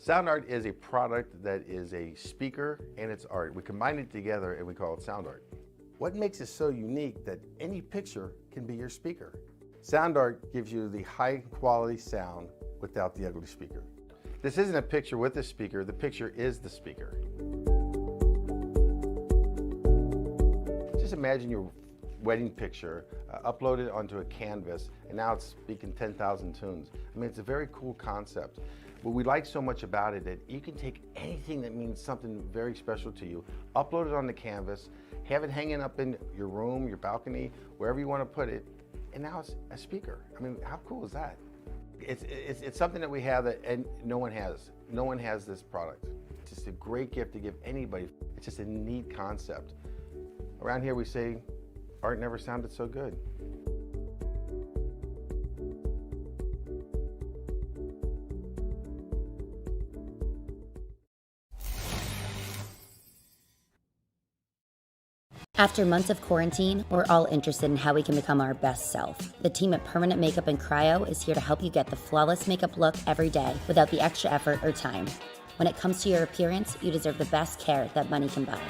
Sound art is a product that is a speaker and it's art. We combine it together and we call it sound art. What makes it so unique that any picture can be your speaker? Sound art gives you the high quality sound without the ugly speaker. This isn't a picture with a speaker, the picture is the speaker. Just imagine your wedding picture, upload it onto a canvas, and now it's speaking 10,000 tunes. I mean, it's a very cool concept. What we like so much about it that you can take anything that means something very special to you, upload it on the canvas, have it hanging up in your room, your balcony, wherever you want to put it, and now it's a speaker. I mean, how cool is that? It's something that we have that and no one has. No one has this product. It's just a great gift to give anybody. It's just a neat concept. Around here we say, art never sounded so good. After months of quarantine, we're all interested in how we can become our best self. The team at Permanent Makeup and Cryo is here to help you get the flawless makeup look every day without the extra effort or time. When it comes to your appearance, you deserve the best care that money can buy.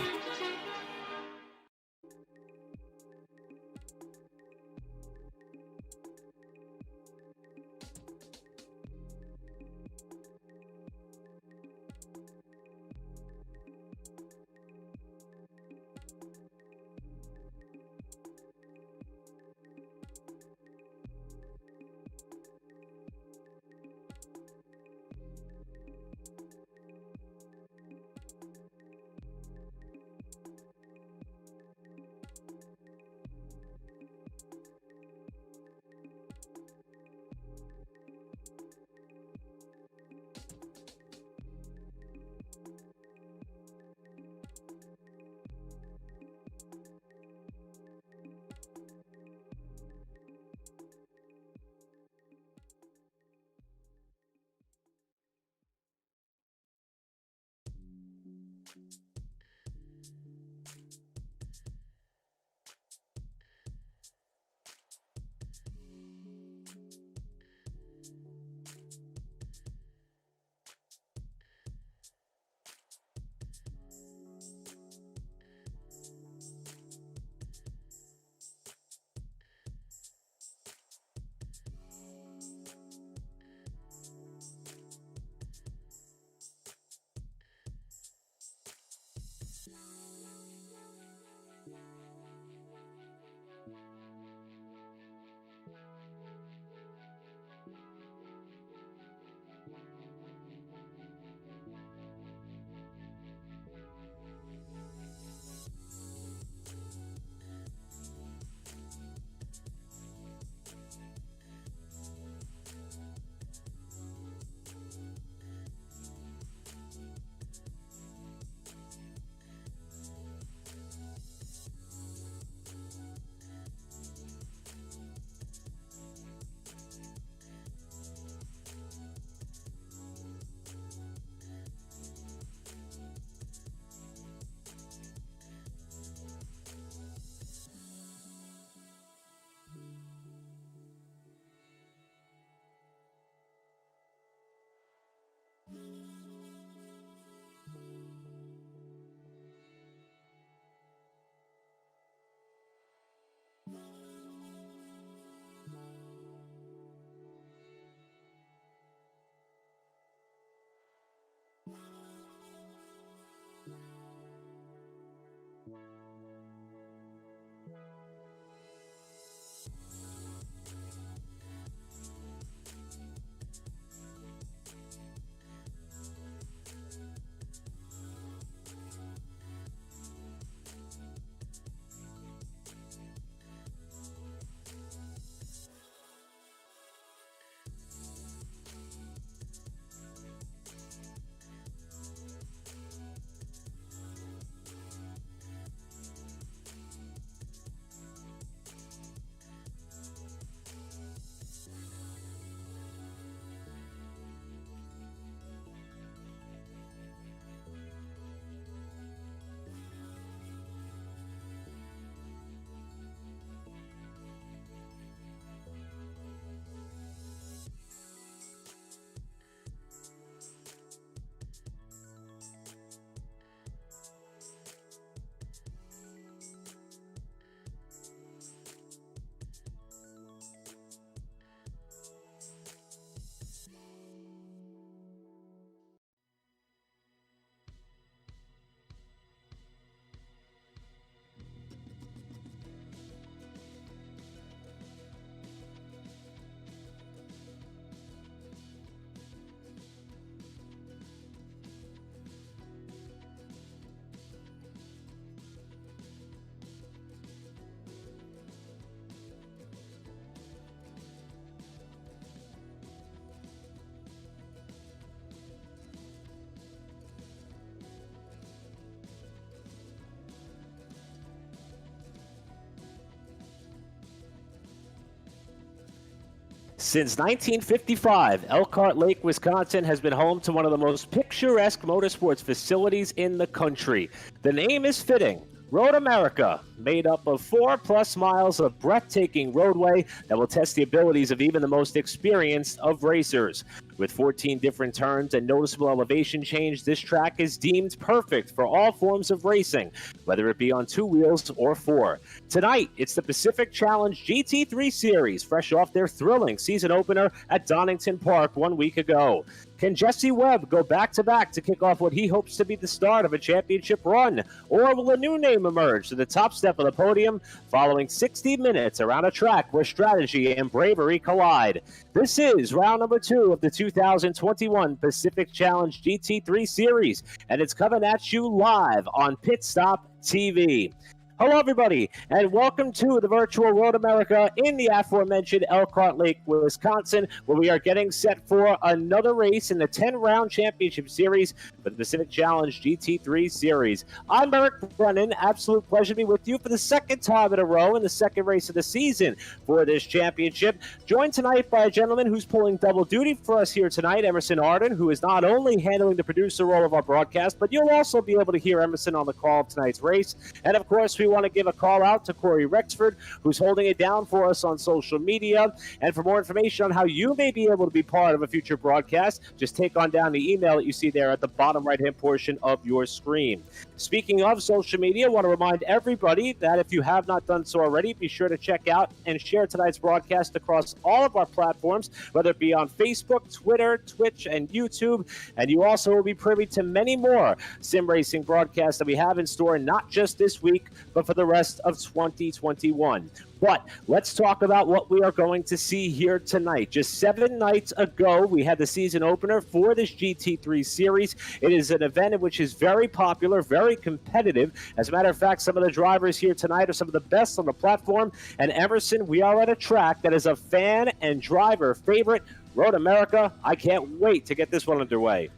Since 1955, Elkhart Lake, Wisconsin has been home to one of the most picturesque motorsports facilities in the country. The name is fitting. Road America, made up of 4+ miles of breathtaking roadway that will test the abilities of even the most experienced of racers. With 14 different turns and noticeable elevation change, this track is deemed perfect for all forms of racing, whether it be on 2 wheels or 4. Tonight, it's the Pacific Challenge GT3 Series, fresh off their thrilling season opener at Donington Park 1 week ago. Can Jesse Webb go back-to-back to kick off what he hopes to be the start of a championship run? Or will a new name emerge to the top step of the podium following 60 minutes around a track where strategy and bravery collide? This is round number 2 of the 2021 Pacific Challenge GT3 Series, and it's coming at you live on Pit Stop TV. Hello, everybody, and welcome to the virtual Road America in the aforementioned Elkhart Lake, Wisconsin, where we are getting set for another race in the 10-round championship series for the Pacific Challenge GT3 Series. I'm Eric Brennan. Absolute pleasure to be with you for the second time in a row in the second race of the season for this championship. Joined tonight by a gentleman who's pulling double duty for us here tonight, Emerson Arden, who is not only handling the producer role of our broadcast, but you'll also be able to hear Emerson on the call of tonight's race. And, of course, we want to give a call out to Corey Rexford, who's holding it down for us on social media. And for more information on how you may be able to be part of a future broadcast, just take on down the email that you see there at the bottom right-hand portion of your screen. Speaking of social media, I want to remind everybody that if you have not done so already, be sure to check out and share tonight's broadcast across all of our platforms, whether it be on Facebook, Twitter, Twitch, and YouTube. And you also will be privy to many more sim racing broadcasts that we have in store, not just this week, but for the rest of 2021. But let's talk about what we are going to see here tonight. Just 7 nights ago, we had the season opener for this GT3 Series. It is an event which is very popular, very competitive. As a matter of fact, some of the drivers here tonight are some of the best on the platform. And Emerson, we are at a track that is a fan and driver favorite, Road America. I can't wait to get this one underway.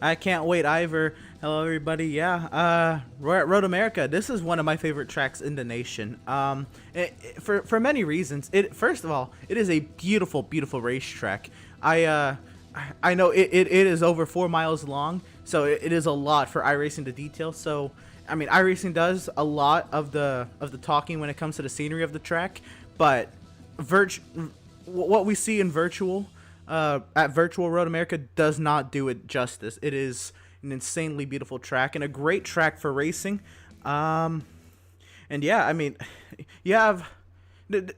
I can't wait, Ivor. Hello, everybody. Yeah, we're at Road America. This is one of my favorite tracks in the nation. For many reasons. First of all, it is a beautiful, beautiful racetrack. I know it is over 4 miles long, so it is a lot for iRacing to detail. So, I mean, iRacing does a lot of the talking when it comes to the scenery of the track, but what we see in virtual. At Virtual Road America does not do it justice. It is an insanely beautiful track and a great track for racing. And yeah, I mean, you have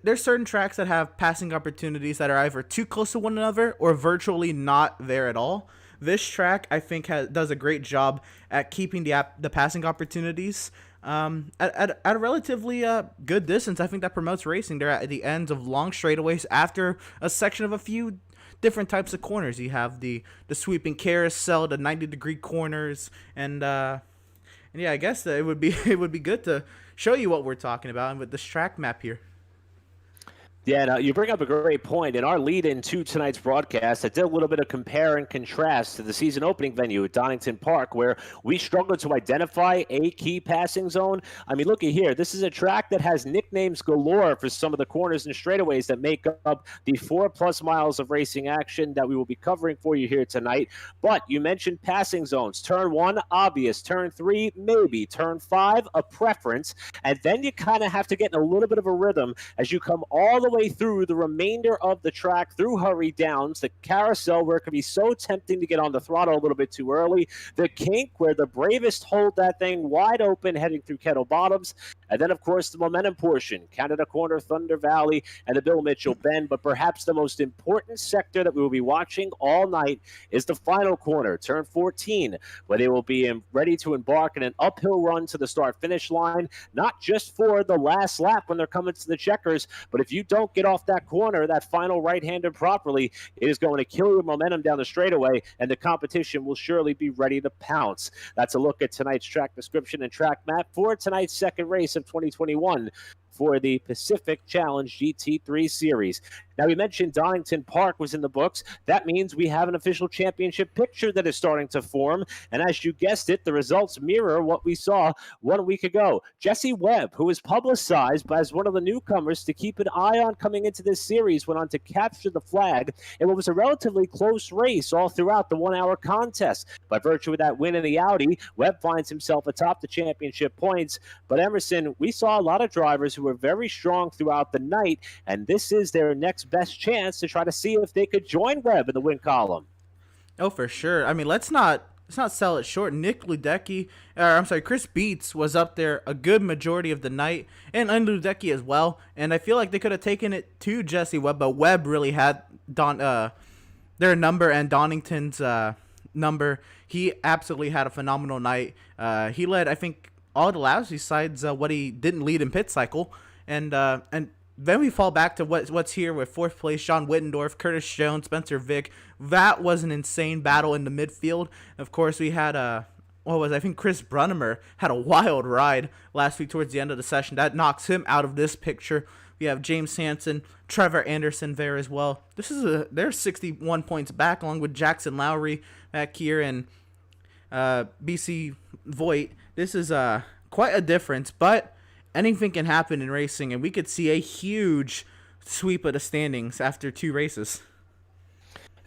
there's certain tracks that have passing opportunities that are either too close to one another or virtually not there at all. This track, I think, does a great job at keeping the passing opportunities at a relatively good distance. I think that promotes racing. They're at the ends of long straightaways after a section of a few different types of corners. You have the sweeping carousel, the 90-degree corners, and yeah, I guess that it would be good to show you what we're talking about with this track map here. Yeah, no, you bring up a great point. In our lead-in to tonight's broadcast, I did a little bit of compare and contrast to the season opening venue at Donington Park, where we struggled to identify a key passing zone. I mean, look at here. This is a track that has nicknames galore for some of the corners and straightaways that make up the 4+ miles of racing action that we will be covering for you here tonight. But you mentioned passing zones. Turn 1, obvious. Turn 3, maybe. Turn 5, a preference. And then you kind of have to get in a little bit of a rhythm as you come all the way through the remainder of the track, through Hurry Downs, the carousel where it can be so tempting to get on the throttle a little bit too early, the kink where the bravest hold that thing wide open heading through Kettle Bottoms, and then, of course, the momentum portion, Canada Corner, Thunder Valley, and the Bill Mitchell Bend. But perhaps the most important sector that we will be watching all night is the final corner, turn 14, where they will be ready to embark in an uphill run to the start-finish line, not just for the last lap when they're coming to the checkers, but if you don't get off that corner, that final right-hander properly, it is going to kill your momentum down the straightaway, and the competition will surely be ready to pounce. That's a look at tonight's track description and track map for tonight's second race of 2021 for the Pacific Challenge GT3 Series. Now, we mentioned Donington Park was in the books. That means we have an official championship picture that is starting to form. And as you guessed it, the results mirror what we saw 1 week ago. Jesse Webb, who was publicized as one of the newcomers to keep an eye on coming into this series, went on to capture the flag in what was a relatively close race all throughout the 1-hour contest. By virtue of that win in the Audi, Webb finds himself atop the championship points. But Emerson, we saw a lot of drivers who were very strong throughout the night, and this is their next best chance to try to see if they could join Webb in the win column. Oh, for sure. I mean, let's not sell it short. Chris Beats was up there a good majority of the night, and Ledecky as well. And I feel like they could have taken it to Jesse Webb, but Webb really had their number and Donington's number. He absolutely had a phenomenal night. He led, I think, all the laps besides what he didn't lead in pit cycle, and then we fall back to what's here with fourth place, John Wittendorf, Curtis Jones, Spencer Vick. That was an insane battle in the midfield. Of course, we had I think Chris Brunnemer had a wild ride last week towards the end of the session. That knocks him out of this picture. We have James Hansen, Trevor Anderson there as well. They're 61 points back, along with Jackson Lowry back here and BC Voigt. This is quite a difference, but anything can happen in racing, and we could see a huge sweep of the standings after 2 races.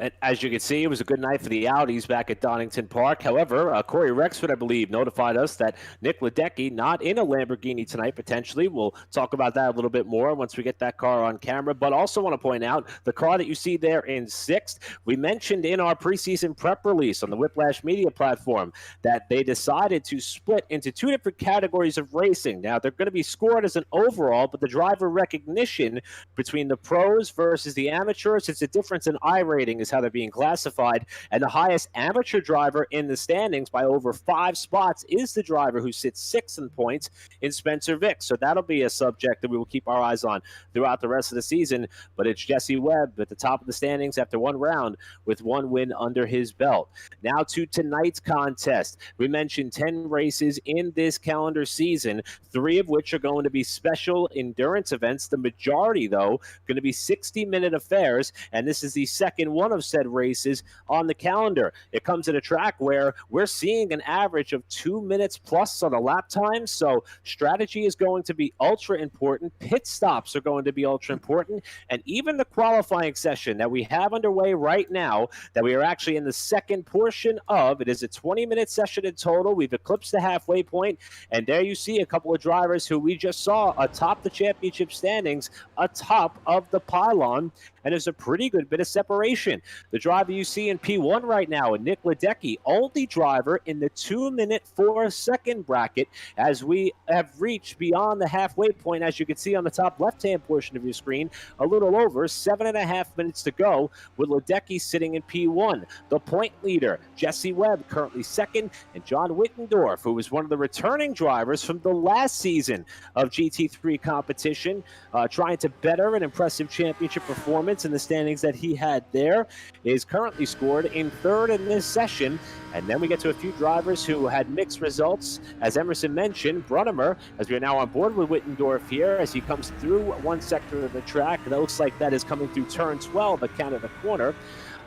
And as you can see, it was a good night for the Audis back at Donington Park. However, Corey Rexford, I believe, notified us that Nick Ledecky not in a Lamborghini tonight, potentially. We'll talk about that a little bit more once we get that car on camera. But also want to point out the car that you see there in 6th, we mentioned in our preseason prep release on the Whiplash Media platform that they decided to split into 2 different categories of racing. Now, they're going to be scored as an overall, but the driver recognition between the pros versus the amateurs, it's a difference in I rating how they're being classified, and the highest amateur driver in the standings by over 5 spots is the driver who sits 6th in points in Spencer Vick. So that'll be a subject that we will keep our eyes on throughout the rest of the season. But it's Jesse Webb at the top of the standings after 1 round with 1 win under his belt. Now to tonight's contest. We mentioned 10 races in this calendar season, 3 of which are going to be special endurance events. The majority, though, going to be 60-minute affairs, and this is the second one of said races on the calendar. It comes at a track where we're seeing an average of 2 minutes plus on the lap time, so strategy is going to be ultra important. Pit stops are going to be ultra important, and even the qualifying session that we have underway right now, that we are actually in the second portion of, it is a 20-minute session in total. We've eclipsed the halfway point, and there you see a couple of drivers who we just saw atop the championship standings, atop of the pylon, and there's a pretty good bit of separation. The driver you see in P1 right now, Nick Ledecky, only driver in the 2-minute 4-second bracket, as we have reached beyond the halfway point, as you can see on the top left-hand portion of your screen, a little over 7.5 minutes to go, with Ledecky sitting in P1. The point leader, Jesse Webb, currently second, and John Wittendorf, who was one of the returning drivers from the last season of GT3 competition, trying to better an impressive championship performance in the standings that he had there, is currently scored in third in this session. And then we get to a few drivers who had mixed results. As Emerson mentioned, Brunimer, as we are now on board with Wittendorf here, as he comes through one sector of the track. That looks like that is coming through turn 12 at Canada Corner.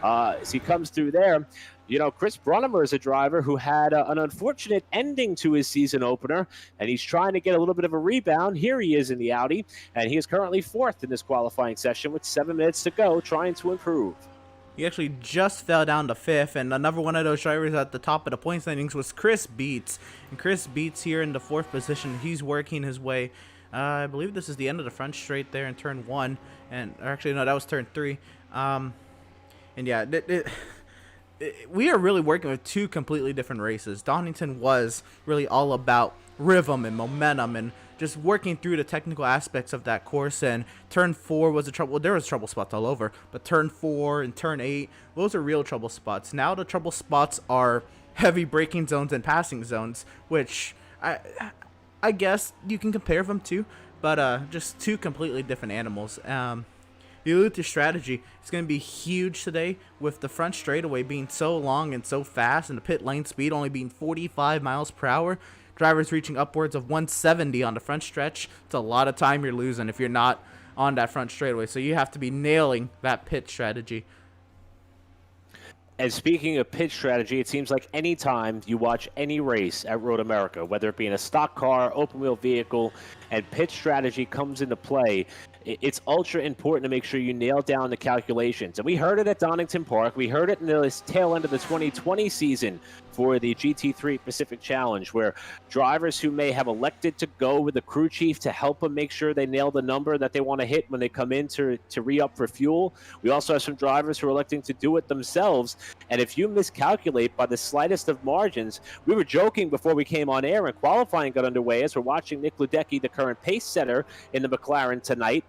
As he comes through there, you know, Chris Brunimer is a driver who had an unfortunate ending to his season opener, and he's trying to get a little bit of a rebound. Here he is in the Audi, and he is currently fourth in this qualifying session with 7 minutes to go, trying to improve. He actually just fell down to fifth, and another one of those drivers at the top of the point standings was Chris Beats. And Chris Beats here in the fourth position. He's working his way. I believe this is the end of the front straight there in turn 1, and actually no, that was turn 3. And yeah, we are really working with two completely different races. Donington was really all about rhythm and momentum and just working through the technical aspects of that course. And turn 4 was a trouble. Well, there was trouble spots all over, but turn 4 and turn 8, those are real trouble spots. Now the trouble spots are heavy braking zones and passing zones, which I guess you can compare them to, but just two completely different animals. The Luther strategy is going to be huge today, with the front straightaway being so long and so fast, and the pit lane speed only being 45 miles per hour. Drivers reaching upwards of 170 on the front stretch. It's a lot of time you're losing if you're not on that front straightaway, so you have to be nailing that pit strategy. And speaking of pit strategy, it seems like any time you watch any race at Road America, whether it be in a stock car, open wheel vehicle, and pit strategy comes into play, it's ultra important to make sure you nail down the calculations. And we heard it at Donington Park. We heard it in the tail end of the 2020 season for the GT3 Pacific Challenge, where drivers who may have elected to go with the crew chief to help them make sure they nail the number that they want to hit when they come in to re-up for fuel. We also have some drivers who are electing to do it themselves. And if you miscalculate by the slightest of margins, we were joking before we came on air and qualifying got underway as we're watching Nick Ledecky, the current pace setter in the McLaren tonight.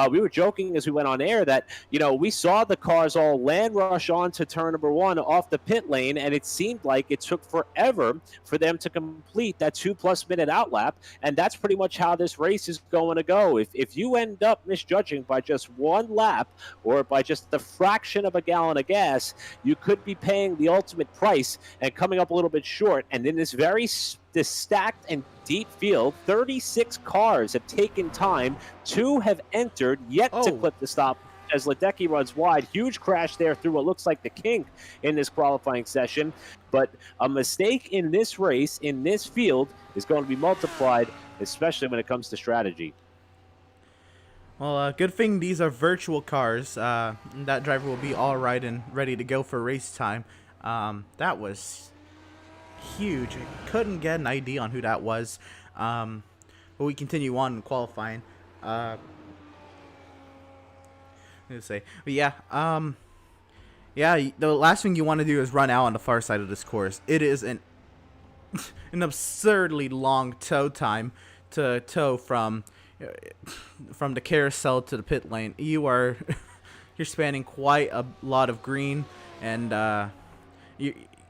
We were joking as we went on air that, you know, we saw the cars all land rush onto turn number 1 off the pit lane, and it seemed like it took forever for them to complete that 2+ minute outlap. And that's pretty much how this race is going to go. If you end up misjudging by just one lap or by just the fraction of a gallon of gas, you could be paying the ultimate price and coming up a little bit short. And in this stacked and deep field, 36 cars have taken time. 2 have entered, yet to clip the stop as Ledecky runs wide. Huge crash there through what looks like the kink in this qualifying session. But a mistake in this race, in this field, is going to be multiplied, especially when it comes to strategy. Well, good thing these are virtual cars. That driver will be all right and ready to go for race time. That was huge. I couldn't get an ID on who that was. But we continue on in qualifying. But yeah, the last thing you want to do is run out on the far side of this course. It is an absurdly long tow time to tow from the carousel to the pit lane. You're spanning quite a lot of green, and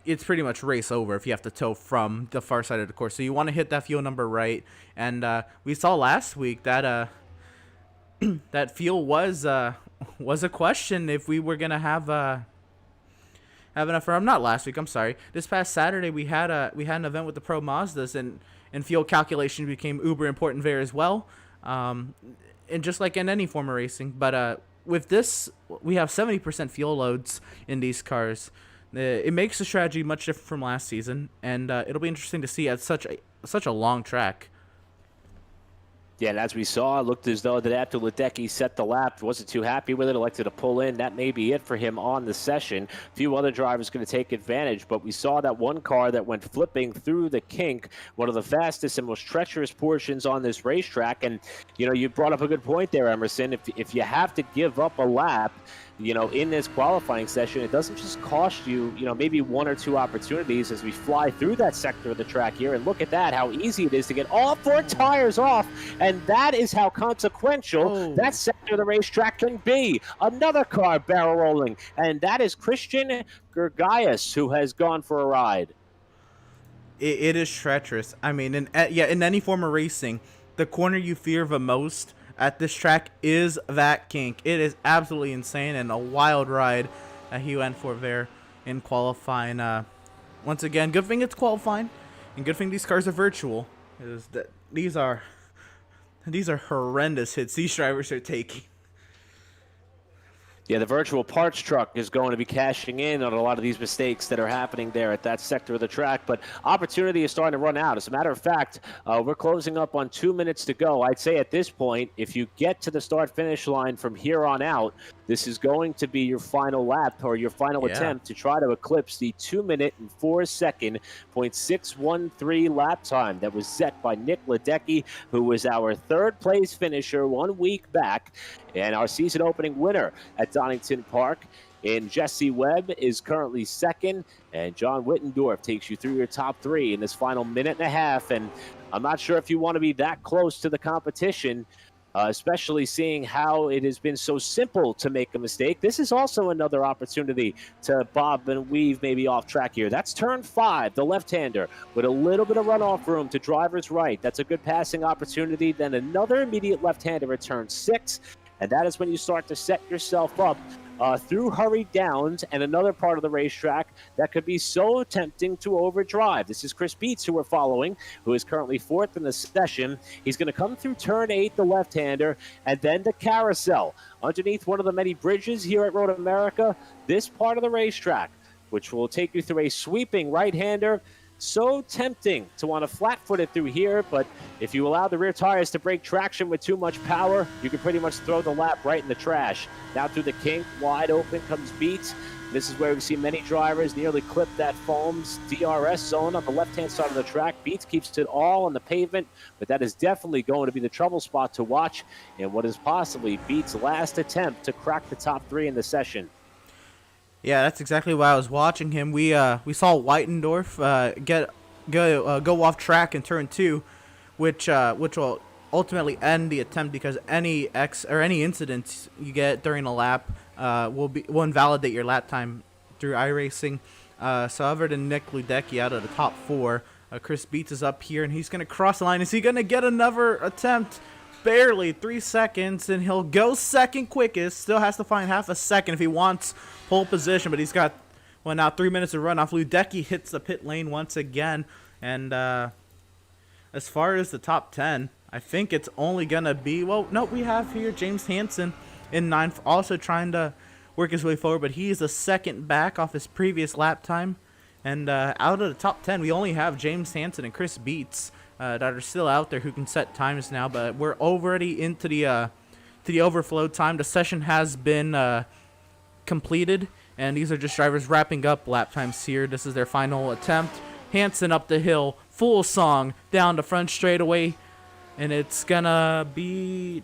it's pretty much race over if you have to tow from the far side of the course. So you want to hit that fuel number right. And we saw last week that that fuel was a question if we were gonna have enough. Or not last week. I'm sorry. This past Saturday we had an event with the Pro Mazdas, and fuel calculation became uber important there as well. And just like in any form of racing, but with this we have 70% fuel loads in these cars. It makes the strategy much different from last season, and it'll be interesting to see at such a long track. Yeah, and as we saw, it looked as though that after Ledecky set the lap, wasn't too happy with it, elected to pull in. That may be it for him on the session. A few other drivers going to take advantage, but we saw that one car that went flipping through the kink, one of the fastest and most treacherous portions on this racetrack. And, you know, you brought up a good point there, Emerson. If you have to give up a lap, in this qualifying session, it doesn't just cost you, maybe 1 or 2 opportunities as we fly through that sector of the track here. And look at that, how easy it is to get all 4 tires off. And that is how consequential that sector of the racetrack can be. Another car barrel rolling, and that is Christian Gergais, who has gone for a ride. It is treacherous. I mean, in any form of racing, the corner you fear the most at this track is that kink. It is absolutely insane and a wild ride that he went for there in qualifying. Once again, good thing it's qualifying, and good thing these cars are virtual. Is that these are horrendous hits these drivers are taking. Yeah, the virtual parts truck is going to be cashing in on a lot of these mistakes that are happening there at that sector of the track, but opportunity is starting to run out. As a matter of fact, we're closing up on 2 minutes to go. I'd say at this point, if you get to the start-finish line from here on out, this is going to be your final lap or your final attempt to try to eclipse the 2 minute and 4 second .613 lap time that was set by Nick Ledecky, who was our 3rd place finisher 1 week back and our season opening winner at Donington Park. And Jesse Webb is currently 2nd, and John Wittendorf takes you through your top 3 in this final minute and a half. And I'm not sure if you want to be that close to the competition, especially seeing how it has been so simple to make a mistake. This is also another opportunity to bob and weave maybe off track here. That's turn 5, the left-hander, with a little bit of runoff room to driver's right. That's a good passing opportunity. Then another immediate left-hander at turn 6, and that is when you start to set yourself up through hurried downs and another part of the racetrack that could be so tempting to overdrive. This is Chris Beets, who we're following, who is currently 4th in the session. He's going to come through turn 8, the left-hander, and then the carousel. Underneath one of the many bridges here at Road America, this part of the racetrack, which will take you through a sweeping right-hander. So tempting to want to flat-foot it through here, but if you allow the rear tires to break traction with too much power, you can pretty much throw the lap right in the trash. Now through the kink, wide open comes Beets. This is where we see many drivers nearly clip that foam's DRS zone on the left-hand side of the track. Beets keeps it all on the pavement, but that is definitely going to be the trouble spot to watch, and what is possibly Beets' last attempt to crack the top 3 in the session. Yeah, that's exactly why I was watching him. We saw Weitendorf go off track in turn 2, which will ultimately end the attempt, because any incidents you get during a lap will invalidate your lap time through iRacing. So other than Nick Ledecky out of the top 4, Chris Beets is up here, and he's gonna cross the line. Is he gonna get another attempt? Barely 3 seconds, and he'll go 2nd quickest. Still has to find half a second if he wants pole position, but he's got, now 3 minutes to run off. Ledecky hits the pit lane once again, and as far as the top 10, I think it's only gonna be, we have here James Hansen in 9th, also trying to work his way forward, but he's a 2nd back off his previous lap time. And out of the top 10, we only have James Hansen and Chris Beets that are still out there who can set times now, but we're already into the overflow time. The session has been completed, and these are just drivers wrapping up lap times here. This is their final attempt. Hansen up the hill, full song, down the front straightaway, and it's gonna be...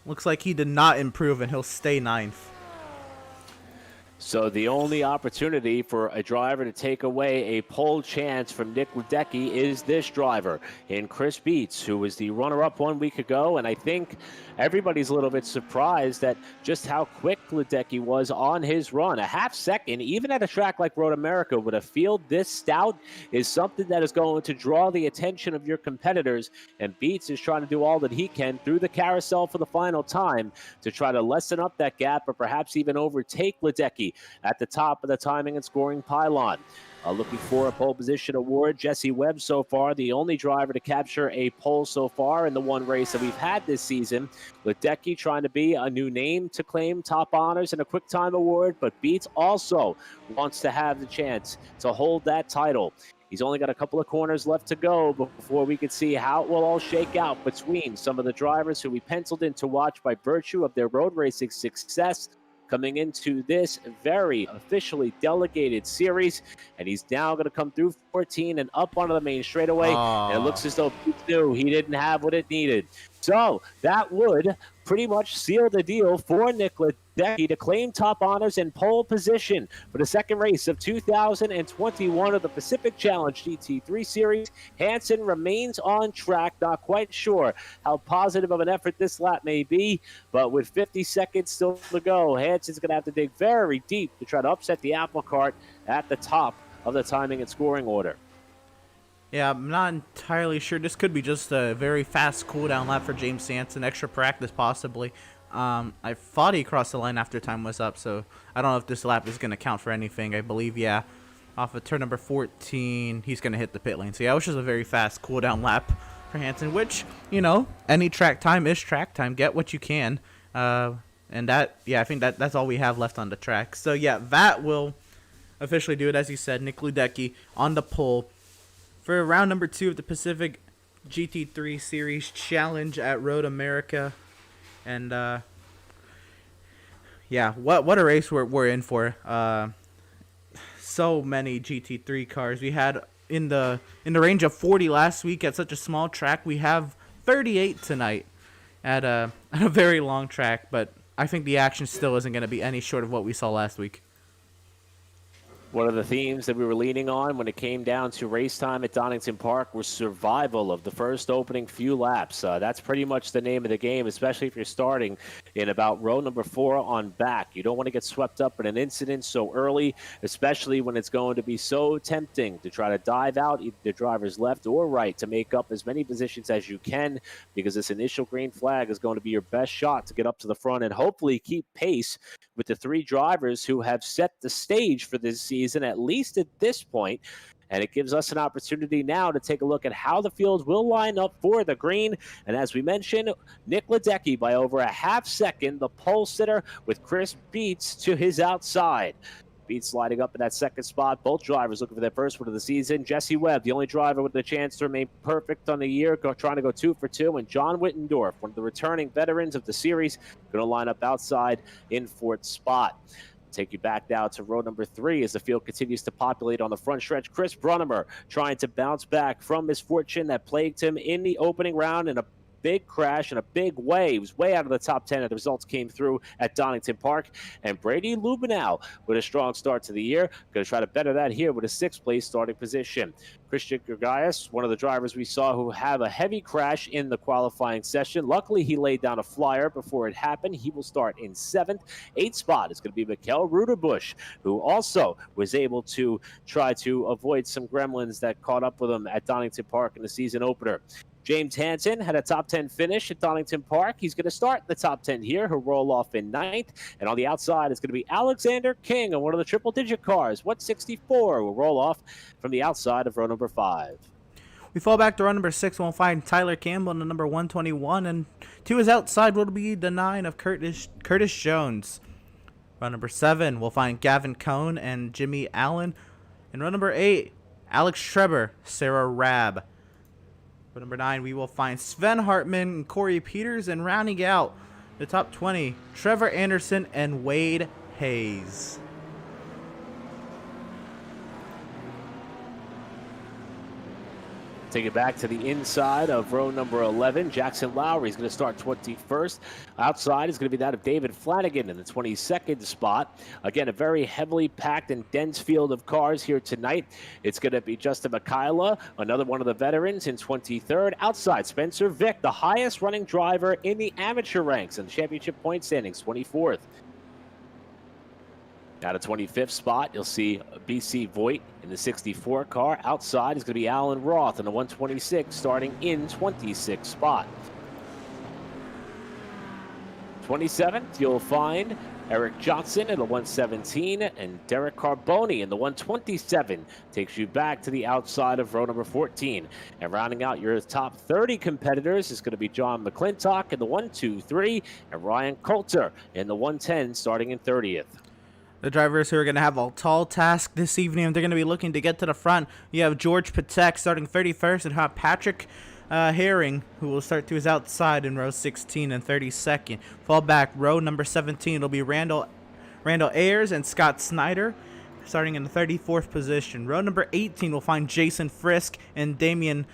Looks like he did not improve, and he'll stay 9th. So the only opportunity for a driver to take away a pole chance from Nick Ledecky is this driver in Chris Beets, who was the runner-up 1 week ago. And I think everybody's a little bit surprised at just how quick Ledecky was on his run. A half second, even at a track like Road America, with a field this stout, is something that is going to draw the attention of your competitors. And Beets is trying to do all that he can through the carousel for the final time to try to lessen up that gap, or perhaps even overtake Ledecky at the top of the timing and scoring pylon. Looking for a pole position award. Jesse Webb so far, the only driver to capture a pole so far in the one race that we've had this season. Ledecky trying to be a new name to claim top honors and a quick time award, but Beets also wants to have the chance to hold that title. He's only got a couple of corners left to go before we can see how it will all shake out between some of the drivers who we penciled in to watch by virtue of their road racing success coming into this very officially delegated series. And he's now going to come through 14 and up onto the main straightaway. And it looks as though Beets knew he didn't have what it needed. So that would pretty much sealed the deal for Nick Ledecky to claim top honors and pole position for the second race of 2021 of the Pacific Challenge GT3 Series. Hansen remains on track, not quite sure how positive of an effort this lap may be, but with 50 seconds still to go, Hansen's going to have to dig very deep to try to upset the apple cart at the top of the timing and scoring order. Yeah, I'm not entirely sure. This could be just a very fast cooldown lap for James Hansen, extra practice possibly. I thought he crossed the line after time was up, so I don't know if this lap is going to count for anything. I believe, yeah, off of turn number 14, he's going to hit the pit lane. So yeah, it was just a very fast cooldown lap for Hansen, which, you know, any track time is track time. Get what you can. And that, yeah, I think that's all we have left on the track. So yeah, that will officially do it. As you said, Nick Ledecky on the pole for round number 2 of the Pacific GT3 Series Challenge at Road America. And yeah, what a race we're in for. So many GT3 cars. We had in the range of 40 last week at such a small track. We have 38 tonight at a very long track, but I think the action still isn't going to be any short of what we saw last week. One of the themes that we were leaning on when it came down to race time at Donington Park was survival of the first opening few laps. That's pretty much the name of the game, especially if you're starting in about row number 4 on back. You don't want to get swept up in an incident so early, especially when it's going to be so tempting to try to dive out either the driver's left or right to make up as many positions as you can, because this initial green flag is going to be your best shot to get up to the front and hopefully keep pace with the 3 drivers who have set the stage for this season, at least at this point. And it gives us an opportunity now to take a look at how the field will line up for the green. And as we mentioned, Nick Ledecky by over a half second, the pole sitter, with Chris Beets to his outside. Beets sliding up in that second spot. Both drivers looking for their first one of the season. Jesse Webb, the only driver with a chance to remain perfect on the year, trying to go 2 for 2. And John Wittendorf, one of the returning veterans of the series, going to line up outside in 4th spot. Take you back now to row number 3 as the field continues to populate on the front stretch. Chris Brunnemer trying to bounce back from misfortune that plagued him in the opening round in a big crash in a big way. He was way out of the top 10 and the results came through at Donington Park. And Brady Lubenow with a strong start to the year. Going to try to better that here with a 6th place starting position. Christian Gergais, one of the drivers we saw who have a heavy crash in the qualifying session. Luckily, he laid down a flyer before it happened. He will start in 7th. 8th spot is going to be Mikkel Ruderbusch, who also was able to try to avoid some gremlins that caught up with him at Donington Park in the season opener. James Hansen had a top 10 finish at Donington Park. He's going to start the top 10 here. He'll roll off in 9th. And on the outside is going to be Alexander King on one of the triple-digit cars. 164 will roll off from the outside of row number 5. We fall back to row number 6. We'll find Tyler Campbell in the number 121. And to his outside will be the 9 of Curtis Jones. Row number 7, we'll find Gavin Cohn and Jimmy Allen. In row number 8, Alex Schreber, Sarah Rabb. For number 9, we will find Sven Hartman and Corey Peters, and rounding out the top 20, Trevor Anderson and Wade Hayes. Take it back to the inside of row number 11. Jackson Lowry is going to start 21st. Outside is going to be that of David Flanagan in the 22nd spot. Again, a very heavily packed and dense field of cars here tonight. It's going to be Justin Mikhaila, another one of the veterans, in 23rd. Outside, Spencer Vick, the highest running driver in the amateur ranks in the championship point standings, 24th. At a 25th spot, you'll see BC Voigt in the 64 car. Outside is going to be Alan Roth in the 126, starting in 26th spot. 27th, you'll find Eric Johnson in the 117, and Derek Carboni in the 127 takes you back to the outside of row number 14. And rounding out your top 30 competitors is going to be John McClintock in the 123, and Ryan Coulter in the 110, starting in 30th. The drivers who are going to have a tall task this evening, they're going to be looking to get to the front. You have George Patek starting 31st, and have Patrick Herring, who will start to his outside in row 16 and 32nd. Fall back, row number 17, it'll be Randall Ayers and Scott Snyder, starting in the 34th position. Row number 18 will find Jason Frisk and Damian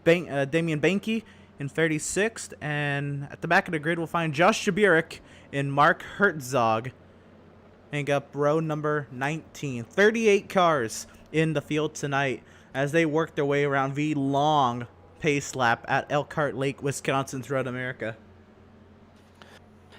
Banky in 36th, and at the back of the grid we'll find Josh Jabirik and Mark Herzog make up row number 19. 38 cars in the field tonight as they work their way around the long pace lap at Elkhart Lake, Wisconsin's Road America.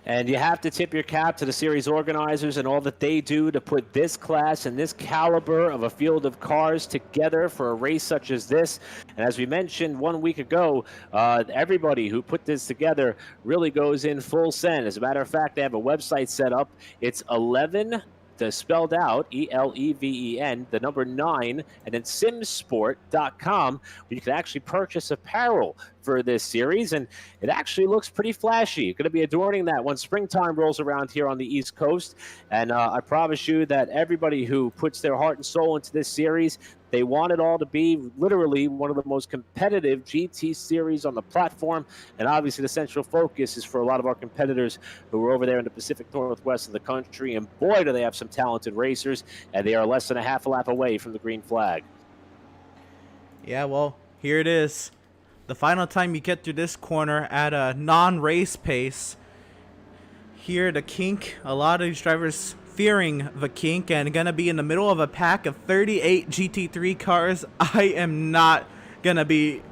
And you have to tip your cap to the series organizers and all that they do to put this class and this caliber of a field of cars together for a race such as this. And as we mentioned 1 week ago, everybody who put this together really goes in full send. As a matter of fact, they have a website set up. It's 11 spelled out, ELEVEN, the number 9, and then simsport.com, where you can actually purchase apparel for this series, and it actually looks pretty flashy. Going to be adorning that when springtime rolls around here on the East Coast, and I promise you that everybody who puts their heart and soul into this series, they want it all to be literally one of the most competitive GT series on the platform, and obviously the central focus is for a lot of our competitors who are over there in the Pacific Northwest of the country, and boy, do they have some talented racers, and they are less than a half a lap away from the green flag. Yeah, well, here it is. The final time you get through this corner at a non-race pace. Here, the kink, a lot of these drivers fearing the kink and gonna be in the middle of a pack of 38 GT3 cars. I'm not gonna be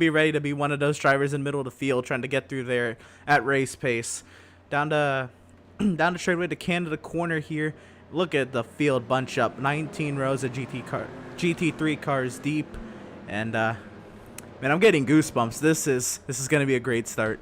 ready to be one of those drivers in the middle of the field trying to get through there at race pace. Down the straightaway to Canada corner here. Look at the field bunch up. 19 rows of GT3 cars deep, and man, I'm getting goosebumps. This is gonna be a great start.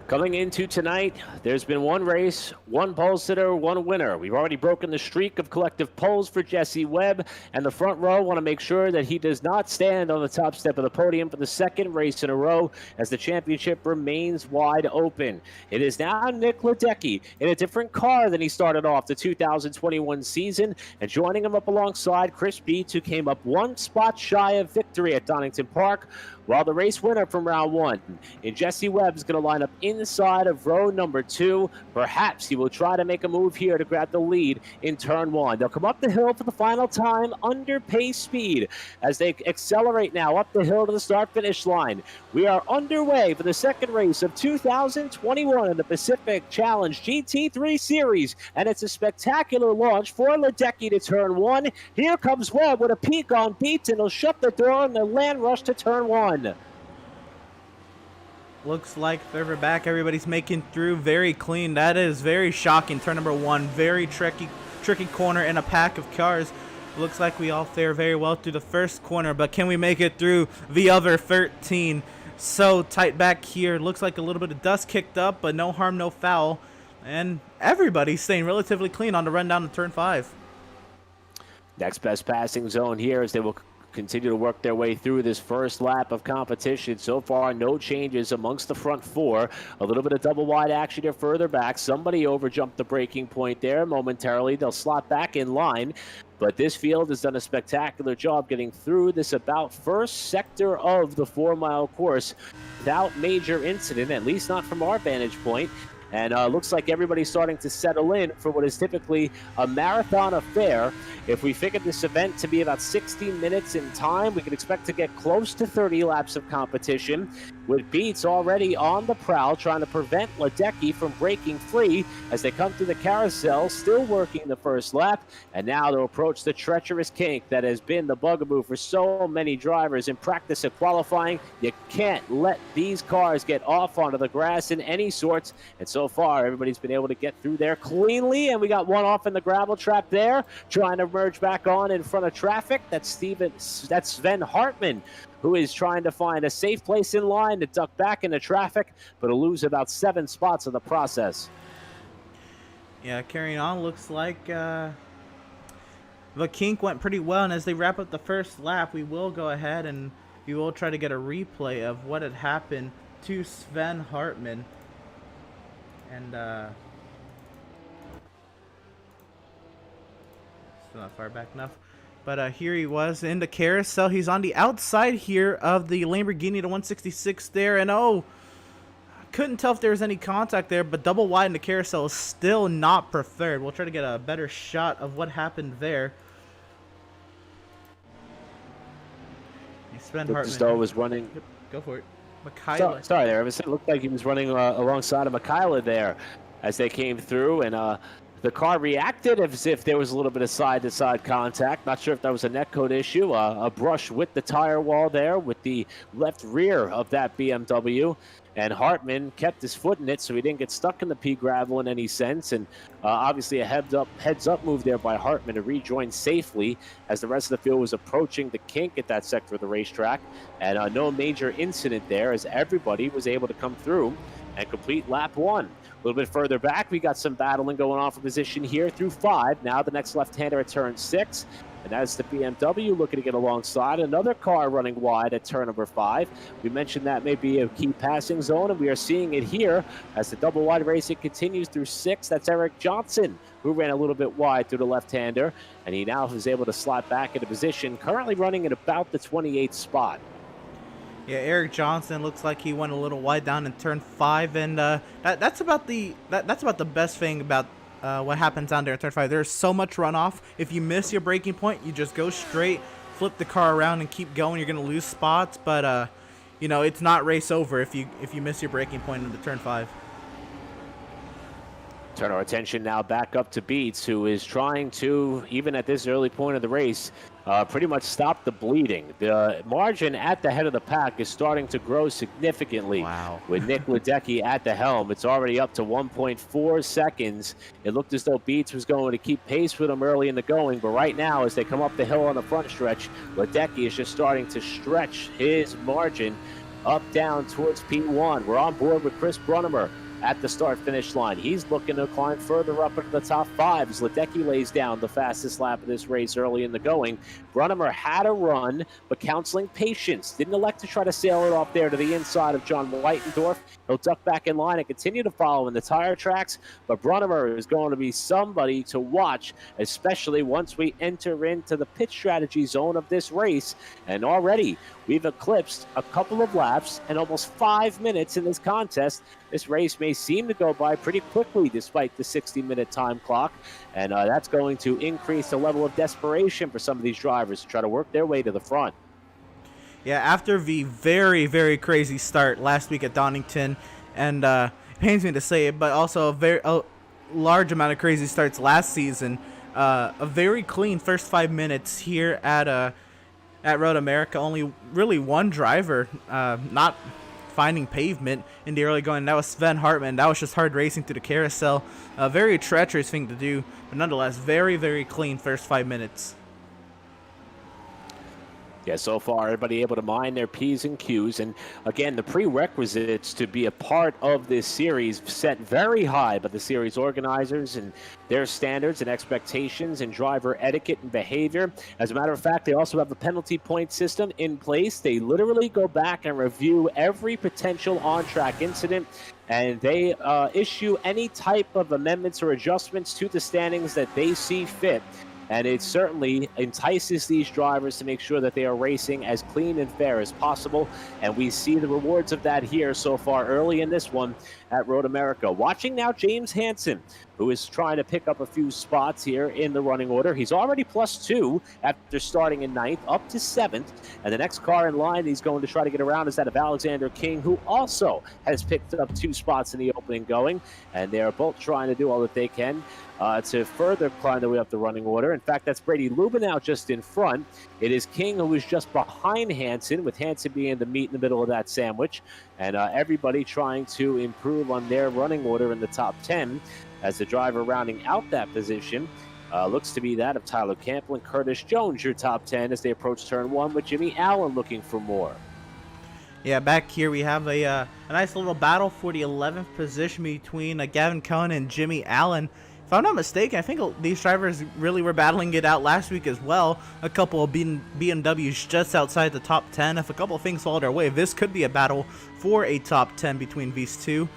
Coming into tonight, there's been one race, one pole sitter, one winner. We've already broken the streak of collective poles for Jesse Webb, and the front row want to make sure that he does not stand on the top step of the podium for the second race in a row as the championship remains wide open. It is now Nick Ledecky in a different car than he started off the 2021 season, and joining him up alongside Chris Beats, who came up one spot shy of victory at Donington Park, while the race winner from round one in Jesse Webb is going to line up inside of row number 2. Perhaps he will try to make a move here to grab the lead in turn 1. They'll come up the hill for the final time under pace speed as they accelerate now up the hill to the start-finish line. We are underway for the second race of 2021 in the Pacific Challenge GT3 Series, and it's a spectacular launch for Ledecky to turn 1. Here comes Webb with a peek on Beats, and he'll shut the door on the land rush to turn 1. Looks like further back, everybody's making through very clean. That is very shocking. Turn number 1, very tricky corner in a pack of cars. Looks like we all fare very well through the first corner, but can we make it through the other 13? So tight back here. Looks like a little bit of dust kicked up, but no harm, no foul. And everybody's staying relatively clean on the run down to turn 5. Next best passing zone here as they will continue to work their way through this first lap of competition. So far, no changes amongst the front 4. A little bit of double wide action here further back. Somebody overjumped the braking point there momentarily. They'll slot back in line. But this field has done a spectacular job getting through this about first sector of the 4-mile course without major incident, at least not from our vantage point. And looks like everybody's starting to settle in for what is typically a marathon affair. If we figured this event to be about 60 minutes in time, we can expect to get close to 30 laps of competition, with Beats already on the prowl, trying to prevent Ledecky from breaking free as they come through the carousel, still working the first lap. And now they'll approach the treacherous kink that has been the bugaboo for so many drivers in practice and qualifying. You can't let these cars get off onto the grass in any sorts. And so far, everybody's been able to get through there cleanly. And we got one off in the gravel trap there, trying to merge back on in front of traffic. That's Sven Hartman, who is trying to find a safe place in line to duck back into traffic, but will lose about 7 spots in the process. Yeah, carrying on, looks like the kink went pretty well, and as they wrap up the first lap, we will go ahead and we will try to get a replay of what had happened to Sven Hartman. And still not far back enough. But here he was in the carousel. He's on the outside here of the Lamborghini, the 166 there. And oh, couldn't tell if there was any contact there, but double wide in the carousel is still not preferred. We'll try to get a better shot of what happened there. Sven Looked as Hartman. though it was running. Yep, go for it. Mikhaila. Sorry there. It looked like he was running alongside of Mikhaila there as they came through, and the car reacted as if there was a little bit of side-to-side contact. Not sure if that was a netcode issue. A brush with the tire wall there with the left rear of that BMW. And Hartman kept his foot in it, so he didn't get stuck in the pea gravel in any sense. And obviously a heads-up move there by Hartman to rejoin safely as the rest of the field was approaching the kink at that sector of the racetrack. And no major incident there as everybody was able to come through and complete lap 1. A little bit further back, we got some battling going on for position here through 5. Now the next left-hander at turn 6. And as the BMW looking to get alongside, another car running wide at turn number 5. We mentioned that may be a key passing zone, and we are seeing it here as the double wide racing continues through 6. That's Eric Johnson, who ran a little bit wide through the left-hander, and he now is able to slot back into position, currently running at about the 28th spot. Yeah, Eric Johnson looks like he went a little wide down in turn 5, and that's about the best thing about what happens down there in turn 5. There's so much runoff. If you miss your braking point, you just go straight, flip the car around, and keep going. You're gonna lose spots, but you know, it's not race over if you miss your braking point into turn 5. Turn our attention now back up to Beats, who is trying to, even at this early point of the race, pretty much stop the bleeding. The margin at the head of the pack is starting to grow significantly. Wow. With Nick Ledecky at the helm. It's already up to 1.4 seconds. It looked as though Beats was going to keep pace with him early in the going, but right now, as they come up the hill on the front stretch, Ledecky is just starting to stretch his margin up down towards P1. We're on board with Chris Brunnemer at the start-finish line. He's looking to climb further up into the top 5 as Ledecky lays down the fastest lap of this race early in the going. Brunnemer had a run, but counseling patience. Didn't elect to try to sail it off there to the inside of John Whitendorf. He'll duck back in line and continue to follow in the tire tracks, but Brunnemer is going to be somebody to watch, especially once we enter into the pit strategy zone of this race. And already, we've eclipsed a couple of laps and almost 5 minutes in this contest. This race may seem to go by pretty quickly despite the 60-minute time clock, and that's going to increase the level of desperation for some of these drivers to try to work their way to the front. Yeah, after the very, very crazy start last week at Donington, and it pains me to say it, but also a large amount of crazy starts last season, a very clean first 5 minutes here at Road America. Only really one driver not finding pavement in the early going. That was Sven Hartman. That was just hard racing through the carousel. A very treacherous thing to do, but nonetheless, very, very clean first 5 minutes. Yeah, so far, everybody able to mind their P's and Q's. And again, the prerequisites to be a part of this series set very high by the series organizers and their standards and expectations and driver etiquette and behavior. As a matter of fact, they also have a penalty point system in place. They literally go back and review every potential on-track incident, and they issue any type of amendments or adjustments to the standings that they see fit. And it certainly entices these drivers to make sure that they are racing as clean and fair as possible. And we see the rewards of that here so far early in this one at Road America. Watching now James Hansen, who is trying to pick up a few spots here in the running order. He's already +2 after starting in 9th, up to 7th. And the next car in line he's going to try to get around is that of Alexander King, who also has picked up 2 spots in the opening going. And they are both trying to do all that they can to further climb their way up the running order. In fact, that's Brady Lubenow just in front. It is King who is just behind Hansen, with Hansen being the meat in the middle of that sandwich. And everybody trying to improve on their running order in the top 10 as the driver rounding out that position looks to be that of Tyler Campbell and Curtis Jones, your top 10 as they approach turn 1, with Jimmy Allen looking for more. Yeah, back here we have a nice little battle for the 11th position between Gavin Cohn and Jimmy Allen. If I'm not mistaken, I think these drivers really were battling it out last week as well. A couple of BMWs just outside the top 10. If a couple of things fall their way, this could be a battle for a top 10 between these two.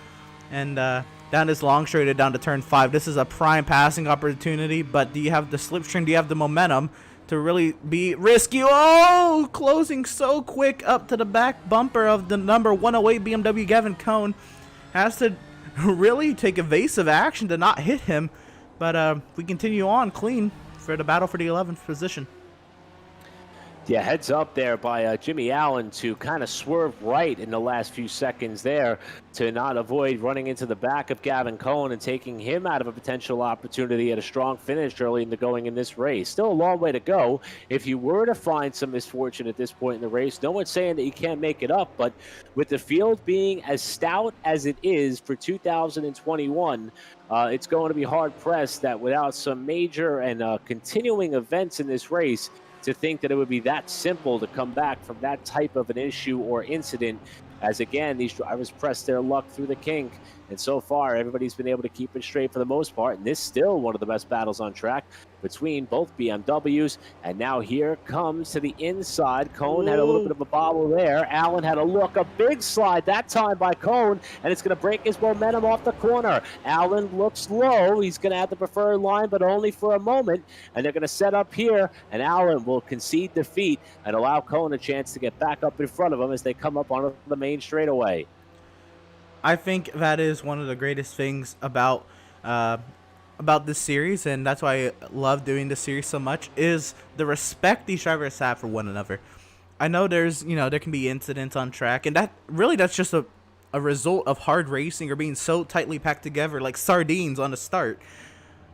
And down this long straight down to turn 5. This is a prime passing opportunity, but do you have the slipstream? Do you have the momentum to really be risky? Oh, closing so quick up to the back bumper of the number 108 BMW. Gavin Cohn has to really take evasive action to not hit him, but we continue on clean for the battle for the 11th position. Yeah, heads up there by Jimmy Allen to kind of swerve right in the last few seconds there to not avoid running into the back of Gavin Cohn and taking him out of a potential opportunity at a strong finish early in the going in this race. Still a long way to go. If you were to find some misfortune at this point in the race, no one's saying that you can't make it up, but with the field being as stout as it is for 2021, it's going to be hard-pressed that without some major and continuing events in this race, to think that it would be that simple to come back from that type of an issue or incident, as again, these drivers press their luck through the kink. And so far, everybody's been able to keep it straight for the most part. And this is still one of the best battles on track between both BMWs. And now here comes to the inside. Cohn had a little bit of a bobble there. Allen had a big slide that time by Cohn, and it's going to break his momentum off the corner. Allen looks low. He's going to have the preferred line, but only for a moment. And they're going to set up here, and Allen will concede defeat and allow Cohn a chance to get back up in front of him as they come up on the main straightaway. I think that is one of the greatest things about this series, and that's why I love doing this series so much, is the respect these drivers have for one another. I know there can be incidents on track, and that's just a result of hard racing or being so tightly packed together like sardines on the start.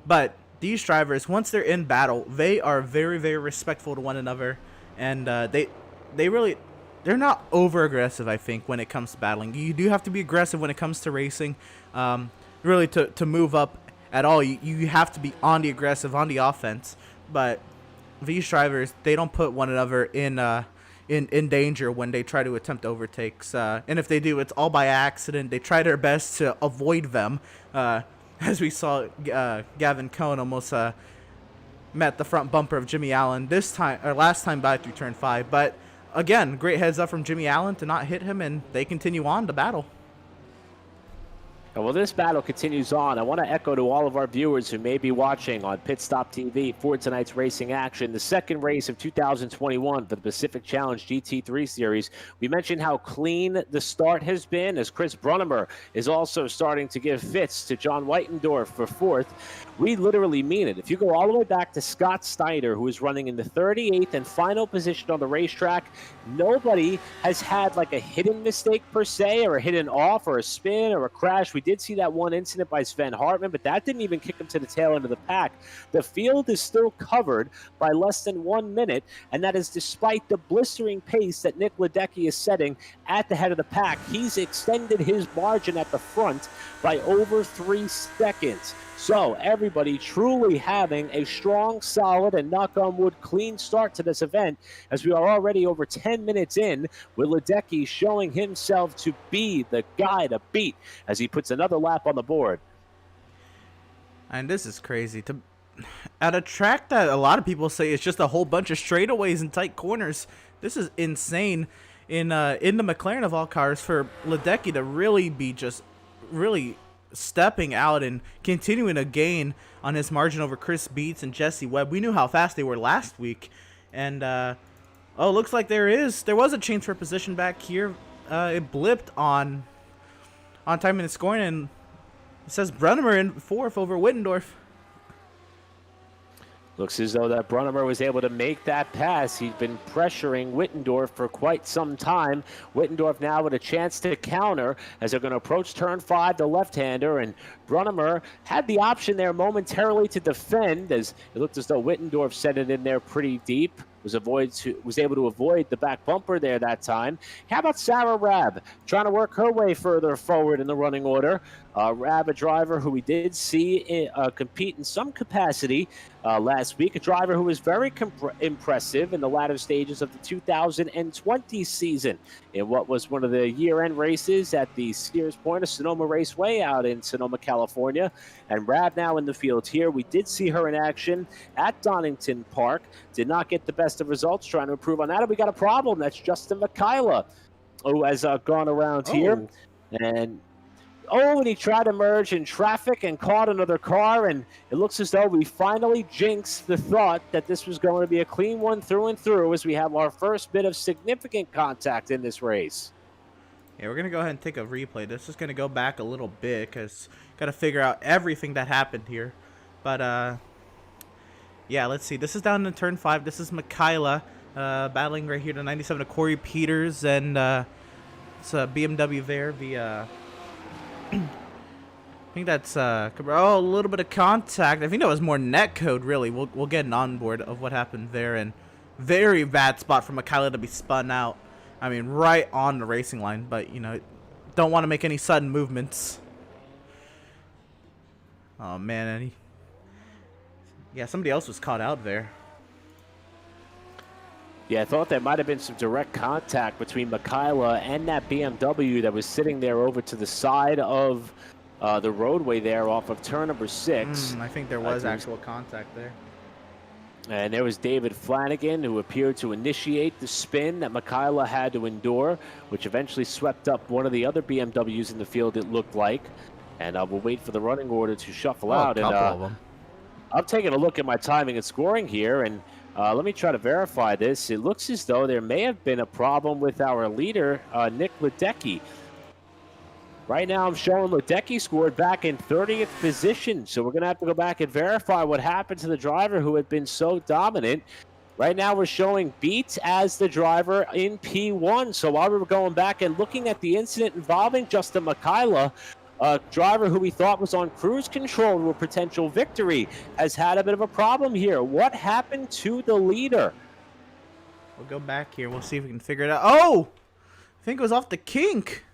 But these drivers, once they're in battle, they are very, very respectful to one another, and they're not over aggressive, I think, when it comes to battling. You do have to be aggressive when it comes to racing. Really, to move up at all, you have to be on the aggressive, on the offense. But these drivers, they don't put one another in danger when they try to attempt overtakes. And if they do, it's all by accident. They try their best to avoid them. As we saw, Gavin Cohn almost met the front bumper of Jimmy Allen last time by through turn 5. But again, great heads up from Jimmy Allen to not hit him, and they continue on the battle. Well, this battle continues on. I want to echo to all of our viewers who may be watching on Pit Stop TV for tonight's racing action, the second race of 2021 for the Pacific Challenge GT3 Series. We mentioned how clean the start has been, as Chris Brunnemer is also starting to give fits to John Whitendorf for fourth. We literally mean it. If you go all the way back to Scott Steiner, who is running in the 38th and final position on the racetrack, nobody has had like a hidden mistake per se, or a hidden off, or a spin, or a crash. We did see that one incident by Sven Hartman, but that didn't even kick him to the tail end of the pack. The field is still covered by less than 1 minute, and that is despite the blistering pace that Nick Ledecky is setting at the head of the pack. He's extended his margin at the front by over 3 seconds. So everybody truly having a strong, solid, and knock on wood, clean start to this event, as we are already over 10 minutes in, with Ledecky showing himself to be the guy to beat as he puts another lap on the board. And this is crazy. At a track that a lot of people say is just a whole bunch of straightaways and tight corners, this is insane in the McLaren of all cars for Ledecky to really be just really stepping out and continuing to gain on his margin over Chris Beats and Jesse Webb. We knew how fast they were last week, and looks like there was a change for position back here. It blipped on time and scoring, and it says Brunnemer in fourth over Wittendorf. Looks as though that Brunnemer was able to make that pass. He's been pressuring Wittendorf for quite some time. Wittendorf now with a chance to counter as they're going to approach turn 5, the left-hander, and Brunnemer had the option there momentarily to defend, as it looked as though Wittendorf set it in there pretty deep. Was able to avoid the back bumper there that time. How about Sarah Rabb trying to work her way further forward in the running order? Rabb, a driver who we did see compete in some capacity last week, a driver who was very impressive in the latter stages of the 2020 season in what was one of the year-end races at the Sears Point of Sonoma Raceway out in Sonoma, California. And Rabb now in the field here. We did see her in action at Donington Park. Did not get the best of results, trying to improve on that. And we got a problem. That's Justin Michaela, who has gone around here. And he tried to merge in traffic and caught another car, and it looks as though we finally jinxed the thought that this was going to be a clean one through and through, as we have our first bit of significant contact in this race. Yeah, we're going to go ahead and take a replay. This is going to go back a little bit because got to figure out everything that happened here. But, yeah, let's see. This is down in turn 5. This is Michaela battling right here to 97 to Corey Peters, and it's a BMW there. The I think that's a little bit of contact. I think that was more net code, really. We'll get an onboard of what happened there, and very bad spot for Michaela to be spun out. I mean, right on the racing line, but you know, don't want to make any sudden movements. Oh man, and yeah, somebody else was caught out there. Yeah, I thought there might have been some direct contact between Michaela and that BMW that was sitting there over to the side of the roadway there off of turn number 6. I think there was actual contact there. And there was David Flanagan, who appeared to initiate the spin that Michaela had to endure, which eventually swept up one of the other BMWs in the field, it looked like. And we'll wait for the running order to shuffle out. A couple of them. I'm taking a look at my timing and scoring here, and let me try to verify this. It looks as though there may have been a problem with our leader, Nick Ledecky. Right now, I'm showing Ledecky scored back in 30th position, so we're going to have to go back and verify what happened to the driver who had been so dominant. Right now, we're showing Beats as the driver in P1. So while we were going back and looking at the incident involving Justin Michaela, a driver who we thought was on cruise control to a potential victory, has had a bit of a problem here. What happened to the leader? We'll go back here. We'll see if we can figure it out. Oh! I think it was off the kink.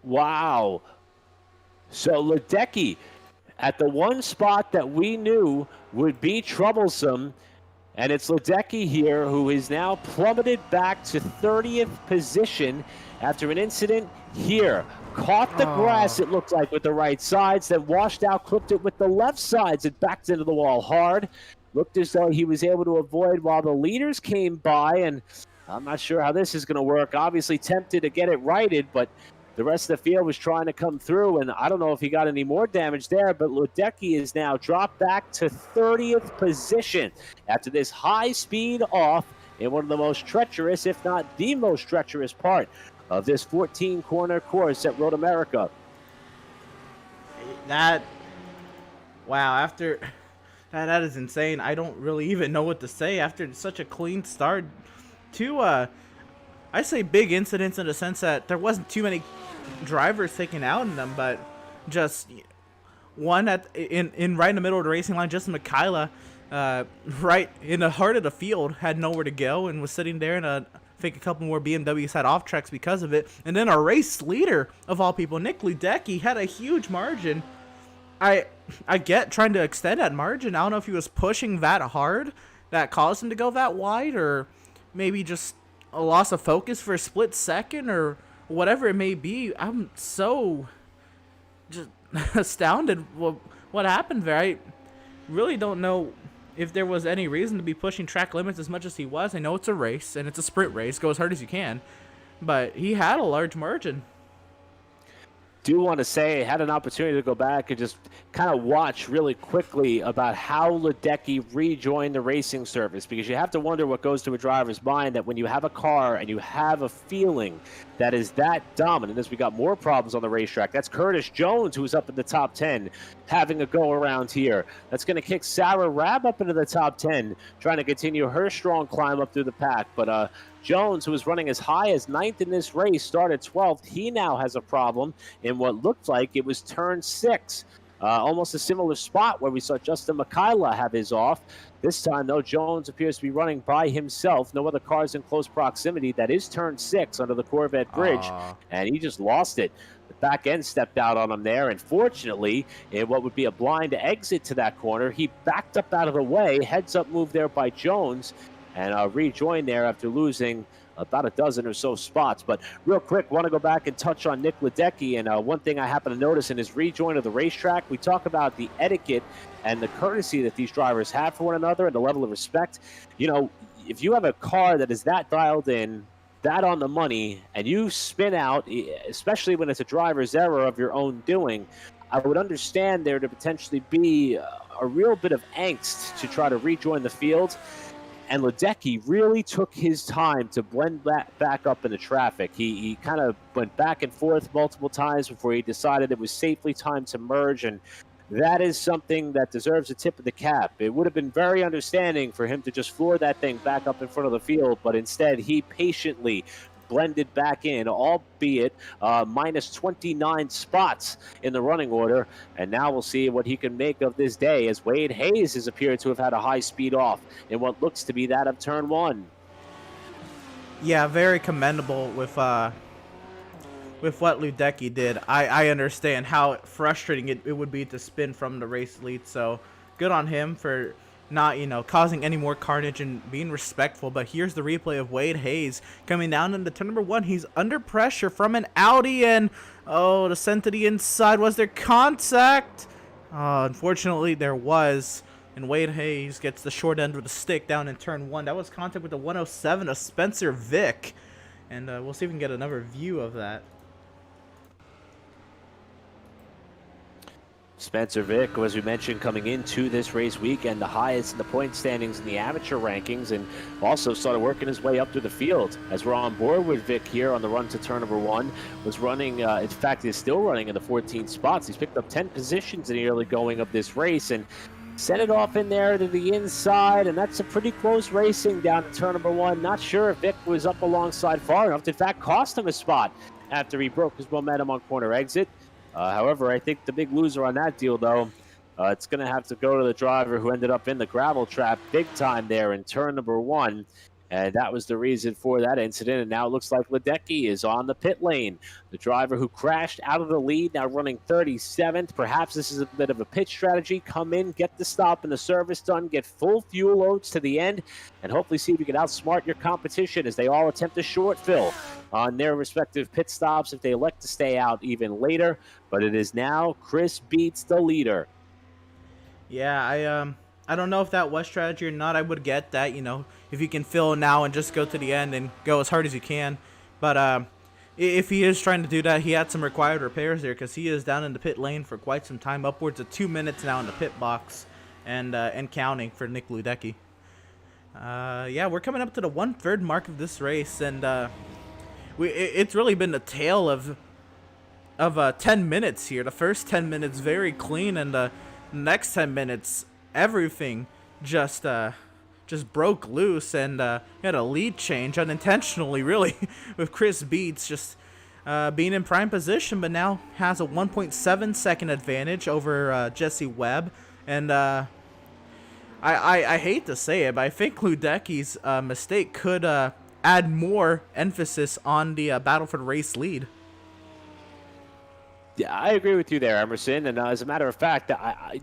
Wow. So Ledecky, at the one spot that we knew would be troublesome, and it's Ledecky here who is now plummeted back to 30th position after an incident here. Caught the grass, it looked like, with the right sides, then washed out, clipped it with the left sides, and backed into the wall hard. Looked as though he was able to avoid while the leaders came by, and I'm not sure how this is going to work. Obviously tempted to get it righted, but the rest of the field was trying to come through, and I don't know if he got any more damage there, but Ledecky is now dropped back to 30th position after this high speed off in one of the most treacherous, if not the most treacherous part of this 14-corner course at Road America. Wow, after that is insane. I don't really even know what to say after such a clean start. I say big incidents in the sense that there wasn't too many drivers taken out in them, but just one right in the middle of the racing line. Just Michaela, right in the heart of the field, had nowhere to go and was sitting there, and I think a couple more BMWs had off tracks because of it. And then our race leader of all people, Nick Ledecky, had a huge margin. I get trying to extend that margin. I don't know if he was pushing that hard that caused him to go that wide, or maybe just a loss of focus for a split second, or whatever it may be. I'm so just astounded what happened there. I really don't know if there was any reason to be pushing track limits as much as he was. I know it's a race and it's a sprint race. Go as hard as you can. But he had a large margin. Do want to say I had an opportunity to go back and just kind of watch really quickly about how Ledecky rejoined the racing service, because you have to wonder what goes to a driver's mind that when you have a car and you have a feeling that is that dominant, as we got more problems on the racetrack. That's Curtis Jones, who's up in the top 10, having a go around here. That's going to kick Sarah Rabb up into the top 10, trying to continue her strong climb up through the pack. But Jones, who was running as high as 9th in this race, started 12th. He now has a problem in what looked like it was turn 6. Almost a similar spot where we saw Justin Michaela have his off. This time, though, Jones appears to be running by himself. No other cars in close proximity. That is turn 6 under the Corvette Bridge, and he just lost it. The back end stepped out on him there, and fortunately, in what would be a blind exit to that corner, he backed up out of the way. Heads up move there by Jones, and rejoined there after losing about a dozen or so spots. But real quick, want to go back and touch on Nick Ledecky. And one thing I happen to notice in his rejoin of the racetrack, we talk about the etiquette and the courtesy that these drivers have for one another and the level of respect. You know, if you have a car that is that dialed in, that on the money, and you spin out, especially when it's a driver's error of your own doing, I would understand there to potentially be a real bit of angst to try to rejoin the field. And Ledecky really took his time to blend that back up into traffic. He kind of went back and forth multiple times before he decided it was safely time to merge. And that is something that deserves a tip of the cap. It would have been very understanding for him to just floor that thing back up in front of the field, but instead he patiently blended back in, albeit minus 29 spots in the running order. And now we'll see what he can make of this day, as Wade Hayes has appeared to have had a high speed off in what looks to be that of turn one. Yeah, very commendable with what Ludecky did. I understand how frustrating it would be to spin from the race lead, so good on him for not, causing any more carnage and being respectful. But here's the replay of Wade Hayes coming down into turn number one. He's under pressure from an Audi, and oh, descent to the inside. Was there contact? Unfortunately, there was. And Wade Hayes gets the short end of the stick down in turn one. That was contact with the 107 of Spencer Vick. And we'll see if we can get another view of that. Spencer Vick, as we mentioned, coming into this race weekend, the highest in the point standings in the amateur rankings, and also started working his way up through the field. As we're on board with Vick here on the run to turn number one, was running, in fact, is still running in the 14 spots. He's picked up 10 positions in the early going of this race, and set it off in there to the inside, and that's a pretty close racing down to turn number one. Not sure if Vick was up alongside far enough to, in fact, cost him a spot after he broke his momentum on corner exit. However, I think the big loser on that deal, though, it's going to have to go to the driver who ended up in the gravel trap big time there in turn number one. And that was the reason for that incident. And now it looks like Ludecky is on the pit lane. The driver who crashed out of the lead, now running 37th. Perhaps this is a bit of a pit strategy. Come in, get the stop and the service done, get full fuel loads to the end, and hopefully see if you can outsmart your competition as they all attempt a short fill on their respective pit stops if they elect to stay out even later. But it is now Chris Beats the leader. Yeah, I don't know if that was strategy or not. I would get that, if you can fill now and just go to the end and go as hard as you can. But if he is trying to do that, he had some required repairs there, because he is down in the pit lane for quite some time, upwards of 2 minutes now in the pit box, and counting for Nick Ludecky. Yeah, we're coming up to the 1/3 mark of this race, and it's really been a tale of 10 minutes here. The first 10 minutes very clean, and the next 10 minutes everything just broke loose, and had a lead change unintentionally, really, with Chris Beats just being in prime position, but now has a 1.7 second advantage over Jesse Webb. And I hate to say it, but I think Ludecky's mistake could add more emphasis on the battle for the race lead. Yeah, I agree with you there, Emerson. And as a matter of fact, I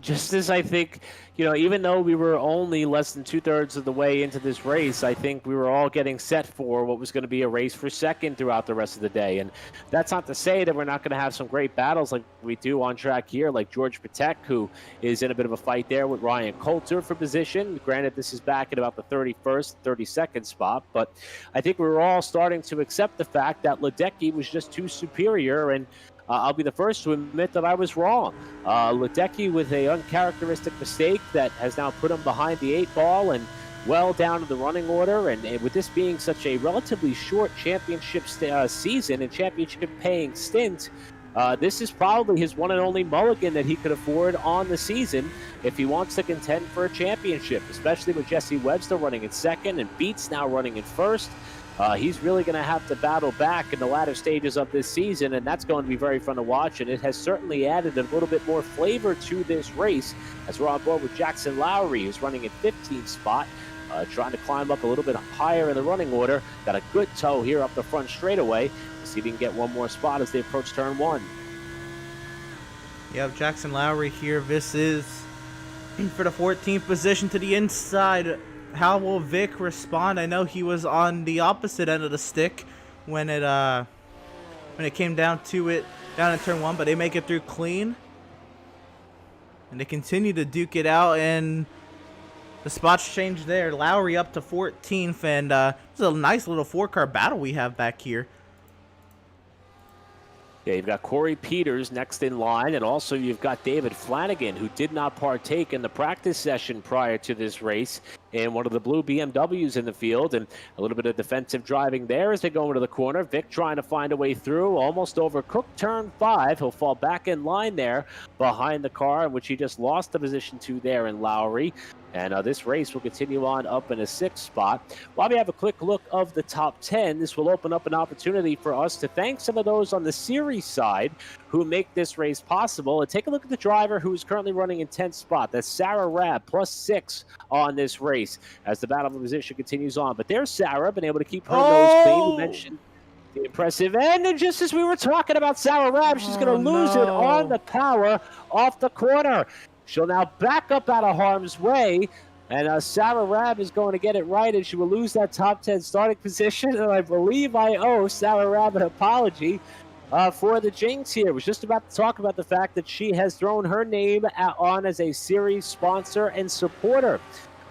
think, even though we were only less than 2/3 of the way into this race, I think we were all getting set for what was going to be a race for second throughout the rest of the day. And that's not to say that we're not going to have some great battles like we do on track here, like George Patek, who is in a bit of a fight there with Ryan Coulter for position. Granted, this is back at about the 31st, 32nd spot, but I think we were all starting to accept the fact that Ludecky was just too superior, and I'll be the first to admit that I was wrong. Ludecky with a uncharacteristic mistake that has now put him behind the 8 ball and well down to the running order. And with this being such a relatively short championship season and championship paying stint, this is probably his one and only mulligan that he could afford on the season if he wants to contend for a championship, especially with Jesse Webb still running in second and Beats now running in first. He's really going to have to battle back in the latter stages of this season, and that's going to be very fun to watch, and it has certainly added a little bit more flavor to this race as we're on board with Jackson Lowry, who's running in 15th spot, trying to climb up a little bit higher in the running order. Got a good tow here up the front straightaway. We'll see if he can get one more spot as they approach turn one. Yeah, Jackson Lowry here. This is for the 14th position to the inside. How will Vic respond? I know he was on the opposite end of the stick when it came down to it down in turn one, but they make it through clean. And they continue to duke it out, and the spots change there. Lowry up to 14th, and it's a nice little 4-car battle we have back here. Yeah, you've got Corey Peters next in line, and also you've got David Flanagan, who did not partake in the practice session prior to this race. in one of the blue BMWs in the field, and a little bit of defensive driving there as they go into the corner. Vic trying to find a way through, almost overcooked turn 5. He'll fall back in line there behind the car, in which he just lost the position to there in Lowry. And this race will continue on up in a 6th spot. While we have a quick look of the top 10, this will open up an opportunity for us to thank some of those on the series side who make this race possible. And take a look at the driver who's currently running in 10th spot. That's Sarah Rabb, +6 on this race as the battle for position continues on. But there's Sarah, been able to keep her nose clean. We mentioned the impressive end, and just as we were talking about Sarah Rabb, she's going to lose it on the power off the corner. She'll now back up out of harm's way, and Sarah Rabb is going to get it right, and she will lose that top 10 starting position. And I believe I owe Sarah Rabb an apology for the jinx here. I was just about to talk about the fact that she has thrown her name on as a series sponsor and supporter.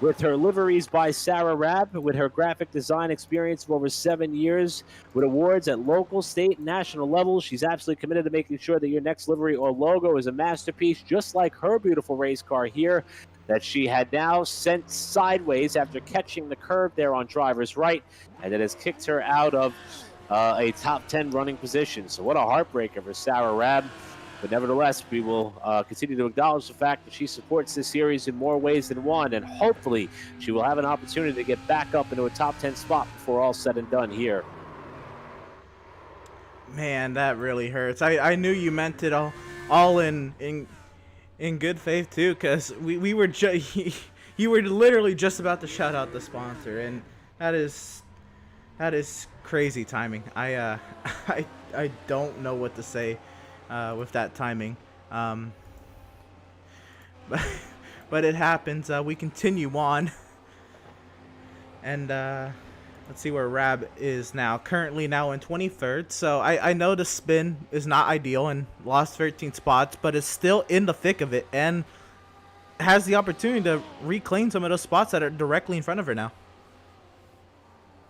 With her liveries by Sarah Rabb, with her graphic design experience of over 7 years, with awards at local, state, and national levels, she's absolutely committed to making sure that your next livery or logo is a masterpiece, just like her beautiful race car here that she had now sent sideways after catching the curve there on driver's right, and that has kicked her out of a top 10 running position. So what a heartbreaker for Sarah Rabb. But nevertheless, we will continue to acknowledge the fact that she supports this series in more ways than one, and hopefully she will have an opportunity to get back up into a top 10 spot before all said and done here. Man, that really hurts. I knew you meant it all in good faith too, because we were you were literally just about to shout out the sponsor, and that is crazy timing. I don't know what to say with that timing, but it happens. We continue on, and let's see where Rabb is now. Currently now in 23rd, so I know the spin is not ideal and lost 13 spots, but is still in the thick of it and has the opportunity to reclaim some of those spots that are directly in front of her now.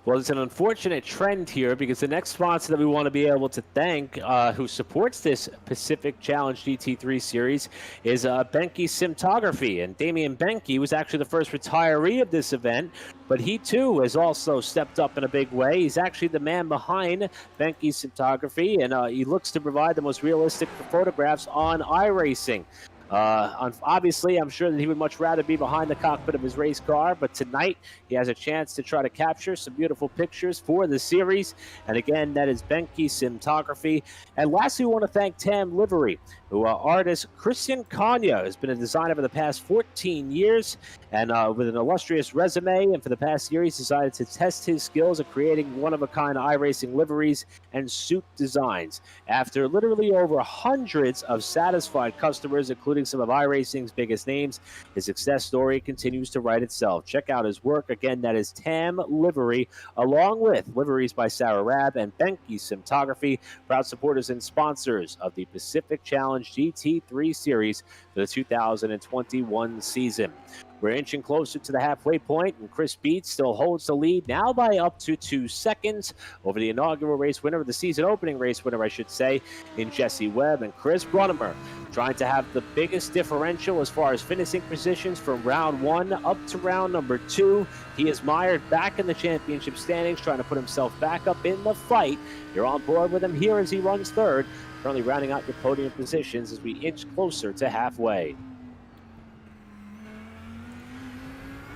Well, it's an unfortunate trend here because the next sponsor that we want to be able to thank who supports this Pacific Challenge GT3 Series is Benke Cinematography. And Damian Benke was actually the first retiree of this event, but he too has also stepped up in a big way. He's actually the man behind Benke Cinematography, and he looks to provide the most realistic photographs on iRacing. Obviously, I'm sure that he would much rather be behind the cockpit of his race car, but tonight he has a chance to try to capture some beautiful pictures for the series. And again, that is Benke Cinematography. And lastly, we want to thank Tam Livery, who artist Christian Kanya has been a designer for the past 14 years, and with an illustrious resume, and for the past year he's decided to test his skills at creating one-of-a-kind iRacing liveries and suit designs. After literally over hundreds of satisfied customers, including some of iRacing's biggest names, his success story continues to write itself. Check out his work. Again, that is Tam Livery, along with liveries by Sarah Rabb and Benke Cinematography, proud supporters and sponsors of the Pacific Challenge GT3 Series for the 2021 season. We're inching closer to the halfway point, and Chris Beats still holds the lead now by up to 2 seconds over the inaugural race winner, the season opening race winner, I should say, in Jesse Webb. And Chris Brunnemer trying to have the biggest differential as far as finishing positions from round 1 up to round number 2. He is mired back in the championship standings, trying to put himself back up in the fight. You're on board with him here as he runs third, currently rounding out your podium positions as we inch closer to halfway.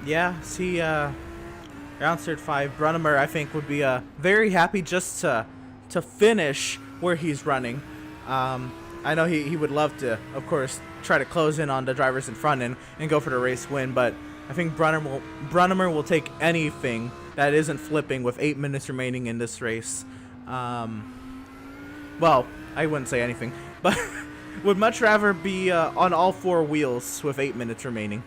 Yeah, see, round third 5, Brunnemer, I think, would be very happy just to finish where he's running. I know he would love to, of course, try to close in on the drivers in front and go for the race win, but I think Brunnemer will take anything that isn't flipping with 8 minutes remaining in this race. Well, I wouldn't say anything, but would much rather be on all 4 wheels with 8 minutes remaining.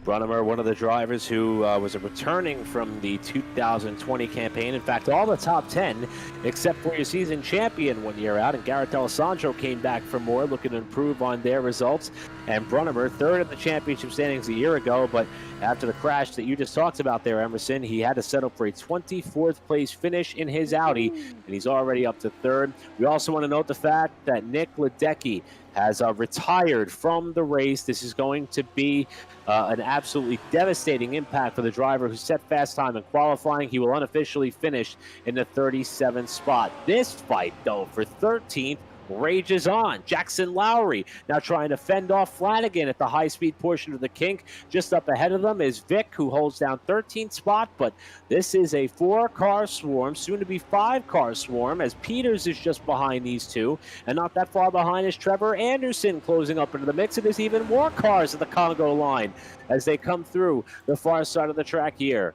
Brunnemer, one of the drivers who was returning from the 2020 campaign. In fact, all the top 10, except for your season champion 1 year out, and Garrett Alessandro came back for more, looking to improve on their results. and Brunnemer, third in the championship standings a year ago. But after the crash that you just talked about there, Emerson, he had to settle for a 24th place finish in his Audi, and he's already up to third. We also want to note the fact that Nick Ledecky has retired from the race. This is going to be an absolutely devastating impact for the driver who set fast time in qualifying. He will unofficially finish in the 37th spot. This fight, though, for 13th, rages on. Jackson Lowry now trying to fend off Flanagan at the high-speed portion of the kink. Just up ahead of them is Vic, who holds down 13th spot, but this is a 4-car swarm, soon to be 5-car swarm, as Peters is just behind these two, and not that far behind is Trevor Anderson closing up into the mix, and there's even more cars at the Congo line as they come through the far side of the track here.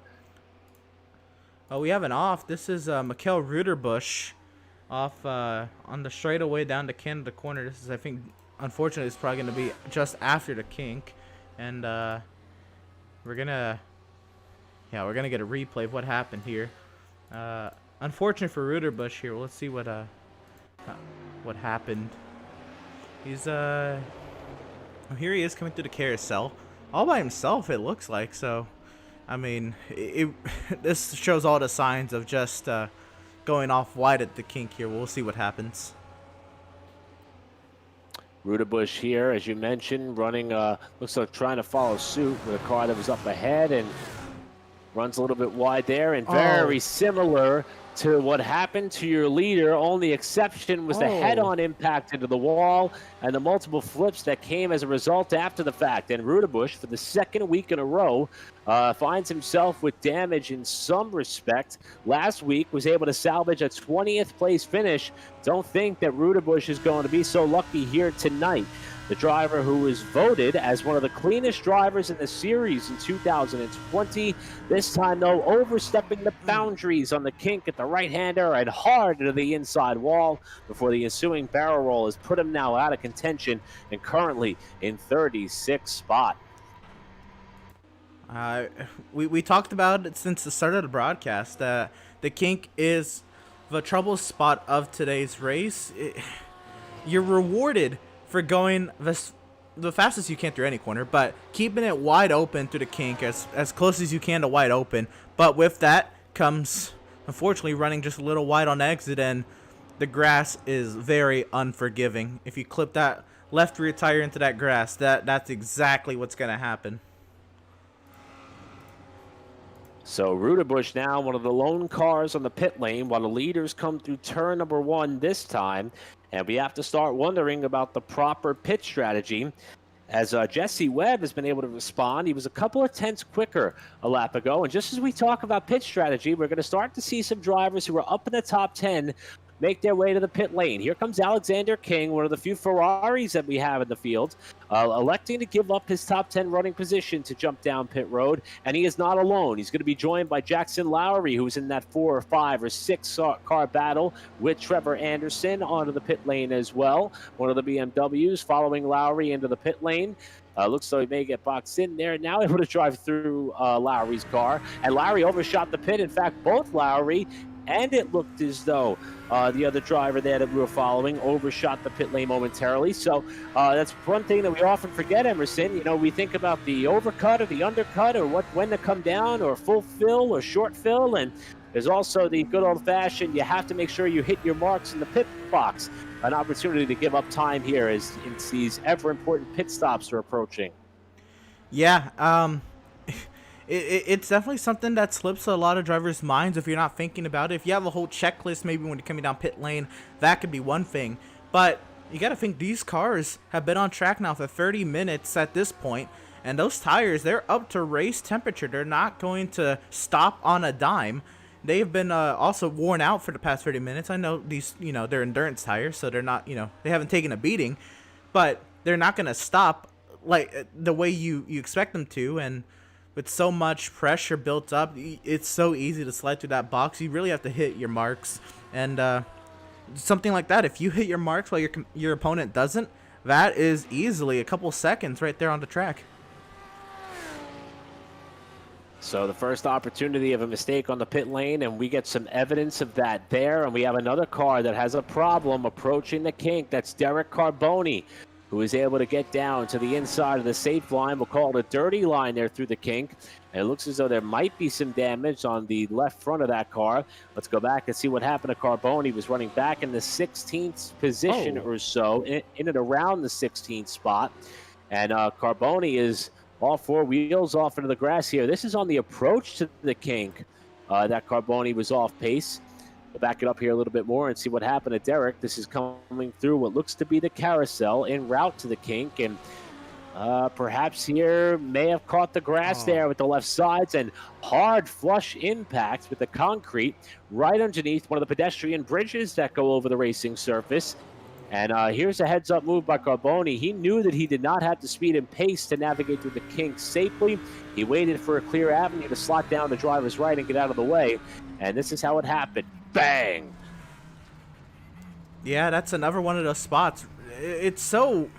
Oh, we have an off. This is Mikkel Ruderbusch off on the straightaway down to Canada corner. This is, I think, unfortunately, it's probably going to be just after the kink, and we're gonna get a replay of what happened here. Unfortunate for Ruderbusch here. Well, let's see what happened. He's oh, here he is coming through the carousel all by himself, it looks like. So I mean, this shows all the signs of just going off wide at the kink here. We'll see what happens. Ruderbusch here, as you mentioned, running, looks like trying to follow suit with a car that was up ahead and runs a little bit wide there, and very similar to what happened to your leader. Only exception was the head-on impact into the wall and the multiple flips that came as a result after the fact. And Ruderbusch, for the second week in a row, finds himself with damage in some respect. Last week was able to salvage a 20th place finish. Don't think that Ruderbusch is going to be so lucky here tonight. The driver who was voted as one of the cleanest drivers in the series in 2020. This time, though, overstepping the boundaries on the kink at the right-hander and hard into the inside wall before the ensuing barrel roll has put him now out of contention and currently in 36th spot. We talked about it since the start of the broadcast. The kink is the trouble spot of today's race. You're rewarded for going the fastest you can through any corner, but keeping it wide open through the kink as close as you can to wide open. But with that comes, unfortunately, running just a little wide on exit, and the grass is very unforgiving. If you clip that left rear tire into that grass, that's exactly what's going to happen. So Ruderbusch now one of the lone cars on the pit lane while the leaders come through turn number 1 this time. And we have to start wondering about the proper pit strategy, as Jesse Webb has been able to respond. He was a couple of tenths quicker a lap ago. And just as we talk about pit strategy, we're going to start to see some drivers who are up in the top 10 make their way to the pit lane. Here comes Alexander King, one of the few Ferraris that we have in the field, electing to give up his top 10 running position to jump down pit road, and he is not alone. He's going to be joined by Jackson Lowry, who's in that 4 or 5 or 6 car battle with Trevor Anderson onto the pit lane as well. One of the BMWs following Lowry into the pit lane. Looks like he may get boxed in there. Now able to drive through Lowry's car, and Lowry overshot the pit. In fact, both Lowry and it looked as though the other driver there that we were following overshot the pit lane momentarily. So that's one thing that we often forget, Emerson. You know, we think about the overcut or the undercut or when to come down or full fill or short fill. And there's also the good old-fashioned, you have to make sure you hit your marks in the pit box. An opportunity to give up time here as these ever-important pit stops are approaching. Yeah, it's definitely something that slips a lot of drivers' minds if you're not thinking about it. If you have a whole checklist, maybe when you're coming down pit lane, that could be one thing. But you got to think these cars have been on track now for 30 minutes at this point, and those tires, they're up to race temperature. They're not going to stop on a dime. They've been also worn out for the past 30 minutes. I know these, they're endurance tires, so they're not, they haven't taken a beating, but they're not going to stop like the way you expect them to. And with so much pressure built up, it's so easy to slide through that box. You really have to hit your marks, and something like that, if you hit your marks while your opponent doesn't, that is easily a couple seconds right there on the track. So the first opportunity of a mistake on the pit lane, and we get some evidence of that there. And we have another car that has a problem approaching the kink. That's Derek Carboni. who is able to get down to the inside of the safe line. We'll call it a dirty line there through the kink. And it looks as though there might be some damage on the left front of that car. Let's go back and see what happened to Carbone. He was running back in the 16th position or so, in and around the 16th spot. And Carbone is all four wheels off into the grass here. This is on the approach to the kink that Carbone was off pace. We'll back it up here a little bit more and see what happened to Derek. This is coming through what looks to be the carousel en route to the kink. And perhaps here may have caught the grass there with the left sides, and hard flush impacts with the concrete right underneath one of the pedestrian bridges that go over the racing surface. And here's a heads-up move by Carbone. He knew that he did not have the speed and pace to navigate through the kink safely. He waited for a clear avenue to slot down the driver's right and get out of the way. And this is how it happened. Bang! Yeah, that's another one of those spots. It's so...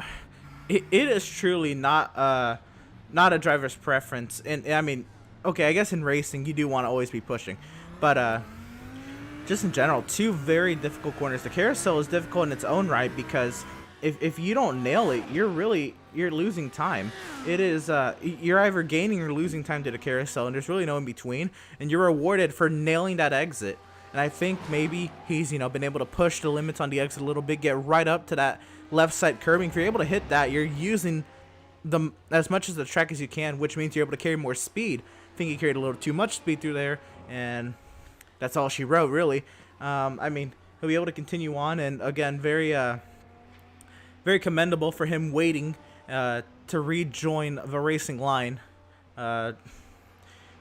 It is truly not a driver's preference. And I mean, okay, I guess in racing you do want to always be pushing. But just in general, two very difficult corners. The carousel is difficult in its own right because if you don't nail it, you're losing time. It is you're either gaining or losing time to the carousel, and there's really no in between. And you're rewarded for nailing that exit. And I think maybe he's been able to push the limits on the exit a little bit, get right up to that left side curbing. If you're able to hit that, you're using as much as the track as you can, which means you're able to carry more speed. I think he carried a little too much speed through there, and that's all she wrote, really. I mean, he'll be able to continue on, and again, very commendable for him waiting to rejoin the racing line.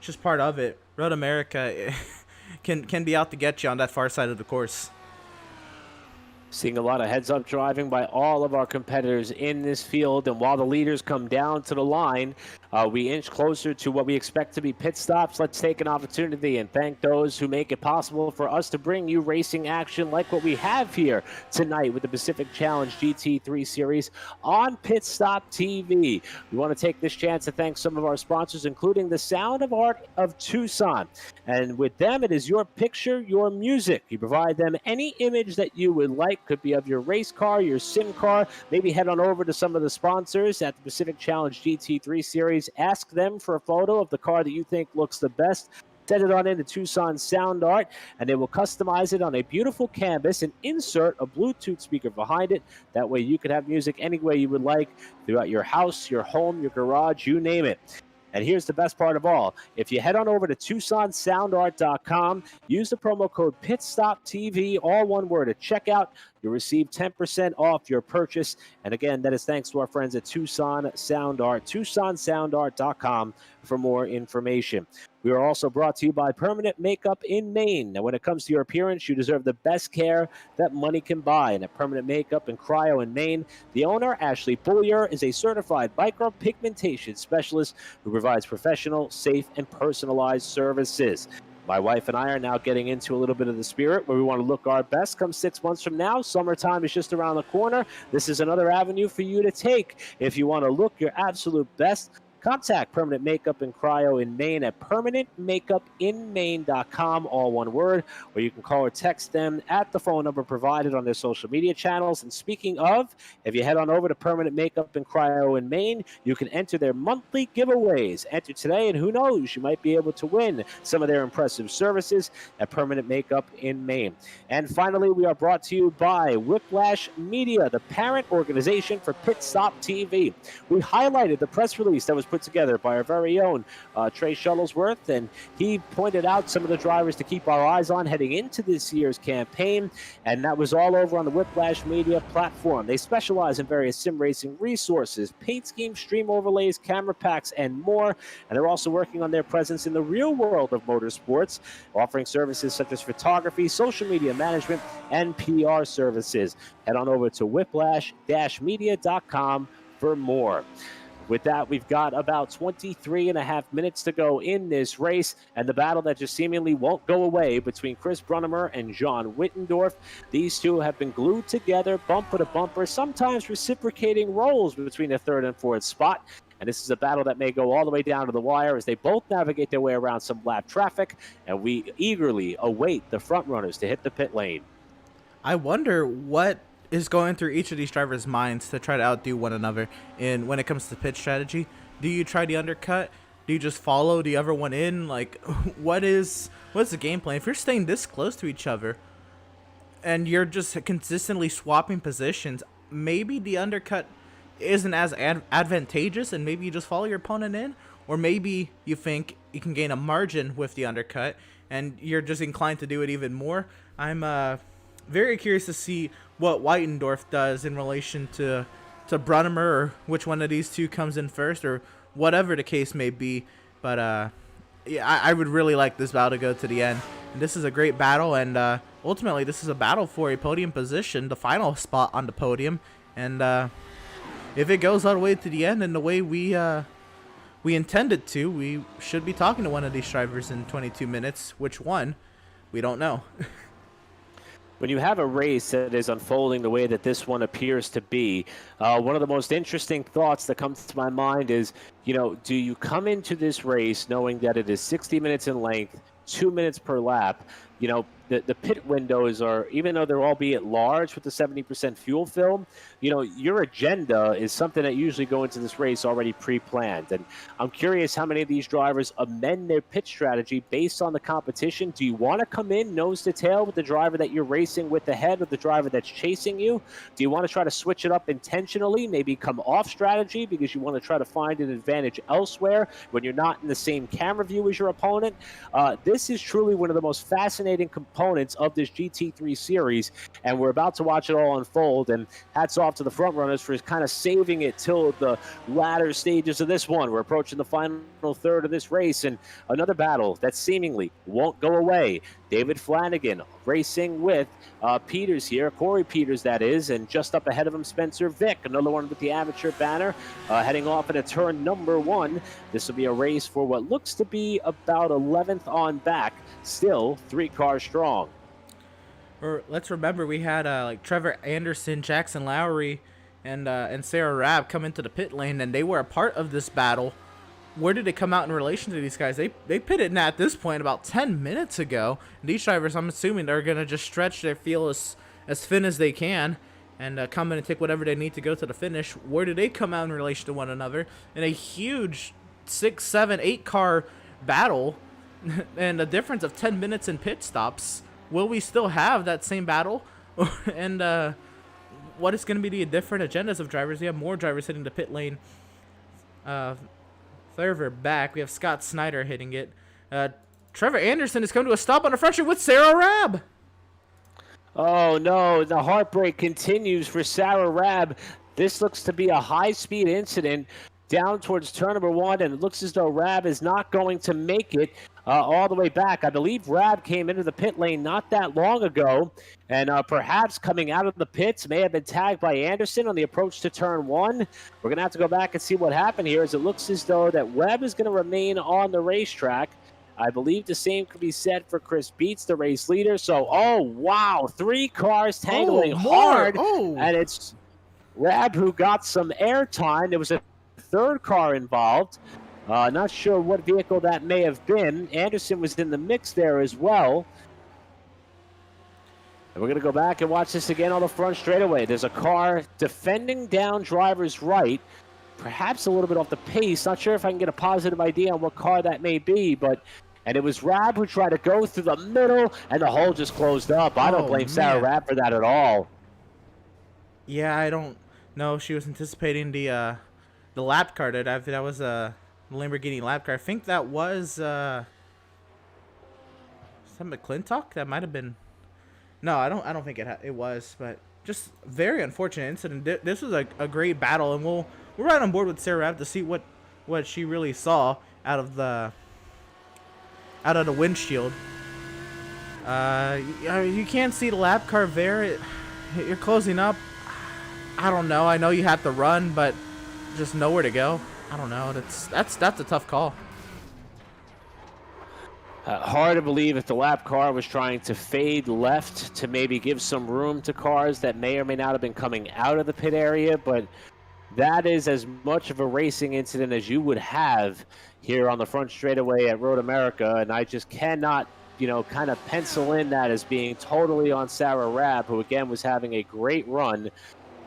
Just part of it. Road America can be out to get you on that far side of the course. Seeing a lot of heads-up driving by all of our competitors in this field, and while the leaders come down to the line, we inch closer to what we expect to be pit stops. Let's take an opportunity and thank those who make it possible for us to bring you racing action like what we have here tonight with the Pacific Challenge GT3 Series on Pit Stop TV. We want to take this chance to thank some of our sponsors, including the Sound Art of Tucson. And with them, it is your picture, your music. You provide them any image that you would like. Could be of your race car, your sim car. Maybe head on over to some of the sponsors at the Pacific Challenge GT3 Series. Ask them for a photo of the car that you think looks the best. Send it on into Tucson Sound Art, and they will customize it on a beautiful canvas and insert a Bluetooth speaker behind it. That way you can have music any way you would like throughout your house, your home, your garage, you name it. And here's the best part of all. If you head on over to TucsonSoundArt.com, use the promo code PITSTOPTV, all one word, at checkout. You'll receive 10% off your purchase. And again, that is thanks to our friends at Tucson Sound Art. TucsonSoundArt.com for more information. We are also brought to you by Permanent Makeup in Maine. Now, when it comes to your appearance, you deserve the best care that money can buy. And at Permanent Makeup and Cryo in Maine, the owner, Ashley Bullier, is a certified micropigmentation specialist who provides professional, safe, and personalized services. My wife and I are now getting into a little bit of the spirit where we want to look our best come 6 months from now. Summertime is just around the corner. This is another avenue for you to take. If you want to look your absolute best, contact Permanent Makeup and Cryo in Maine at permanentmakeupinmaine.com, all one word, or you can call or text them at the phone number provided on their social media channels. And speaking of, if you head on over to Permanent Makeup and Cryo in Maine, you can enter their monthly giveaways. Enter today, and who knows, you might be able to win some of their impressive services at Permanent Makeup in Maine. And finally, we are brought to you by Whiplash Media, the parent organization for Pit Stop TV. We highlighted the press release that was put together by our very own Trey Shuttlesworth, and he pointed out some of the drivers to keep our eyes on heading into this year's campaign, and that was all over on the Whiplash Media platform. They specialize in various sim racing resources, paint schemes, stream overlays, camera packs, and more, and they're also working on their presence in the real world of motorsports, offering services such as photography, social media management, and PR services. Head on over to whiplash-media.com for more. With that, we've got about 23 and a half minutes to go in this race, and the battle that just seemingly won't go away between Chris Brunnemer and John Wittendorf. These two have been glued together, bumper to bumper, sometimes reciprocating roles between the third and fourth spot. And this is a battle that may go all the way down to the wire as they both navigate their way around some lap traffic, and we eagerly await the front runners to hit the pit lane. I wonder what is going through each of these drivers' minds to try to outdo one another in when it comes to pit strategy? Do you try the undercut? Do you just follow? Do you ever want in? Like, what's the game plan? If you're staying this close to each other and you're just consistently swapping positions, maybe the undercut isn't as advantageous, and maybe you just follow your opponent in, or maybe you think you can gain a margin with the undercut and you're just inclined to do it even more. I'm very curious to see what Weitendorf does in relation to Brunnemer, or which one of these two comes in first, or whatever the case may be. But yeah, I would really like this battle to go to the end. And this is a great battle, and ultimately this is a battle for a podium position, the final spot on the podium. And if it goes all the way to the end in the way we intended to, we should be talking to one of these drivers in 22 minutes. Which one? We don't know. When you have a race that is unfolding the way that this one appears to be, one of the most interesting thoughts that comes to my mind is, do you come into this race knowing that it is 60 minutes in length, 2 minutes per lap? The pit windows are, even though they're albeit large with the 70% fuel film, your agenda is something that usually go into this race already pre-planned. And I'm curious how many of these drivers amend their pit strategy based on the competition. Do you want to come in nose to tail with the driver that you're racing with ahead, or the driver that's chasing you? Do you want to try to switch it up intentionally, maybe come off strategy because you want to try to find an advantage elsewhere when you're not in the same camera view as your opponent? This is truly one of the most fascinating components of this GT3 series, and we're about to watch it all unfold. And hats off to the front runners for kind of saving it till the latter stages of this one. We're approaching the final third of this race, and another battle that seemingly won't go away. David Flanagan racing with Peters here, Corey Peters that is, and just up ahead of him Spencer Vick, another one with the amateur banner, heading off into turn number 1. This will be a race for what looks to be about 11th on back, still 3 cars strong. Or let's remember, we had like Trevor Anderson, Jackson Lowry, and Sarah Rabb come into the pit lane, and they were a part of this battle. Where did it come out in relation to these guys? They pitted at this point about 10 minutes ago. And these drivers, I'm assuming, they're going to just stretch their field as thin as they can and come in and take whatever they need to go to the finish. Where did they come out in relation to one another? In a huge 6, 7, 8 car battle and a difference of 10 minutes in pit stops. Will we still have that same battle? And what is going to be the different agendas of drivers? We have more drivers hitting the pit lane further back. We have Scott Snyder hitting it. Trevor Anderson is coming to a stop on the front stretch with Sarah Rabb. Oh no, the heartbreak continues for Sarah Rabb. This looks to be a high-speed incident down towards turn number 1, and it looks as though Rabb is not going to make it all the way back. I believe Rabb came into the pit lane not that long ago, and perhaps coming out of the pits may have been tagged by Anderson on the approach to turn 1. We're going to have to go back and see what happened here, as it looks as though that Webb is going to remain on the racetrack. I believe the same could be said for Chris Beats, the race leader. So, oh, wow, 3 cars tangling hard, and it's Rabb who got some airtime. There was a 3rd car involved. Not sure what vehicle that may have been. Anderson was in the mix there as well. And we're going to go back and watch this again on the front straightaway. There's a car defending down driver's right, perhaps a little bit off the pace. Not sure if I can get a positive idea on what car that may be, and it was Rabb who tried to go through the middle, and the hole just closed up. I don't blame Sarah Rabb for that at all. Yeah, I don't know. She was anticipating the lap car. That was a Lamborghini lap car. I think that was some McClintock. That might have been. No, I don't think it was. But just very unfortunate incident. This was a great battle, and we're right on board with Sarah Rabb to see what she really saw out of the windshield. You can't see the lap car there. You're closing up. I don't know. I know you have to run, but just nowhere to go. I don't know. That's a tough call. Hard to believe if the lap car was trying to fade left to maybe give some room to cars that may or may not have been coming out of the pit area, but that is as much of a racing incident as you would have here on the front straightaway at Road America, and I just cannot kind of pencil in that as being totally on Sarah Rabb, who again was having a great run.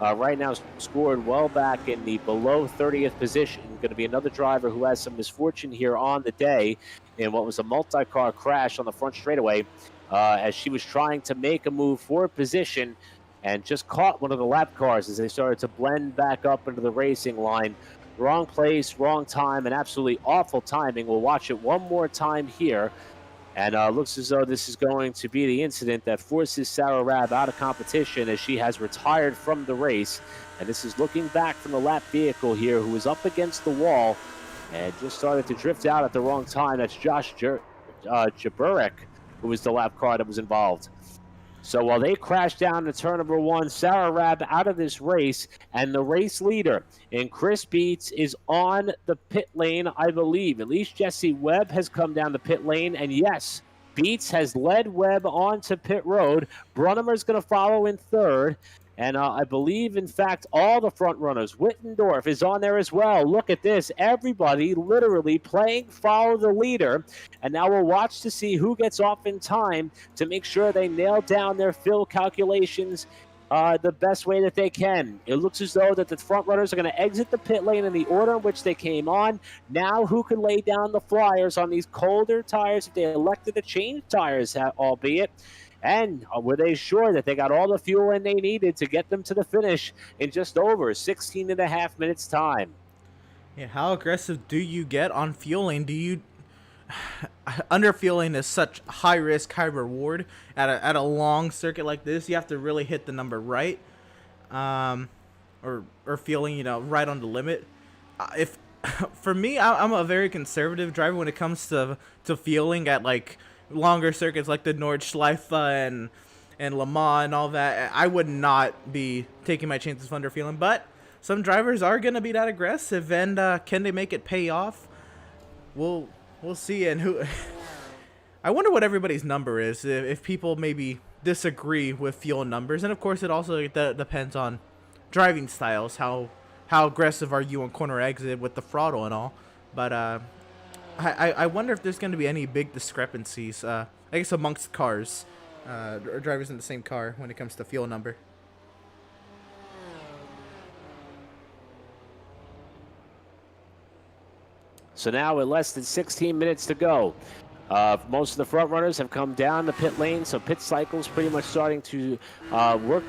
Right now scored well back in the below 30th position. Going to be another driver who has some misfortune here on the day in what was a multi-car crash on the front straightaway as she was trying to make a move for position and just caught one of the lap cars as they started to blend back up into the racing line. Wrong place, wrong time, and absolutely awful timing. We'll watch it one more time here. And looks as though this is going to be the incident that forces Sarah Rabb out of competition as she has retired from the race. And this is looking back from the lap vehicle here, who was up against the wall and just started to drift out at the wrong time. That's Josh Jaburek, who was the lap car that was involved. So while they crash down to turn number 1, Sarah Rabb out of this race, and the race leader in Chris Beets is on the pit lane, I believe. At least Jesse Webb has come down the pit lane, and yes, Beets has led Webb onto pit road. Brunnemer's going to follow in third. And I believe, in fact, all the front runners. Wittendorf is on there as well. Look at this. Everybody literally playing follow the leader. And now we'll watch to see who gets off in time to make sure they nail down their fill calculations the best way that they can. It looks as though that the front runners are going to exit the pit lane in the order in which they came on. Now who can lay down the flyers on these colder tires if they elected to change tires, albeit. And were they sure that they got all the fuel in they needed to get them to the finish in just over 16 and a half minutes time? Yeah, how aggressive do you get on fueling? Do you underfueling is such high risk, high reward at a long circuit like this. You have to really hit the number right, or fueling, right on the limit. If for me, I'm a very conservative driver when it comes to fueling at like longer circuits like the Nordschleife and Le Mans and all that. I would not be taking my chances of underfueling, but some drivers are going to be that aggressive, and can they make it pay off? We'll see. And who I wonder what everybody's number is, if people maybe disagree with fuel numbers. And of course it also depends on driving styles, how aggressive are you on corner exit with the throttle and all. But I wonder if there's going to be any big discrepancies, I guess, amongst cars, or drivers in the same car when it comes to fuel number. So now with less than 16 minutes to go, most of the front runners have come down the pit lane, so pit cycle's pretty much starting to work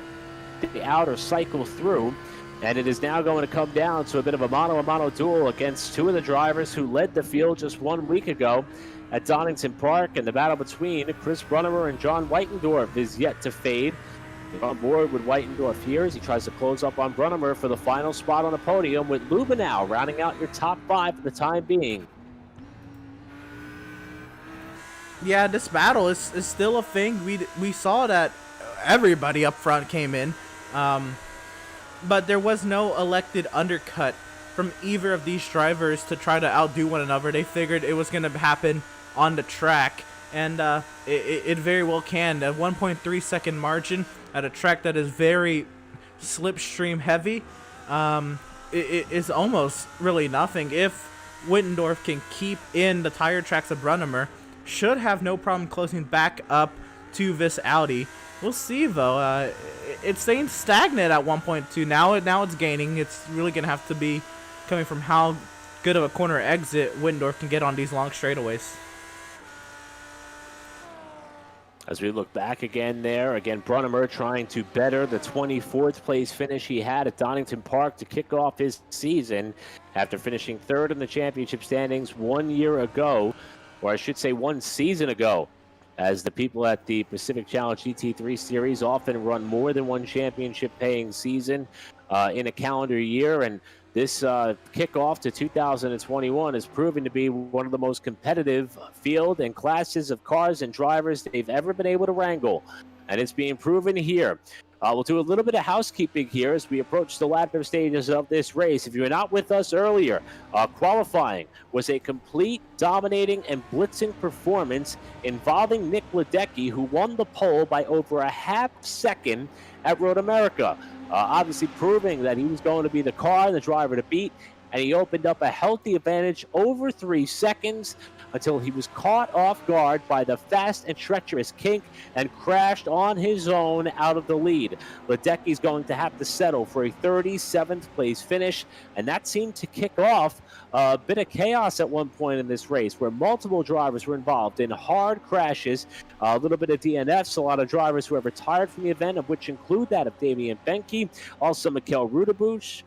the outer cycle through. And it is now going to come down to a bit of a mano-a-mano duel against two of the drivers who led the field just 1 week ago at Donington Park. And the battle between Chris Brunnemer and John Whitendorf is yet to fade. They're on board with Whitendorf here as he tries to close up on Brunnemer for the final spot on the podium, with Lubenow rounding out your top 5 for the time being. Yeah, this battle is still a thing. We saw that everybody up front came in. But there was no elected undercut from either of these drivers to try to outdo one another. They figured it was going to happen on the track, and it very well can. A 1.3 second margin at a track that is very slipstream heavy, it is almost really nothing. If Wittendorf can keep in the tire tracks of Brunnemer, should have no problem closing back up to this Audi. We'll see, though. It's staying stagnant at 1.2. Now it's gaining. It's really going to have to be coming from how good of a corner exit Wittendorf can get on these long straightaways. As we look back again there, Brunnemer trying to better the 24th place finish he had at Donington Park to kick off his season after finishing third in the championship standings 1 year ago, or I should say 1 season ago, as the people at the Pacific Challenge GT3 Series often run more than one championship-paying season in a calendar year. And this kickoff to 2021 is proving to be one of the most competitive field and classes of cars and drivers they've ever been able to wrangle. And it's being proven here. We'll do a little bit of housekeeping here as we approach the latter stages of this race. If you were not with us earlier, qualifying was a complete, dominating, and blitzing performance involving Nick Ledecky, who won the pole by over a half second at Road America. Obviously proving that he was going to be the car and the driver to beat and he opened up a healthy advantage over 3 seconds until he was caught off guard by the fast and treacherous Kink and crashed on his own out of the lead. Ledecky's going to have to settle for a 37th place finish, and that seemed to kick off a bit of chaos at one point in this race where multiple drivers were involved in hard crashes, a little bit of DNFs, a lot of drivers who have retired from the event, of which include that of Damian Benke. Also, Mikhail Rudebush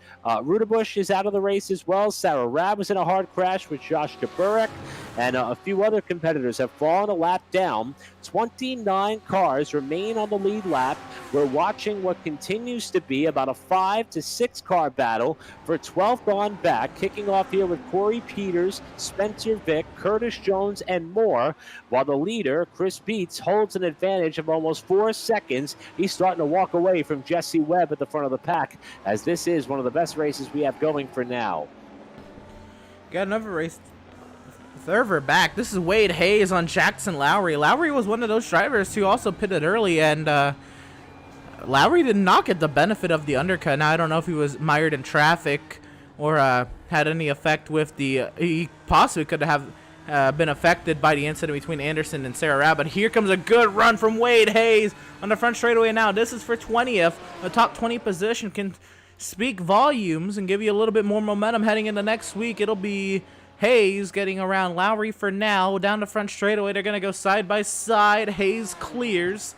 is out of the race as well. Sarah Rabb was in a hard crash with Josh Gaburek, and a few other competitors have fallen a lap down. 29 cars remain on the lead lap. We're watching what continues to be about a 5 to 6 car battle for 12th on back, kicking off here with Corey Peters, Spencer Vick, Curtis Jones, and more, while the leader, Chris Beats, holds an advantage of almost 4 seconds. He's starting to walk away from Jesse Webb at the front of the pack, as this is one of the best races we have going for now. Got another race further back. This is Wade Hayes on Jackson Lowry. Lowry was one of those drivers who also pitted early, and Lowry did not get the benefit of the undercut. Now, I don't know if he was mired in traffic or had any effect with the... he possibly could have been affected by the incident between Anderson and Sarah Rabb. But here comes a good run from Wade Hayes on the front straightaway now. This is for 20th. The top 20 position can speak volumes and give you a little bit more momentum heading into next week. It'll be Hayes getting around Lowry for now. Down the front straightaway, they're going to go side by side. Hayes clears.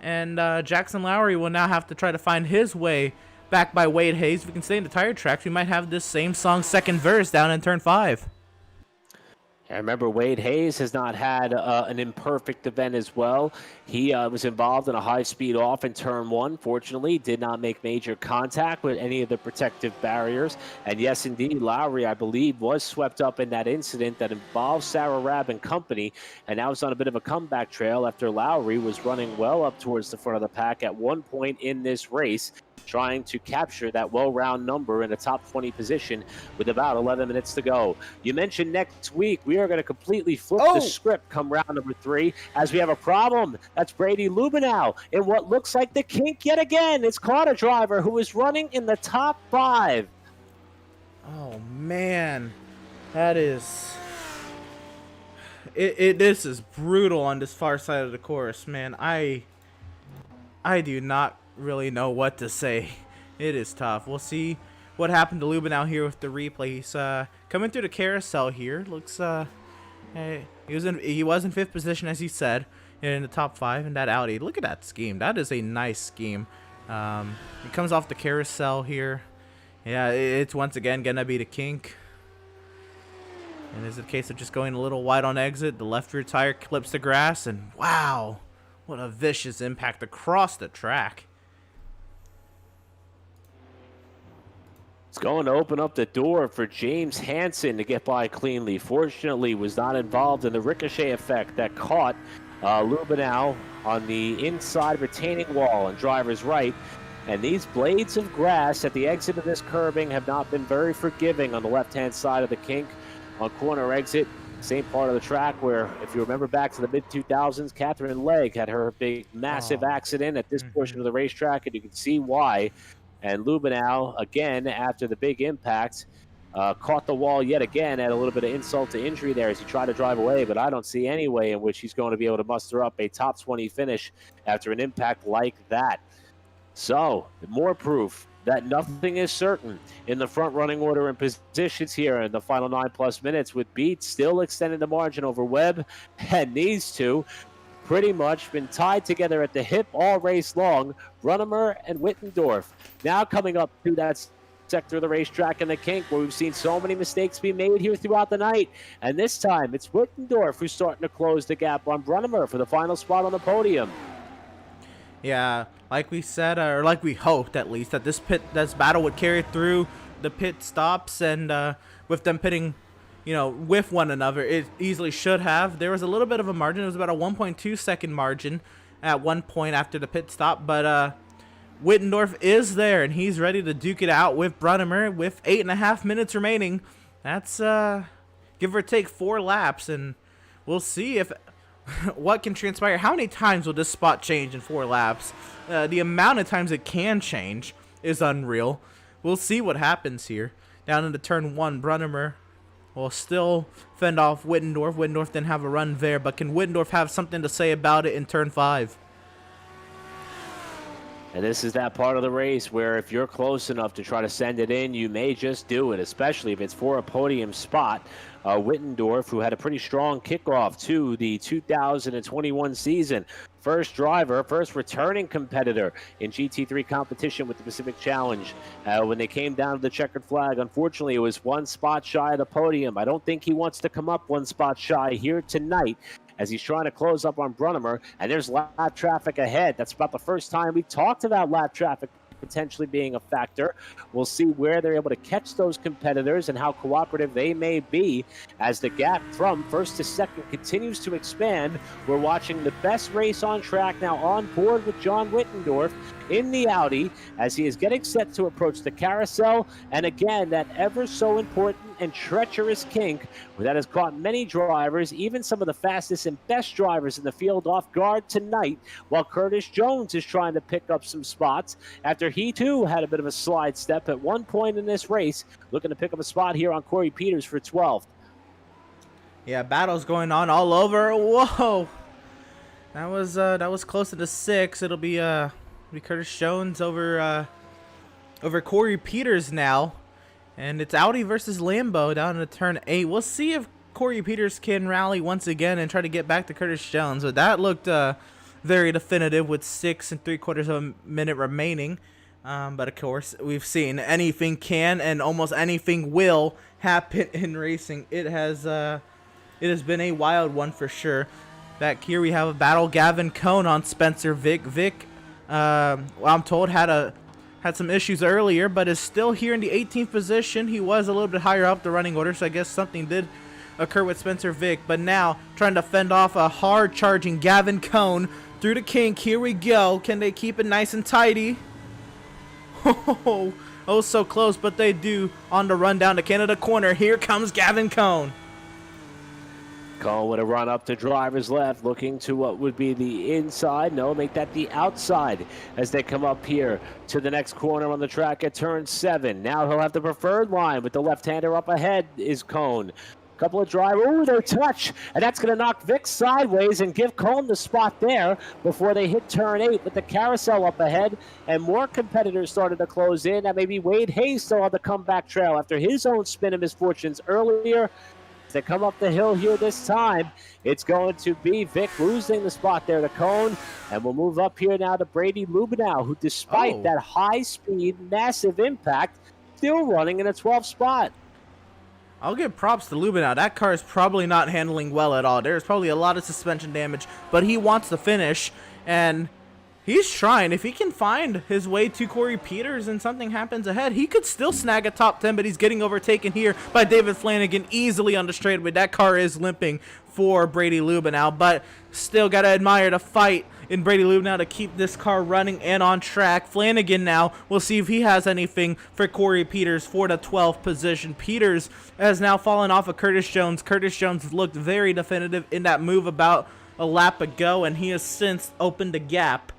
And Jackson Lowry will now have to try to find his way back by Wade Hayes. If we can stay in the tire tracks, we might have this same song's second verse down in turn 5. I remember Wade Hayes has not had an imperfect event as well. He was involved in a high-speed off in turn 1. Fortunately, did not make major contact with any of the protective barriers. And yes, indeed, Lowry, I believe, was swept up in that incident that involved Sarah Rabb and company. And now it's on a bit of a comeback trail after Lowry was running well up towards the front of the pack at one point in this race, trying to capture that well-round number in a top 20 position with about 11 minutes to go. You mentioned next week. We are going to completely flip the script come round number 3 as we have a problem. That's Brady Lubenow in what looks like the kink yet again. It's caught a driver who is running in the top 5. Oh, man. That is... This is brutal on this far side of the course, man. I do not really know what to say. It is tough. We'll see what happened to Lubenow here with the replay. He's coming through the carousel here. Looks he was in 5th position, as he said, in the top 5 in that Audi. Look at that scheme. That is a nice scheme. He comes off the carousel here. Yeah, it's once again gonna be the kink. And is it a case of just going a little wide on exit? The left rear tire clips the grass, and wow, what a vicious impact across the track. It's going to open up the door for James Hansen to get by cleanly. Fortunately, was not involved in the ricochet effect that caught Lubenow on the inside retaining wall on driver's right. And these blades of grass at the exit of this curbing have not been very forgiving on the left-hand side of the kink on corner exit. Same part of the track where, if you remember back to the mid-2000s, Catherine Legg had her big, massive accident at this portion of the racetrack, and you can see why. And Lubenow, again, after the big impact, caught the wall yet again, had a little bit of insult to injury there as he tried to drive away, but I don't see any way in which he's going to be able to muster up a top 20 finish after an impact like that. So, more proof that nothing is certain in the front running order and positions here in the final 9+ minutes, with Beats still extending the margin over Webb, and these two pretty much been tied together at the hip all race long. Brunnemer and Wittendorf now coming up to that sector of the racetrack in the kink where we've seen so many mistakes be made here throughout the night. And this time it's Wittendorf who's starting to close the gap on Brunnemer for the final spot on the podium. Yeah, like we said, or like we hoped at least, that this battle would carry through the pit stops, and with them pitting, with one another, it easily should have. There was a little bit of a margin. It was about a 1.2 second margin at one point after the pit stop, but Wittendorf is there, and he's ready to duke it out with Brunnemer with 8.5 minutes remaining. That's give or take 4 laps, and we'll see if what can transpire. How many times will this spot change in 4 laps? The amount of times it can change is unreal. We'll see what happens here. down into turn 1. Brunnemer will still fend off Wittendorf. Wittendorf didn't have a run there, but can Wittendorf have something to say about it in turn 5? And this is that part of the race where if you're close enough to try to send it in, you may just do it, especially if it's for a podium spot. Wittendorf, who had a pretty strong kickoff to the 2021 season. First driver, first returning competitor in GT3 competition with the Pacific Challenge. When they came down to the checkered flag, unfortunately, it was one spot shy of the podium. I don't think he wants to come up one spot shy here tonight, as he's trying to close up on Brunnemer, and there's lap traffic ahead. That's about the first time we talked about lap traffic potentially being a factor. We'll see where they're able to catch those competitors and how cooperative they may be as the gap from first to second continues to expand. We're watching the best race on track now on board with John Wittendorf in the Audi as he is getting set to approach the carousel, and again that ever so important and treacherous kink that has caught many drivers, even some of the fastest and best drivers in the field, off guard tonight, while Curtis Jones is trying to pick up some spots after he too had a bit of a slide step at one point in this race, looking to pick up a spot here on Corey Peters for 12th. Yeah, battles going on all over. Whoa, that was close to the 6. It'll be Curtis Jones over Corey Peters now, and it's Audi versus Lambo down to turn 8. We'll see if Corey Peters can rally once again and try to get back to Curtis Jones, but that looked very definitive with 6 3/4 of a minute remaining. But of course, we've seen anything can and almost anything will happen in racing. It has been a wild one for sure. Back here we have a battle. Gavin Cohn on Spencer Vick. Vick, I'm told had some issues earlier, but is still here in the 18th position. He was a little bit higher up the running order, so I guess something did occur with Spencer Vick. But now trying to fend off a hard charging Gavin Cohn through the kink. Here we go. Can they keep it nice and tidy? Oh, so close, but they do. On the run down to Canada corner. Here comes Gavin Cohn. Cohn with a run up to driver's left, looking to what would be the inside. No, make that the outside as they come up here to the next corner on the track at turn 7. Now he'll have the preferred line with the left-hander up ahead is Cohn. Couple of drivers, ooh, they touch, and that's going to knock Vick sideways and give Cohn the spot there before they hit turn 8 with the carousel up ahead, and more competitors started to close in. That may be Wade Hayes still on the comeback trail after his own spin of misfortunes earlier. As they come up the hill here this time, it's going to be Vick losing the spot there to Cohn, and we'll move up here now to Brady Lubenow, who despite that high speed, massive impact, still running in a 12th spot. I'll give props to Lubenow. That car is probably not handling well at all. There's probably a lot of suspension damage, but he wants to finish, and he's trying. If he can find his way to Corey Peters and something happens ahead, he could still snag a top 10, but he's getting overtaken here by David Flanagan easily on the straightaway. That car is limping for Brady Lubenow, but still got to admire the fight in Brady Lubenow to keep this car running and on track. Flanagan now, we'll see if he has anything for Corey Peters for the 12th position. Peters has now fallen off of Curtis Jones. Curtis Jones looked very definitive in that move about a lap ago, and he has since opened a gap.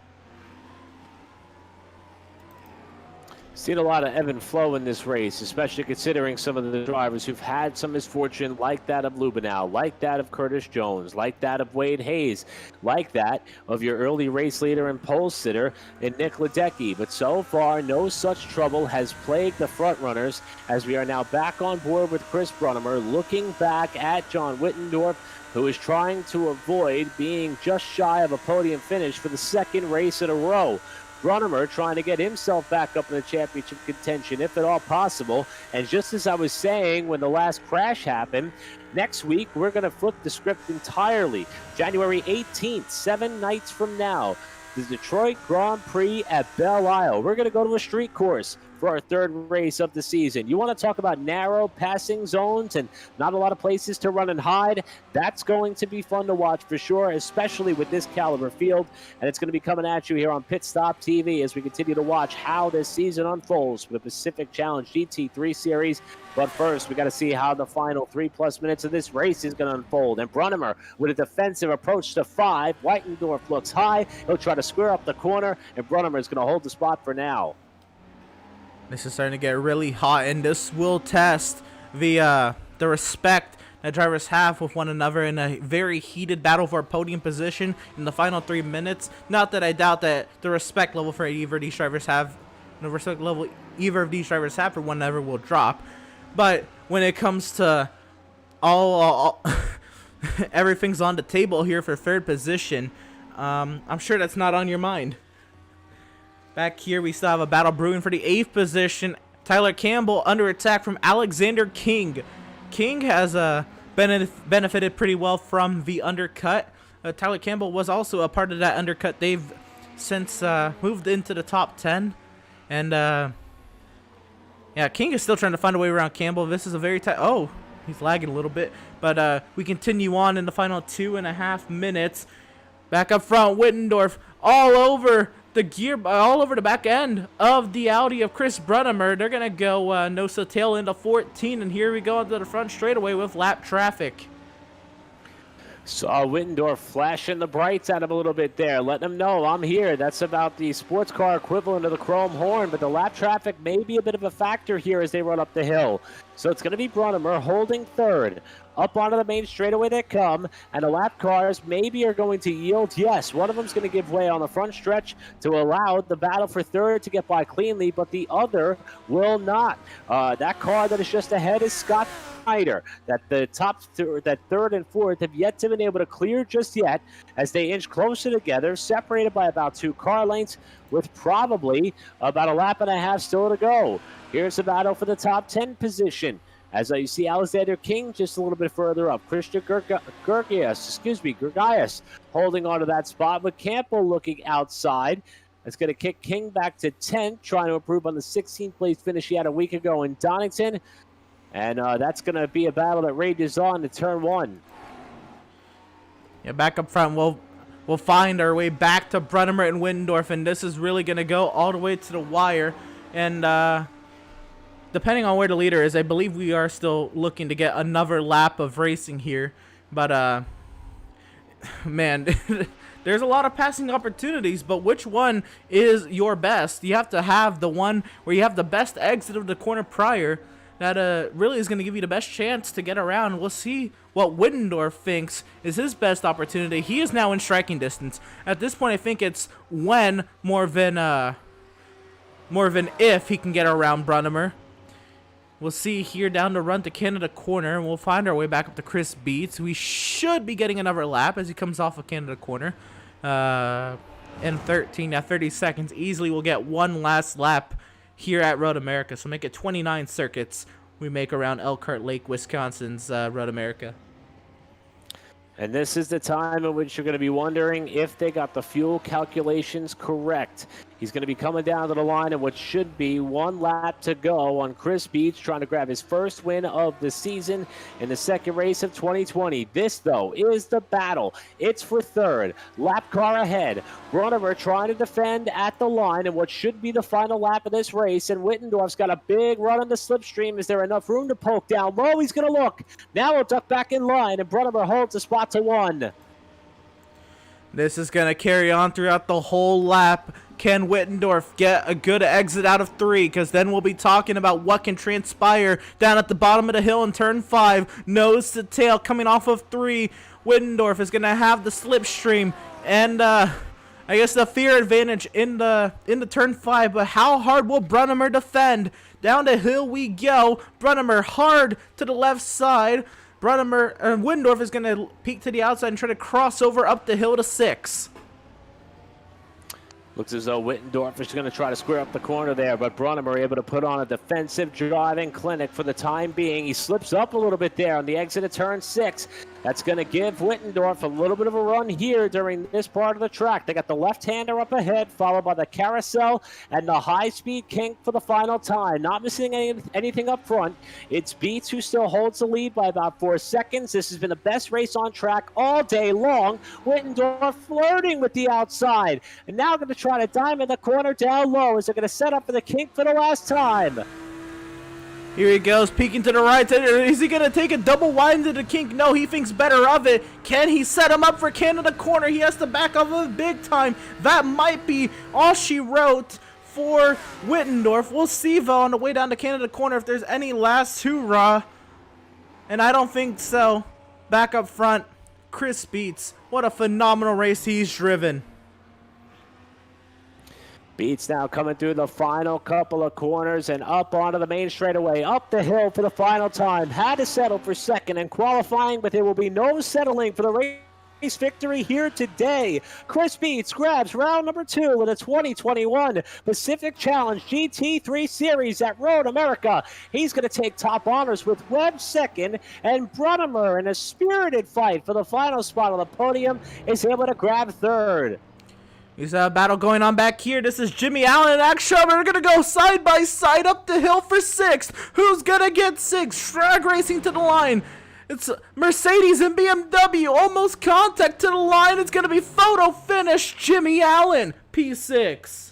Seen a lot of ebb and flow in this race, especially considering some of the drivers who've had some misfortune like that of Lubenow, like that of Curtis Jones, like that of Wade Hayes, like that of your early race leader and pole sitter in Nick Ledecky. But so far, no such trouble has plagued the front runners as we are now back on board with Chris Brunnemer, looking back at John Wittendorf, who is trying to avoid being just shy of a podium finish for the second race in a row. Brunnemer trying to get himself back up in the championship contention, if at all possible. And just as I was saying when the last crash happened, next week we're going to flip the script entirely. January 18th, 7 nights from now, the Detroit Grand Prix at Belle Isle. We're going to go to a street course for our third race of the season. You want to talk about narrow passing zones and not a lot of places to run and hide? That's going to be fun to watch for sure, especially with this caliber field. And it's going to be coming at you here on Pit Stop TV as we continue to watch how this season unfolds for the Pacific Challenge GT3 Series. But first, we got to see how the final 3+ minutes of this race is going to unfold. And Brunnemer with a defensive approach to 5. Whitendorf looks high. He'll try to square up the corner, and Brunnemer is going to hold the spot for now. This is starting to get really hot, and this will test the respect that drivers have with one another in a very heated battle for podium position in the final 3 minutes. Not that I doubt that the respect level for either of these drivers have, the respect level either of these drivers have for one another will drop. But when it comes to all everything's on the table here for third position, I'm sure that's not on your mind. Back here, we still have a battle brewing for the 8th position. Tyler Campbell under attack from Alexander King. King has benefited pretty well from the undercut. Tyler Campbell was also a part of that undercut. They've since moved into the top 10. And, yeah, King is still trying to find a way around Campbell. This is a very tight... Oh, he's lagging a little bit. But we continue on in the final 2.5 minutes. Back up front, Wittendorf all over the gear, all over the back end of the Audi of Chris Brunnemer. They're going to go nose to tail into 14, and here we go into the front straightaway with lap traffic. Saw Wittendorf flashing the brights at him a little bit there, letting him know, I'm here. That's about the sports car equivalent of the chrome horn, but the lap traffic may be a bit of a factor here as they run up the hill. So it's going to be Brunnemer holding third. Up onto the main straightaway they come, and the lap cars maybe are going to yield. Yes, one of them is going to give way on the front stretch to allow the battle for third to get by cleanly, but the other will not. That car that is just ahead is Scott Snyder. That the that third and fourth have yet to been able to clear just yet as they inch closer together, separated by about 2 car lengths, with probably about a lap and a half still to go. Here's the battle for the top 10 position. As you see Alexander King just a little bit further up. Christian Gergias holding on to that spot, with Campbell looking outside. That's going to kick King back to 10th, trying to improve on the 16th place finish he had a week ago in Donington. And that's going to be a battle that rages on to turn 1. Yeah, back up front, we'll find our way back to Brunnemer and Wittendorf, and this is really going to go all the way to the wire. And depending on where the leader is, I believe we are still looking to get another lap of racing here. But, man, there's a lot of passing opportunities, but which one is your best? You have to have the one where you have the best exit of the corner prior. That really is going to give you the best chance to get around. We'll see what Wittendorf thinks is his best opportunity. He is now in striking distance. At this point, I think it's when more than if he can get around Brunnemer. We'll see here down the run to Canada Corner, and we'll find our way back up to Chris Beats. We should be getting another lap as he comes off of Canada Corner. In 30 seconds, easily we'll get one last lap here at Road America. So make it 29 circuits we make around Elkhart Lake, Wisconsin's Road America. And this is the time in which you're going to be wondering if they got the fuel calculations correct. He's going to be coming down to the line in what should be 1 lap to go on Chris Beach, trying to grab his first win of the season in the second race of 2020. This, though, is the battle. It's for third. Lap car ahead. Brunnemer trying to defend at the line in what should be the final lap of this race, and Wittendorf's got a big run on the slipstream. Is there enough room to poke down low? He's going to look. Now he'll duck back in line, and Brunnemer holds the spot to 1. This is going to carry on throughout the whole lap. Can Wittendorf get a good exit out of 3? Because then we'll be talking about what can transpire down at the bottom of the hill in turn 5. Nose to tail coming off of 3. Wittendorf is going to have the slipstream and I guess the fear advantage in the turn 5. But how hard will Brunnemer defend? Down the hill we go. Brunnemer hard to the left side. Wittendorf is going to peek to the outside and try to cross over up the hill to 6. Looks as though Wittendorf is going to try to square up the corner there, but Brunnemer able to put on a defensive driving clinic for the time being. He slips up a little bit there on the exit of turn 6. That's going to give Wittendorf a little bit of a run here during this part of the track. They got the left-hander up ahead, followed by the carousel and the high-speed kink for the final time. Not missing anything up front. It's Beats who still holds the lead by about 4 seconds. This has been the best race on track all day long. Wittendorf flirting with the outside. And now going to try to diamond the corner down low as they're going to set up for the kink for the last time. Here he goes, peeking to the right. Is he going to take a double wide into the kink? No, he thinks better of it. Can he set him up for Canada Corner? He has to back off of it big time. That might be all she wrote for Wittendorf. We'll see, though, on the way down to Canada Corner if there's any last hoorah. And I don't think so. Back up front, Chris Beats. What a phenomenal race he's driven. Beats now coming through the final couple of corners and up onto the main straightaway, up the hill for the final time. Had to settle for second in qualifying, but there will be no settling for the race victory here today. Chris Beats grabs round number 2 in the 2021 Pacific Challenge GT3 Series at Road America. He's going to take top honors with Webb second, and Brunimer, in a spirited fight for the final spot on the podium, is able to grab third. There's a battle going on back here. This is Jimmy Allen and Action. We're going to go side by side up the hill for 6th. Who's going to get 6th? Drag racing to the line. It's Mercedes and BMW. Almost contact to the line. It's going to be photo finish. Jimmy Allen, P6.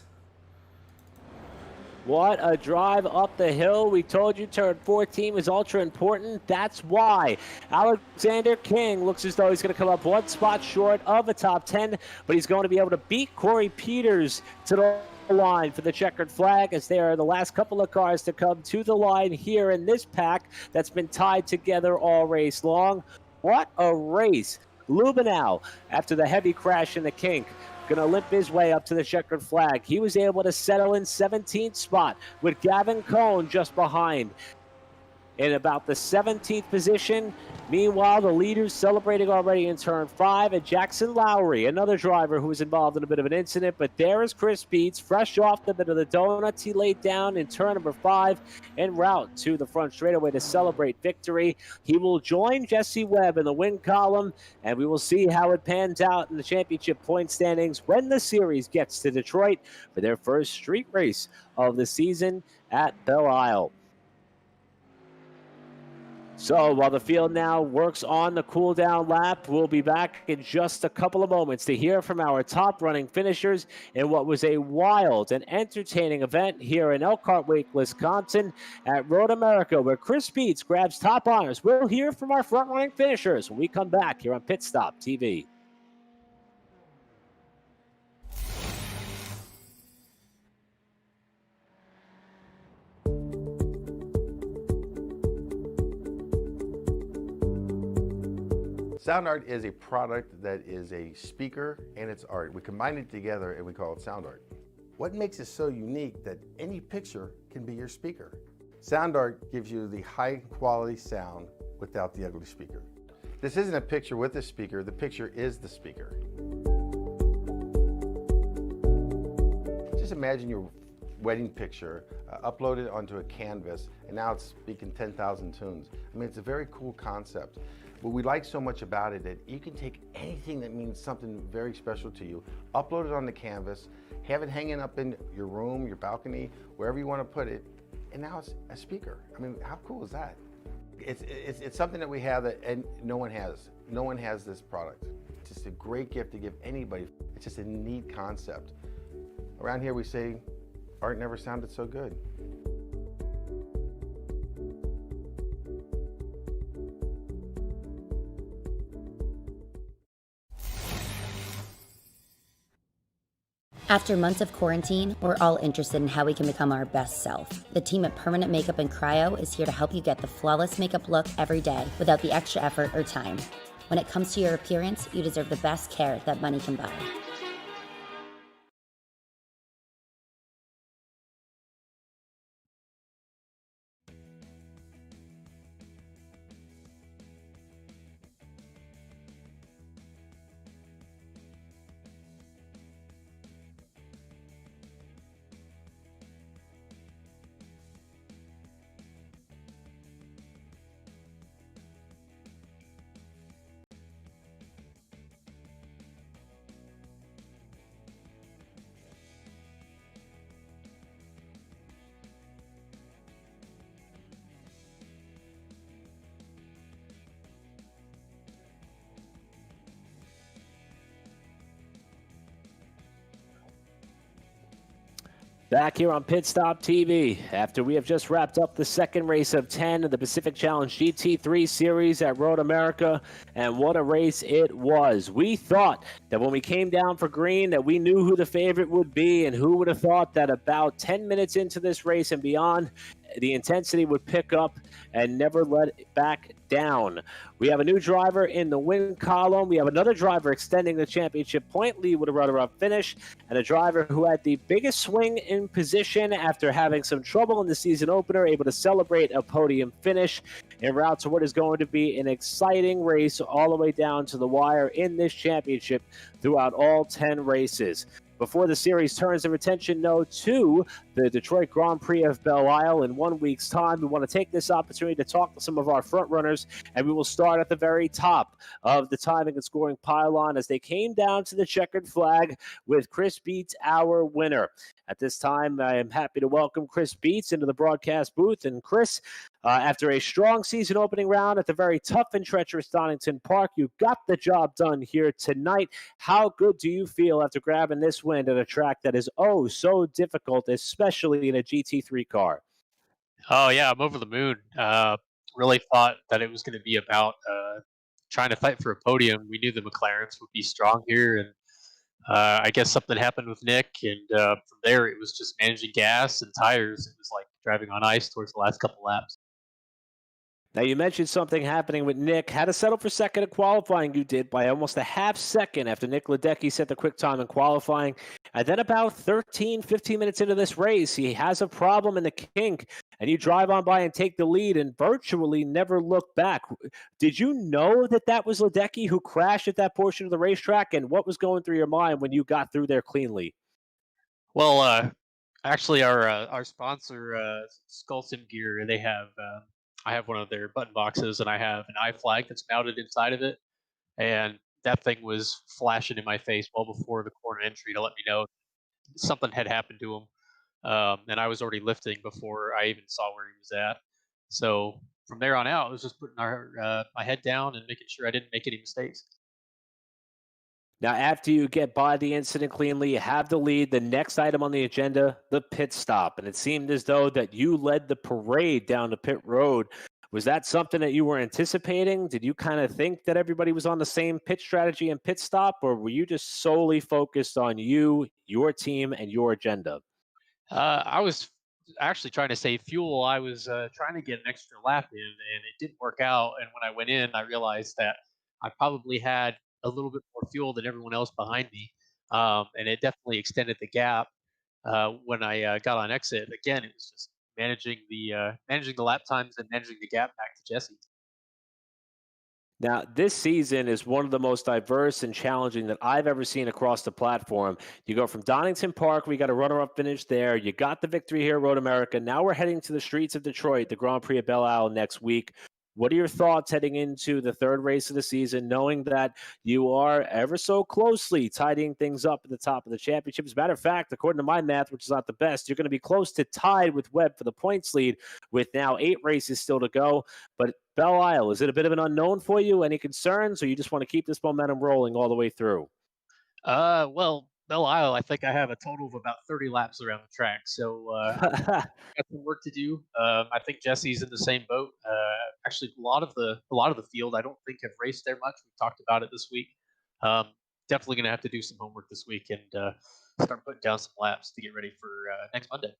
What a drive up the hill. We told you turn 14 was ultra important. That's why. Alexander King looks as though he's going to come up one spot short of the top 10, but he's going to be able to beat Corey Peters to the line for the checkered flag, as they are the last couple of cars to come to the line here in this pack that's been tied together all race long. What a race. Lubenow, after the heavy crash in the kink, going to limp his way up to the checkered flag. He was able to settle in 17th spot with Gavin Cohn just behind. In about the 17th position. Meanwhile, the leaders celebrating already in turn 5, and Jackson Lowry, another driver who was involved in a bit of an incident. But there is Chris Beats, fresh off the bit of the donuts he laid down in turn number 5, en route to the front straightaway to celebrate victory. He will join Jesse Webb in the win column, and we will see how it pans out in the championship point standings when the series gets to Detroit for their first street race of the season at Belle Isle. So while the field now works on the cool down lap, we'll be back in just a couple of moments to hear from our top running finishers in what was a wild and entertaining event here in Elkhart Lake, Wisconsin at Road America, where Chris Beats grabs top honors. We'll hear from our front running finishers when we come back here on Pit Stop TV. Sound Art is a product that is a speaker and it's art. We combine it together and we call it Sound Art. What makes it so unique that any picture can be your speaker? Sound Art gives you the high quality sound without the ugly speaker. This isn't a picture with a speaker, the picture is the speaker. Just imagine your wedding picture uploaded onto a canvas and now it's speaking 10,000 tunes. I mean, it's a very cool concept. What we like so much about it that you can take anything that means something very special to you, upload it on the canvas, have it hanging up in your room, your balcony, wherever you want to put it, and now it's a speaker. I mean, how cool is that? It's something that we have that and no one has. No one has this product. It's just a great gift to give anybody. It's just a neat concept. Around here we say, art never sounded so good. After months of quarantine, we're all interested in how we can become our best self. The team at Permanent Makeup and Cryo is here to help you get the flawless makeup look every day without the extra effort or time. When it comes to your appearance, you deserve the best care that money can buy. Back here on Pit Stop TV, after we have just wrapped up the second race of 10 of the Pacific Challenge GT3 Series at Road America, and what a race it was. We thought that when we came down for green that we knew who the favorite would be, and who would have thought that about 10 minutes into this race and beyond, the intensity would pick up and never let it back down. We have a new driver in the win column. We have another driver extending the championship point lead with a runner-up finish, and a driver who had the biggest swing in position after having some trouble in the season opener, able to celebrate a podium finish en route to what is going to be an exciting race all the way down to the wire in this championship throughout all 10 races. Before the series turns their attention, to the Detroit Grand Prix of Belle Isle in 1 week's time, we want to take this opportunity to talk to some of our front runners, and we will start at the very top of the timing and scoring pylon as they came down to the checkered flag with Chris Beats, our winner. At this time, I am happy to welcome Chris Beats into the broadcast booth. And Chris, after a strong season opening round at the very tough and treacherous Donington Park, you got the job done here tonight. How good do you feel after grabbing this win at a track that is oh so difficult, especially in a GT3 car? Oh yeah, I'm over the moon. Really thought that it was going to be about trying to fight for a podium. We knew the McLarens would be strong here, and I guess something happened with Nick, and from there it was just managing gas and tires. It was like driving on ice towards the last couple laps. Now, you mentioned something happening with Nick. Had to settle for second in qualifying, you did, by almost a half second after Nick Ledecky set the quick time in qualifying. And then about 13, 15 minutes into this race, he has a problem in the kink, and you drive on by and take the lead and virtually never look back. Did you know that that was Ledecky who crashed at that portion of the racetrack, and what was going through your mind when you got through there cleanly? Well, actually, our sponsor, Skull Sim Gear, they have. I have one of their button boxes, and I have an eye flag that's mounted inside of it. And that thing was flashing in my face well before the corner entry to let me know something had happened to him. And I was already lifting before I even saw where he was at. So from there on out, I was just putting my head down and making sure I didn't make any mistakes. Now, after you get by the incident cleanly, you have the lead. The next item on the agenda, the pit stop. And it seemed as though that you led the parade down to pit road. Was that something that you were anticipating? Did you kind of think that everybody was on the same pit strategy and pit stop, or were you just solely focused on you, your team, and your agenda? I was actually trying to save fuel. I was trying to get an extra lap in, and it didn't work out. And when I went in, I realized that I probably had a little bit more fuel than everyone else behind me, and it definitely extended the gap when I got on exit. Again, it was just managing the lap times and managing the gap back to Jesse. Now, this season is one of the most diverse and challenging that I've ever seen across the platform. You go from Donington Park, we got a runner-up finish there. You got the victory here at Road America. Now we're heading to the streets of Detroit, the Grand Prix of Belle Isle next week. What are your thoughts heading into the third race of the season, knowing that you are ever so closely tidying things up at the top of the championship? As a matter of fact, according to my math, which is not the best, you're going to be close to tied with Webb for the points lead with now 8 races still to go. But Belle Isle, is it a bit of an unknown for you? Any concerns, or you just want to keep this momentum rolling all the way through? Well, Belle Isle, I think I have a total of about 30 laps around the track, so got some work to do. I think Jesse's in the same boat. Actually, a lot of the field I don't think have raced there much. We've talked about it this week. Definitely going to have to do some homework this week and start putting down some laps to get ready for next Monday.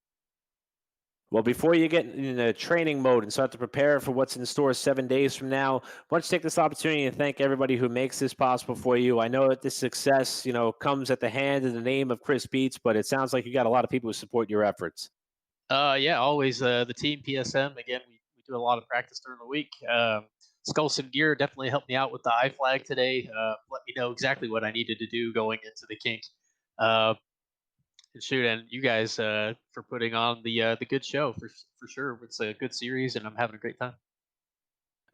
Well, before you get into training mode and start to prepare for what's in store 7 days from now, why don't you take this opportunity and thank everybody who makes this possible for you. I know that this success, comes at the hand and the name of Chris Beats, but it sounds like you got a lot of people who support your efforts. Yeah, always the team PSM. Again, we do a lot of practice during the week. Skulson Gear definitely helped me out with the eye flag today. Let me know exactly what I needed to do going into the kink. And you guys for putting on the good show for sure. It's a good series, and I'm having a great time.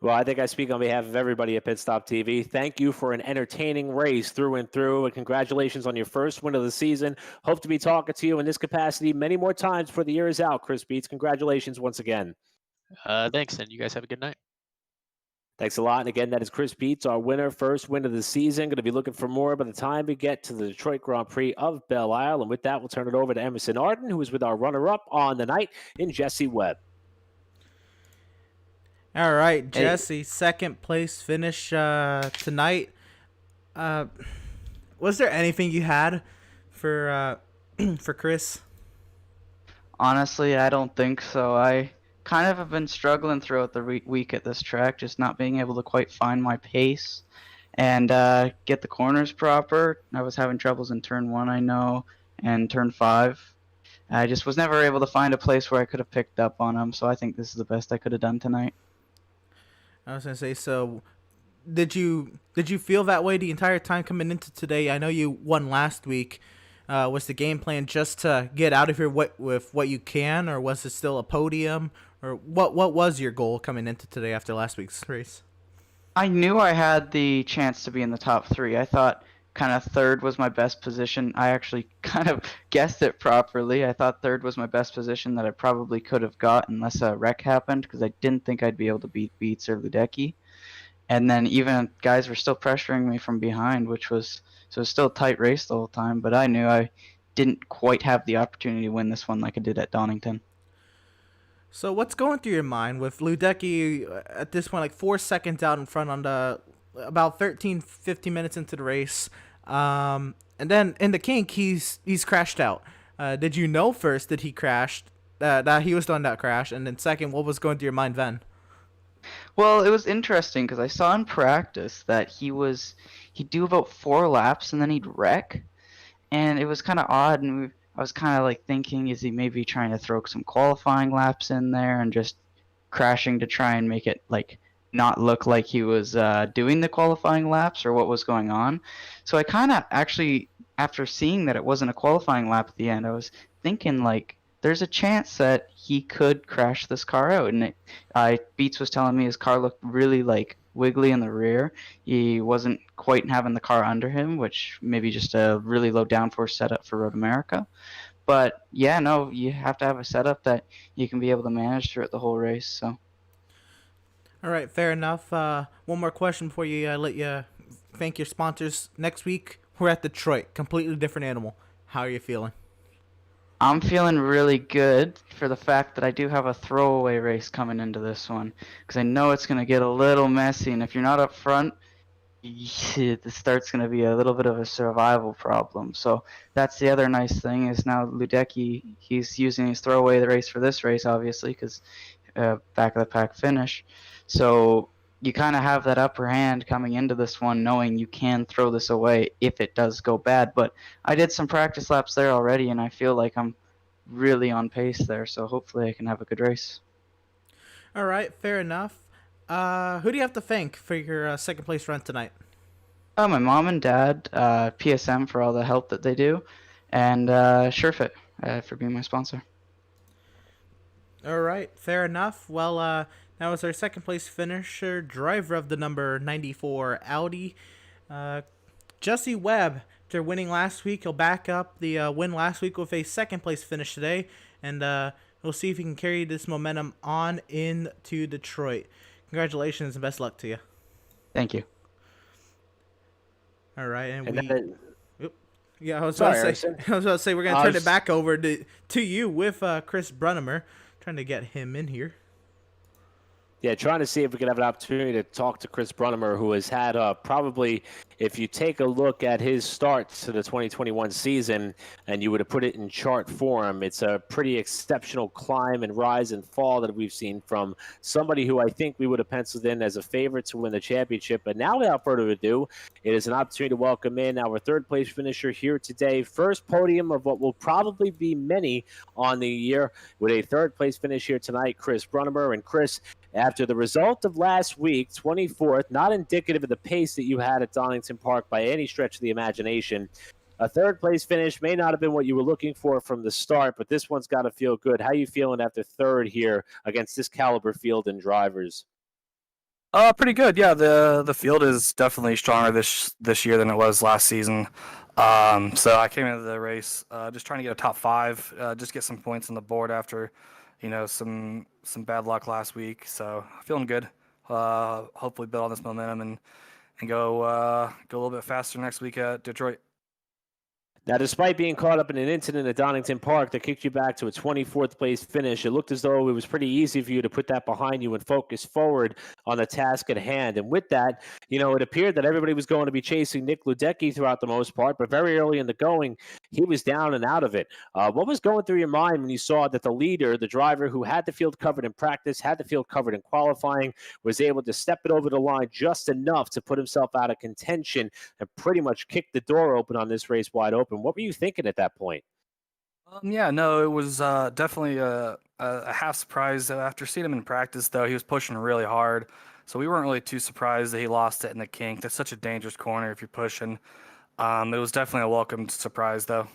Well, I think I speak on behalf of everybody at Pit Stop TV. Thank you for an entertaining race through and through, and congratulations on your first win of the season. Hope to be talking to you in this capacity many more times before the year is out, Chris Beats. Congratulations once again. Thanks, and you guys have a good night. Thanks a lot. And again, that is Chris Beats, our winner, first win of the season. Going to be looking for more by the time we get to the Detroit Grand Prix of Belle Isle. And with that, we'll turn it over to Emerson Arden, who is with our runner-up on the night in Jesse Webb. All right, Jesse, second place finish tonight. Was there anything you had for for Chris? Honestly, I don't think so. I kind of have been struggling throughout the week at this track, just not being able to quite find my pace and get the corners proper. I was having troubles in turn 1, I know, and turn 5. I just was never able to find a place where I could have picked up on them, so I think this is the best I could have done tonight. I was gonna say, so did you feel that way the entire time coming into today? I know you won last week. Was the game plan just to get out of here with what you can, or was it still a podium, or what was your goal coming into today after last week's race? I knew I had the chance to be in the top 3. I thought kind of third was my best position. I actually kind of guessed it properly. I thought third was my best position that I probably could have got unless a wreck happened, because I didn't think I'd be able to beat Beats or Ludecky. And then even guys were still pressuring me from behind, which was so it was still a tight race the whole time. But I knew I didn't quite have the opportunity to win this one like I did at Donington. So what's going through your mind with Ludecky at this point, like 4 seconds out in front on the about 15 minutes into the race, and then in the kink he's crashed out. Did you know first that he crashed, that he was the one that crashed, and then second, what was going through your mind then? Well, it was interesting because I saw in practice that he'd do about 4 laps and then he'd wreck, and it was kind of odd. And I was kind of like thinking, is he maybe trying to throw some qualifying laps in there and just crashing to try and make it like not look like he was doing the qualifying laps, or what was going on? So I kind of actually, after seeing that it wasn't a qualifying lap at the end, I was thinking like, there's a chance that he could crash this car out. And Beats was telling me his car looked really like wiggly in the rear. He wasn't quite having the car under him, which maybe just a really low downforce setup for Road America. But yeah, no, you have to have a setup that you can be able to manage throughout the whole race. So. All right, fair enough. One more question before you let you thank your sponsors. Next week we're at Detroit, completely different animal. How are you feeling? I'm feeling really good for the fact that I do have a throwaway race coming into this one, because I know it's going to get a little messy, and if you're not up front, the start's going to be a little bit of a survival problem. So that's the other nice thing is now Ludecky, he's using his throwaway the race for this race, obviously, because back of the pack finish. So you kind of have that upper hand coming into this one, knowing you can throw this away if it does go bad. But I did some practice laps there already, and I feel like I'm really on pace there. So hopefully I can have a good race. All right, fair enough. Who do you have to thank for your second place run tonight? My mom and dad, PSM for all the help that they do, and SureFit for being my sponsor. All right, fair enough. Well, that was our second place finisher, driver of the number 94 Audi. Jesse Webb, after winning last week, he'll back up the win last week with a second place finish today, and we'll see if he can carry this momentum on into Detroit. Congratulations and best luck to you. Thank you. All right, and I was about to say we're gonna turn it back over to you with Chris Brunnemer, trying to get him in here. Yeah, trying to see if we could have an opportunity to talk to Chris Brunnemer, who has had probably, if you take a look at his start to the 2021 season and you would have put it in chart form, it's a pretty exceptional climb and rise and fall that we've seen from somebody who I think we would have penciled in as a favorite to win the championship. But now, without further ado, it is an opportunity to welcome in our third place finisher here today. First podium of what will probably be many on the year, with a third place finish here tonight, Chris Brunnemer. And Chris, after the result of last week, 24th, not indicative of the pace that you had at Donington Park by any stretch of the imagination. A third-place finish may not have been what you were looking for from the start, but this one's got to feel good. How are you feeling after third here against this caliber field and drivers? Pretty good. Yeah, the field is definitely stronger this year than it was last season. So I came into the race just trying to get a top 5, just get some points on the board after, some bad luck last week. So feeling good. hopefully build on this momentum and go a little bit faster next week at Detroit. Now, despite being caught up in an incident at Donington Park that kicked you back to a 24th place finish, it looked as though it was pretty easy for you to put that behind you and focus forward on the task at hand. And with that, it appeared that everybody was going to be chasing Nick Ludecki throughout the most part, but very early in the going, he was down and out of it. What was going through your mind when you saw that the leader, the driver who had the field covered in practice, had the field covered in qualifying, was able to step it over the line just enough to put himself out of contention and pretty much kick the door open on this race wide open? What were you thinking at that point? Yeah, no, it was definitely a half surprise. After seeing him in practice, though, he was pushing really hard. So we weren't really too surprised that he lost it in the kink. That's such a dangerous corner if you're pushing. It was definitely a welcome surprise, though.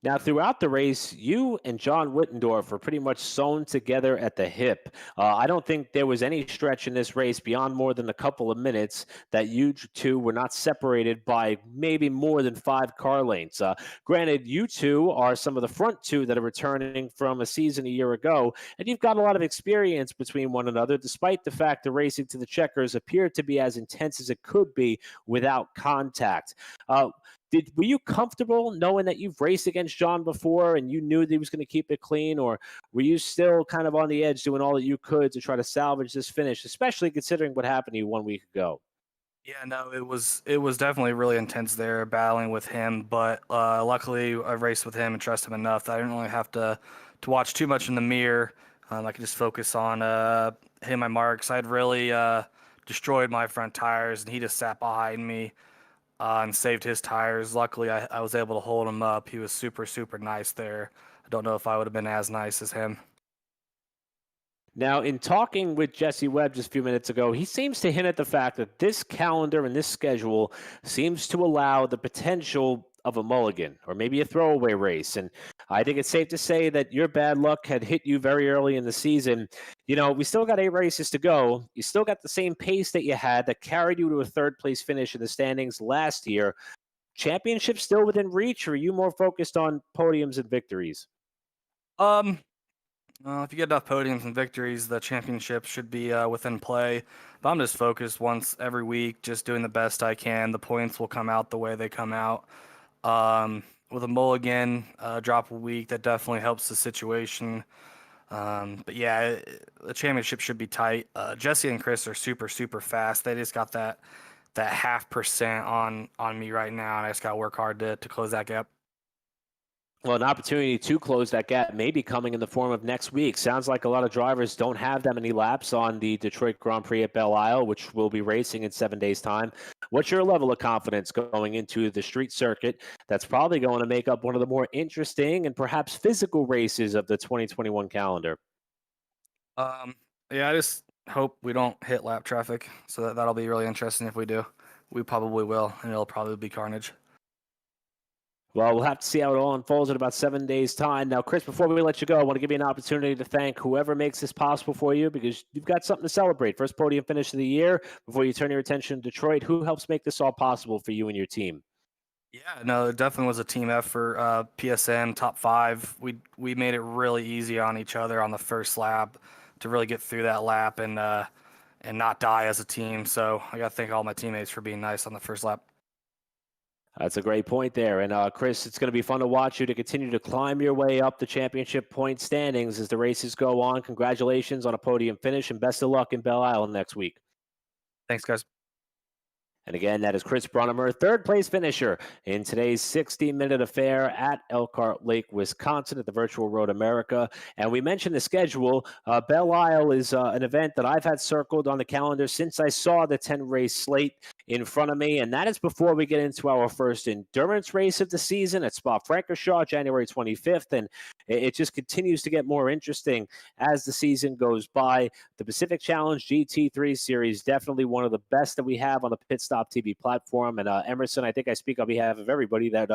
Now, throughout the race, you and John Wittendorf were pretty much sewn together at the hip. I don't think there was any stretch in this race beyond more than a couple of minutes that you two were not separated by maybe more than 5 car lengths. Granted, you two are some of the front two that are returning from a season a year ago, and you've got a lot of experience between one another, despite the fact the racing to the checkers appeared to be as intense as it could be without contact. Were you comfortable knowing that you've raced against John before and you knew that he was going to keep it clean, or were you still kind of on the edge doing all that you could to try to salvage this finish, especially considering what happened to you 1 week ago? Yeah, no, it was definitely really intense there battling with him, but luckily I raced with him and trust him enough that I didn't really have to watch too much in the mirror. I could just focus on hitting my marks. I had really destroyed my front tires, and he just sat behind me and saved his tires. Luckily, I was able to hold him up. He was super, super nice there. I don't know if I would have been as nice as him. Now, in talking with Jesse Webb just a few minutes ago, he seems to hint at the fact that this calendar and this schedule seems to allow the potential of a mulligan or maybe a throwaway race. And I think it's safe to say that your bad luck had hit you very early in the season. We still got 8 races to go. You still got the same pace that you had that carried you to a 3rd place finish in the standings last year. Championship still within reach, or are you more focused on podiums and victories? If you get enough podiums and victories, the championship should be within play. But I'm just focused once every week, just doing the best I can. The points will come out the way they come out. With a mulligan, drop a week, that definitely helps the situation. But yeah, the championship should be tight. Jesse and Chris are super, super fast. They just got that 0.5% on me right now, and I just got to work hard to close that gap. Well, an opportunity to close that gap may be coming in the form of next week. Sounds like a lot of drivers don't have that many laps on the Detroit Grand Prix at Belle Isle, which will be racing in 7 days' time. What's your level of confidence going into the street circuit that's probably going to make up one of the more interesting and perhaps physical races of the 2021 calendar? Yeah, I just hope we don't hit lap traffic, so that'll be really interesting if we do. We probably will, and it'll probably be carnage. Well, we'll have to see how it all unfolds in about 7 days' time. Now, Chris, before we let you go, I want to give you an opportunity to thank whoever makes this possible for you, because you've got something to celebrate. First podium finish of the year. Before you turn your attention to Detroit, who helps make this all possible for you and your team? Yeah, no, it definitely was a team effort. PSM top 5. We made it really easy on each other on the first lap to really get through that lap and not die as a team. So I got to thank all my teammates for being nice on the first lap. That's a great point there. And Chris, it's going to be fun to watch you to continue to climb your way up the championship point standings as the races go on. Congratulations on a podium finish, and best of luck in Belle Isle next week. Thanks, guys. And again, that is Chris Brunnemer, 3rd place finisher in today's 60-minute affair at Elkhart Lake, Wisconsin at the Virtual Road America. And we mentioned the schedule. Belle Isle is an event that I've had circled on the calendar since I saw the 10-race slate in front of me. And that is before we get into our first endurance race of the season at Spa-Francorchamps, January 25th. And it just continues to get more interesting as the season goes by. The Pacific Challenge GT3 Series, definitely one of the best that we have on the Pit Stop TV platform. And Emerson, I think I speak on behalf of everybody that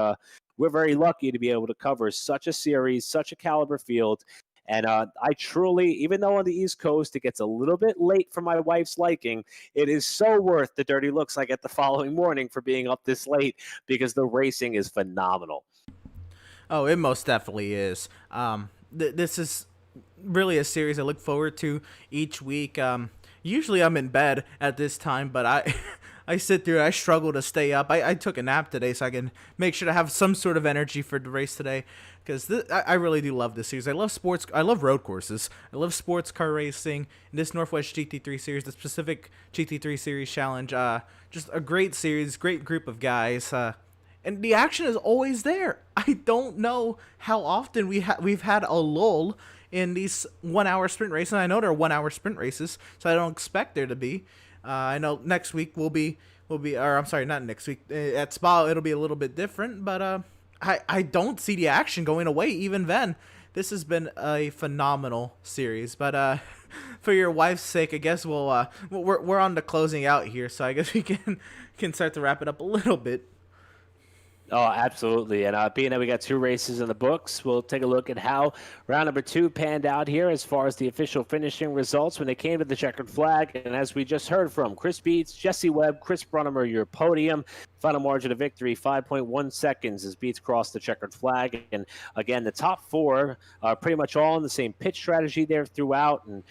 we're very lucky to be able to cover such a series, such a caliber field. And I truly, even though on the East Coast it gets a little bit late for my wife's liking, it is so worth the dirty looks I get the following morning for being up this late, because the racing is phenomenal. Oh, it most definitely is. This is really a series I look forward to each week. Usually I'm in bed at this time, but I I sit through. I struggle to stay up. I took a nap today so I can make sure to have some sort of energy for the race today, because I really do love this series. I love sports. I love road courses. I love sports car racing. And this Northwest GT3 series, the Pacific GT3 Series Challenge, just a great series, great group of guys. And the action is always there. I don't know how often we've had a lull in these 1 hour sprint races. And I know they're 1 hour sprint races, so I don't expect there to be. I know next week will be, or I'm sorry, not next week. At Spa, it'll be a little bit different, but I don't see the action going away even then. This has been a phenomenal series, but for your wife's sake, I guess we're on the closing out here, so I guess we can start to wrap it up a little bit. Oh, absolutely. And being that we got 2 races in the books, we'll take a look at how round number 2 panned out here as far as the official finishing results when they came to the checkered flag. And as we just heard from Chris Beets, Jesse Webb, Chris Brunnemer, your podium. Final margin of victory, 5.1 seconds as Beets crossed the checkered flag. And again, the top 4 are pretty much all in the same pitch strategy there throughout. And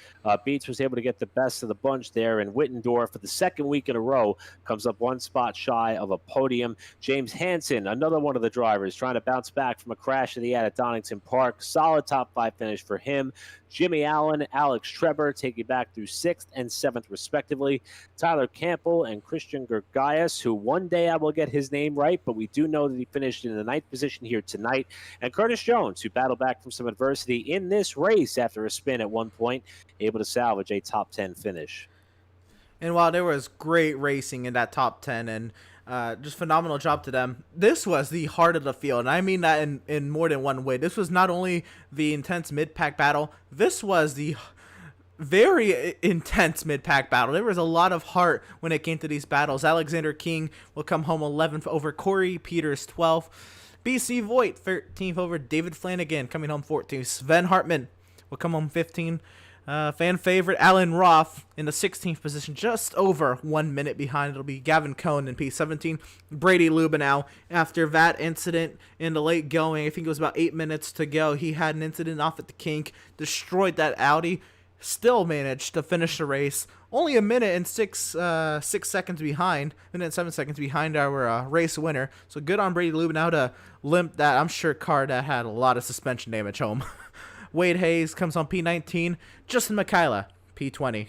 Beets was able to get the best of the bunch there. And Wittendorf, for the second week in a row, comes up 1 spot shy of a podium. James Hansen, another one of the drivers, trying to bounce back from a crash that he had at Donington Park. Solid top 5 finish for him. Jimmy Allen, Alex Trebor taking back through 6th and 7th, respectively. Tyler Campbell and Christian Gergaius, who one day I will get his name right, but we do know that he finished in the 9th position here tonight. And Curtis Jones, who battled back from some adversity in this race after a spin at one point, able to salvage a top 10 finish. And while there was great racing in that top 10 and just phenomenal job to them, this was the heart of the field. And I mean that in more than one way. This was not only the intense mid-pack battle, this was the very intense mid-pack battle. There was a lot of heart when it came to these battles. Alexander King will come home 11th over Corey Peters, 12th. BC Voigt, 13th over David Flanagan, coming home 14th. Sven Hartman will come home 15th. Fan favorite Alan Roth in the 16th position, just over 1 minute behind. It'll be Gavin Cohn in P17. Brady Lubenow, after that incident in the late going, I think it was about 8 minutes to go, he had an incident off at the kink, destroyed that Audi, still managed to finish the race. Only a minute and 6 seconds behind, minute and 7 seconds behind our race winner. So good on Brady Lubenow to limp that, I'm sure, car that had a lot of suspension damage home. Wade Hayes comes on P19. Justin Michaela, P20.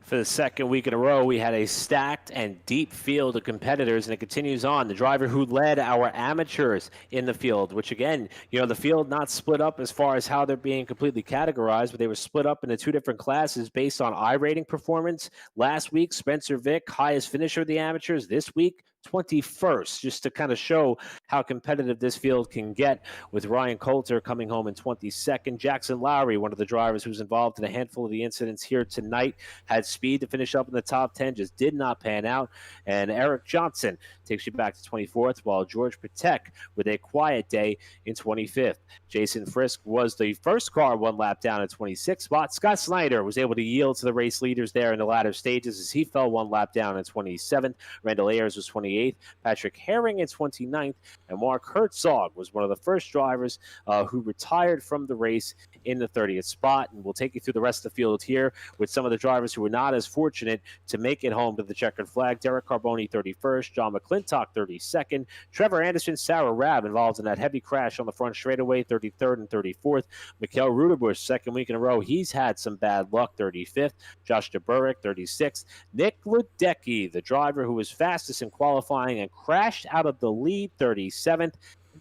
For the second week in a row, we had a stacked and deep field of competitors, and it continues on. The driver who led our amateurs in the field, which again, the field not split up as far as how they're being completely categorized, but they were split up into 2 different classes based on I-rating performance. Last week, Spencer Vick, highest finisher of the amateurs. This week, 21st, just to kind of show how competitive this field can get, with Ryan Coulter coming home in 22nd. Jackson Lowry, one of the drivers who's involved in a handful of the incidents here tonight, had speed to finish up in the top 10, just did not pan out. And Eric Johnson takes you back to 24th, while George Patek with a quiet day in 25th. Jason Frisk was the first car 1 lap down in 26th spot. Scott Snyder was able to yield to the race leaders there in the latter stages as he fell 1 lap down in 27th. Randall Ayers was 28th. Patrick Herring in 29th, and Mark Herzog was one of the first drivers who retired from the race in the 30th spot. And we'll take you through the rest of the field here with some of the drivers who were not as fortunate to make it home to the checkered flag. Derek Carboni, 31st. John McClintock, 32nd. Trevor Anderson, Sarah Rabb involved in that heavy crash on the front straightaway, 33rd and 34th. Mikael Ruderbusch, second week in a row. He's had some bad luck, 35th. Josh DeBurick, 36th. Nick Ledecky, the driver who was fastest in qualifying and crashed out of the lead, 37th.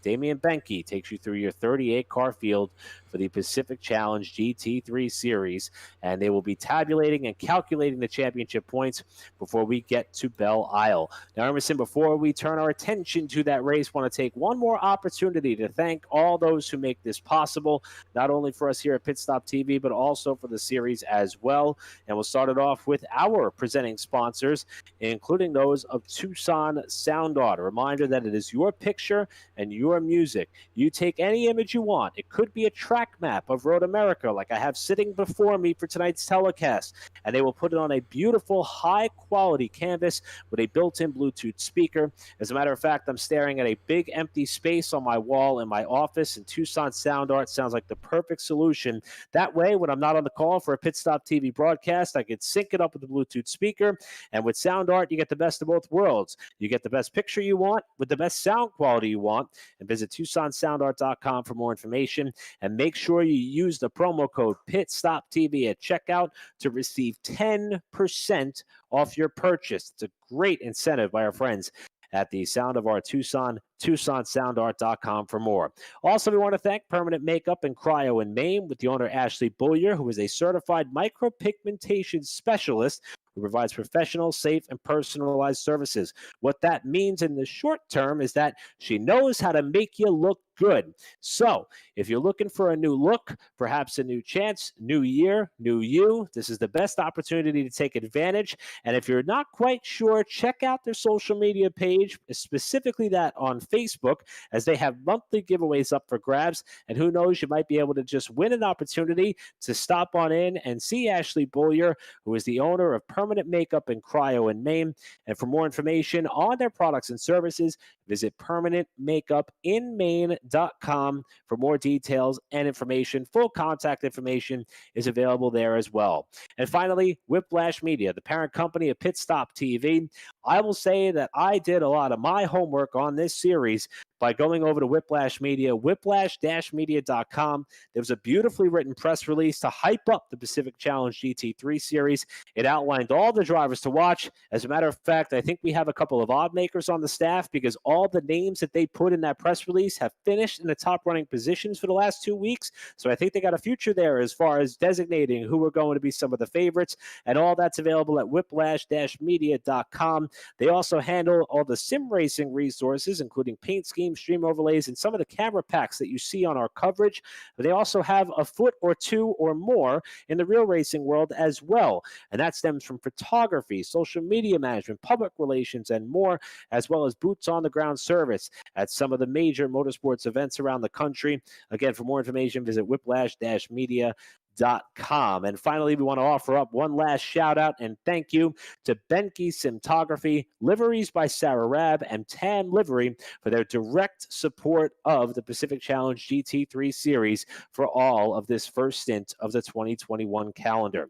Damian Benke takes you through your 38-car field for the Pacific Challenge GT3 Series, and they will be tabulating and calculating the championship points before we get to Belle Isle. Now, Emerson, before we turn our attention to that race, want to take one more opportunity to thank all those who make this possible, not only for us here at Pit Stop TV, but also for the series as well. And we'll start it off with our presenting sponsors, including those of Tucson Sound Art. A reminder that it is your picture and your music. You take any image you want. It could be a track track map of Road America like I have sitting before me for tonight's telecast, and they will put it on a beautiful, high-quality canvas with a built-in Bluetooth speaker. As a matter of fact, I'm staring at a big empty space on my wall in my office, and Tucson Sound Art sounds like the perfect solution. That way, when I'm not on the call for a Pit Stop TV broadcast, I can sync it up with the Bluetooth speaker, and with Sound Art, you get the best of both worlds. You get the best picture you want with the best sound quality you want, and visit TucsonSoundArt.com for more information, and make sure you use the promo code PitStopTV at checkout to receive 10% off your purchase. It's a great incentive by our friends at the Sound of Art Tucson, TucsonSoundArt.com for more. Also, we want to thank Permanent Makeup and Cryo in Maine with the owner Ashley Bullier, who is a certified micropigmentation specialist who provides professional, safe, and personalized services. What that means in the short term is that she knows how to make you look good. So if you're looking for a new look, perhaps a new chance, new year, new you, this is the best opportunity to take advantage. And if you're not quite sure, check out their social media page, specifically that on Facebook, as they have monthly giveaways up for grabs. And who knows, you might be able to just win an opportunity to stop on in and see Ashley Bullier, who is the owner of Permanent Makeup and Cryo in Maine. And for more information on their products and services, visit permanentmakeupinmaine.com for more details and information. Full contact information is available there as well. And finally, Whiplash Media, the parent company of Pit Stop TV. I will say that I did a lot of my homework on this series by going over to Whiplash Media, whiplash-media.com. There was a beautifully written press release to hype up the Pacific Challenge GT3 Series. It outlined all the drivers to watch. As a matter of fact, I think we have a couple of odd makers on the staff because all the names that they put in that press release have finished in the top running positions for the last 2 weeks. So I think they got a future there as far as designating who are going to be some of the favorites, and all that's available at whiplash-media.com. They also handle all the sim racing resources, including paint schemes, stream overlays, and some of the camera packs that you see on our coverage. They also have a foot or two or more in the real racing world as well. And that stems from photography, social media management, public relations, and more, as well as boots on the ground service at some of the major motorsports events around the country. Again, for more information, visit whiplash-media.com. And finally, we want to offer up one last shout out and thank you to Benke Cinematography, Liveries by Sarah Rabb, and Tam Livery for their direct support of the Pacific Challenge GT3 Series for all of this first stint of the 2021 calendar.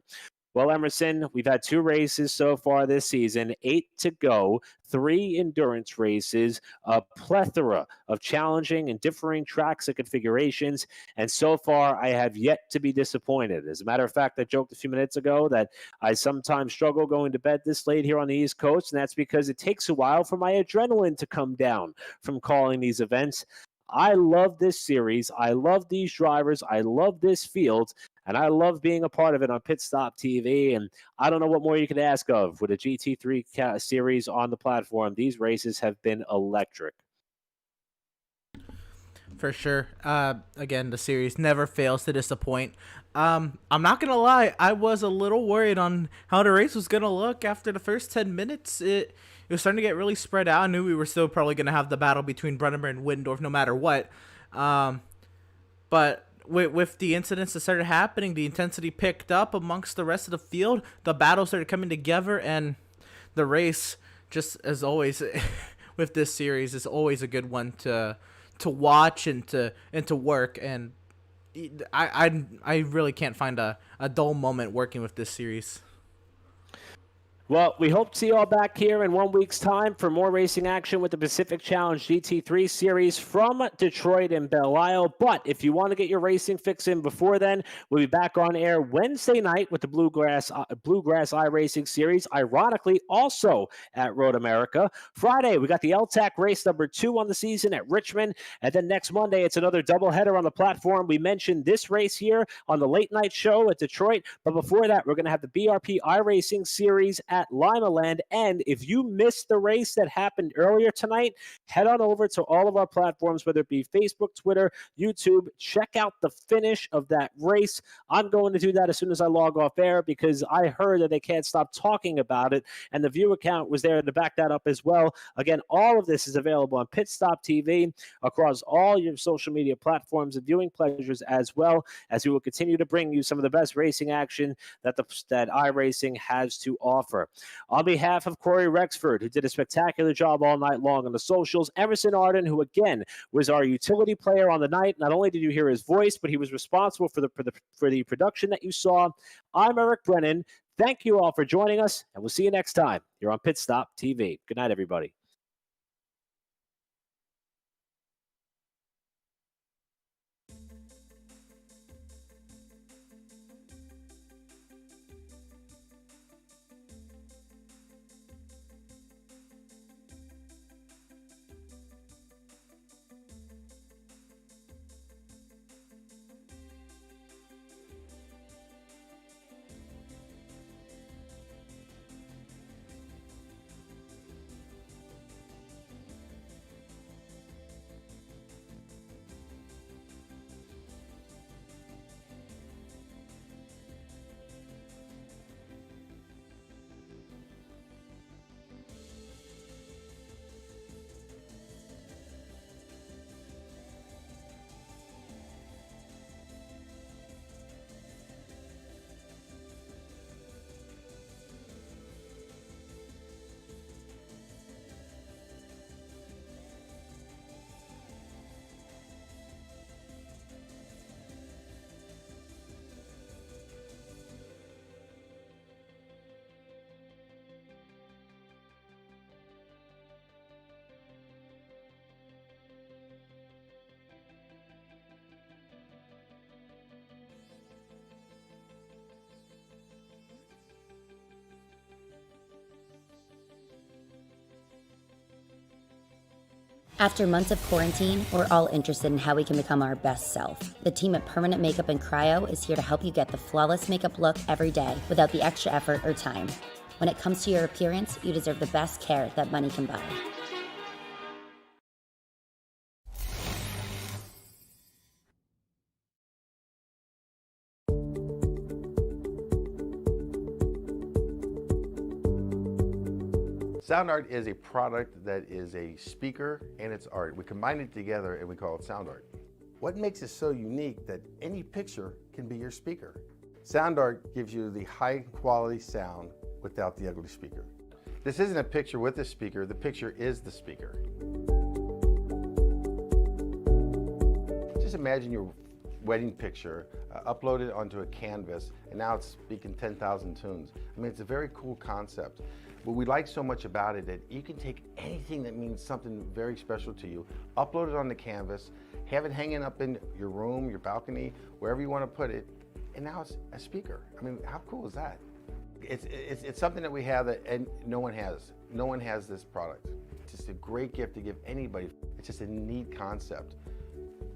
Well, Emerson, we've had 2 races so far this season, 8 to go, 3 endurance races, a plethora of challenging and differing tracks and configurations, and so far I have yet to be disappointed. As a matter of fact, I joked a few minutes ago that I sometimes struggle going to bed this late here on the East Coast, and that's because it takes a while for my adrenaline to come down from calling these events. I love this series. I love these drivers. I love this field. And I love being a part of it on Pit Stop TV. And I don't know what more you could ask of with a GT3 series on the platform. These races have been electric. For sure. Again, the series never fails to disappoint. I'm not going to lie. I was a little worried on how the race was going to look after the first 10 minutes. It was starting to get really spread out. I knew we were still probably going to have the battle between Brunnemer and Wittendorf no matter what. But with the incidents that started happening, the intensity picked up amongst the rest of the field. The battle started coming together, and the race, just as always with this series, is always a good one to watch and to work. And I really can't find a dull moment working with this series. Well, we hope to see you all back here in 1 week's time for more racing action with the Pacific Challenge GT3 Series from Detroit and Belle Isle. But if you want to get your racing fix in before then, we'll be back on air Wednesday night with the Bluegrass iRacing Series, ironically also at Road America. Friday, we got the LTAC race number 2 on the season at Richmond. And then next Monday, it's another doubleheader on the platform. We mentioned this race here on the late night show at Detroit. But before that, we're going to have the BRP iRacing Series at at Lima Land. And if you missed the race that happened earlier tonight, head on over to all of our platforms, whether it be Facebook, Twitter, YouTube. Check out the finish of that race. I'm going to do that as soon as I log off air because I heard that they can't stop talking about it, and the view account was there to back that up as well. Again, all of this is available on Pit Stop TV across all your social media platforms and viewing pleasures, as well as we will continue to bring you some of the best racing action that iRacing has to offer. On behalf of Corey Rexford, who did a spectacular job all night long on the socials, Emerson Arden, who again was our utility player on the night. Not only did you hear his voice, but he was responsible for the production that you saw. I'm Eric Brennan. Thank you all for joining us, and we'll see you next time here on Pit Stop TV. Good night, everybody. After months of quarantine, we're all interested in how we can become our best self. The team at Permanent Makeup and Cryo is here to help you get the flawless makeup look every day without the extra effort or time. When it comes to your appearance, you deserve the best care that money can buy. Sound Art is a product that is a speaker and it's art. We combine it together and we call it Sound Art. What makes it so unique that any picture can be your speaker? Sound Art gives you the high quality sound without the ugly speaker. This isn't a picture with a speaker, the picture is the speaker. Just imagine your wedding picture uploaded onto a canvas and now it's speaking 10,000 tunes. I mean, it's a very cool concept. What we like so much about it that you can take anything that means something very special to you, upload it on the canvas, have it hanging up in your room, your balcony, wherever you want to put it, and now it's a speaker. I mean, how cool is that? It's something that we have that and no one has. No one has this product. It's just a great gift to give anybody. It's just a neat concept.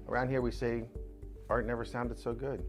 Around here we say, art never sounded so good.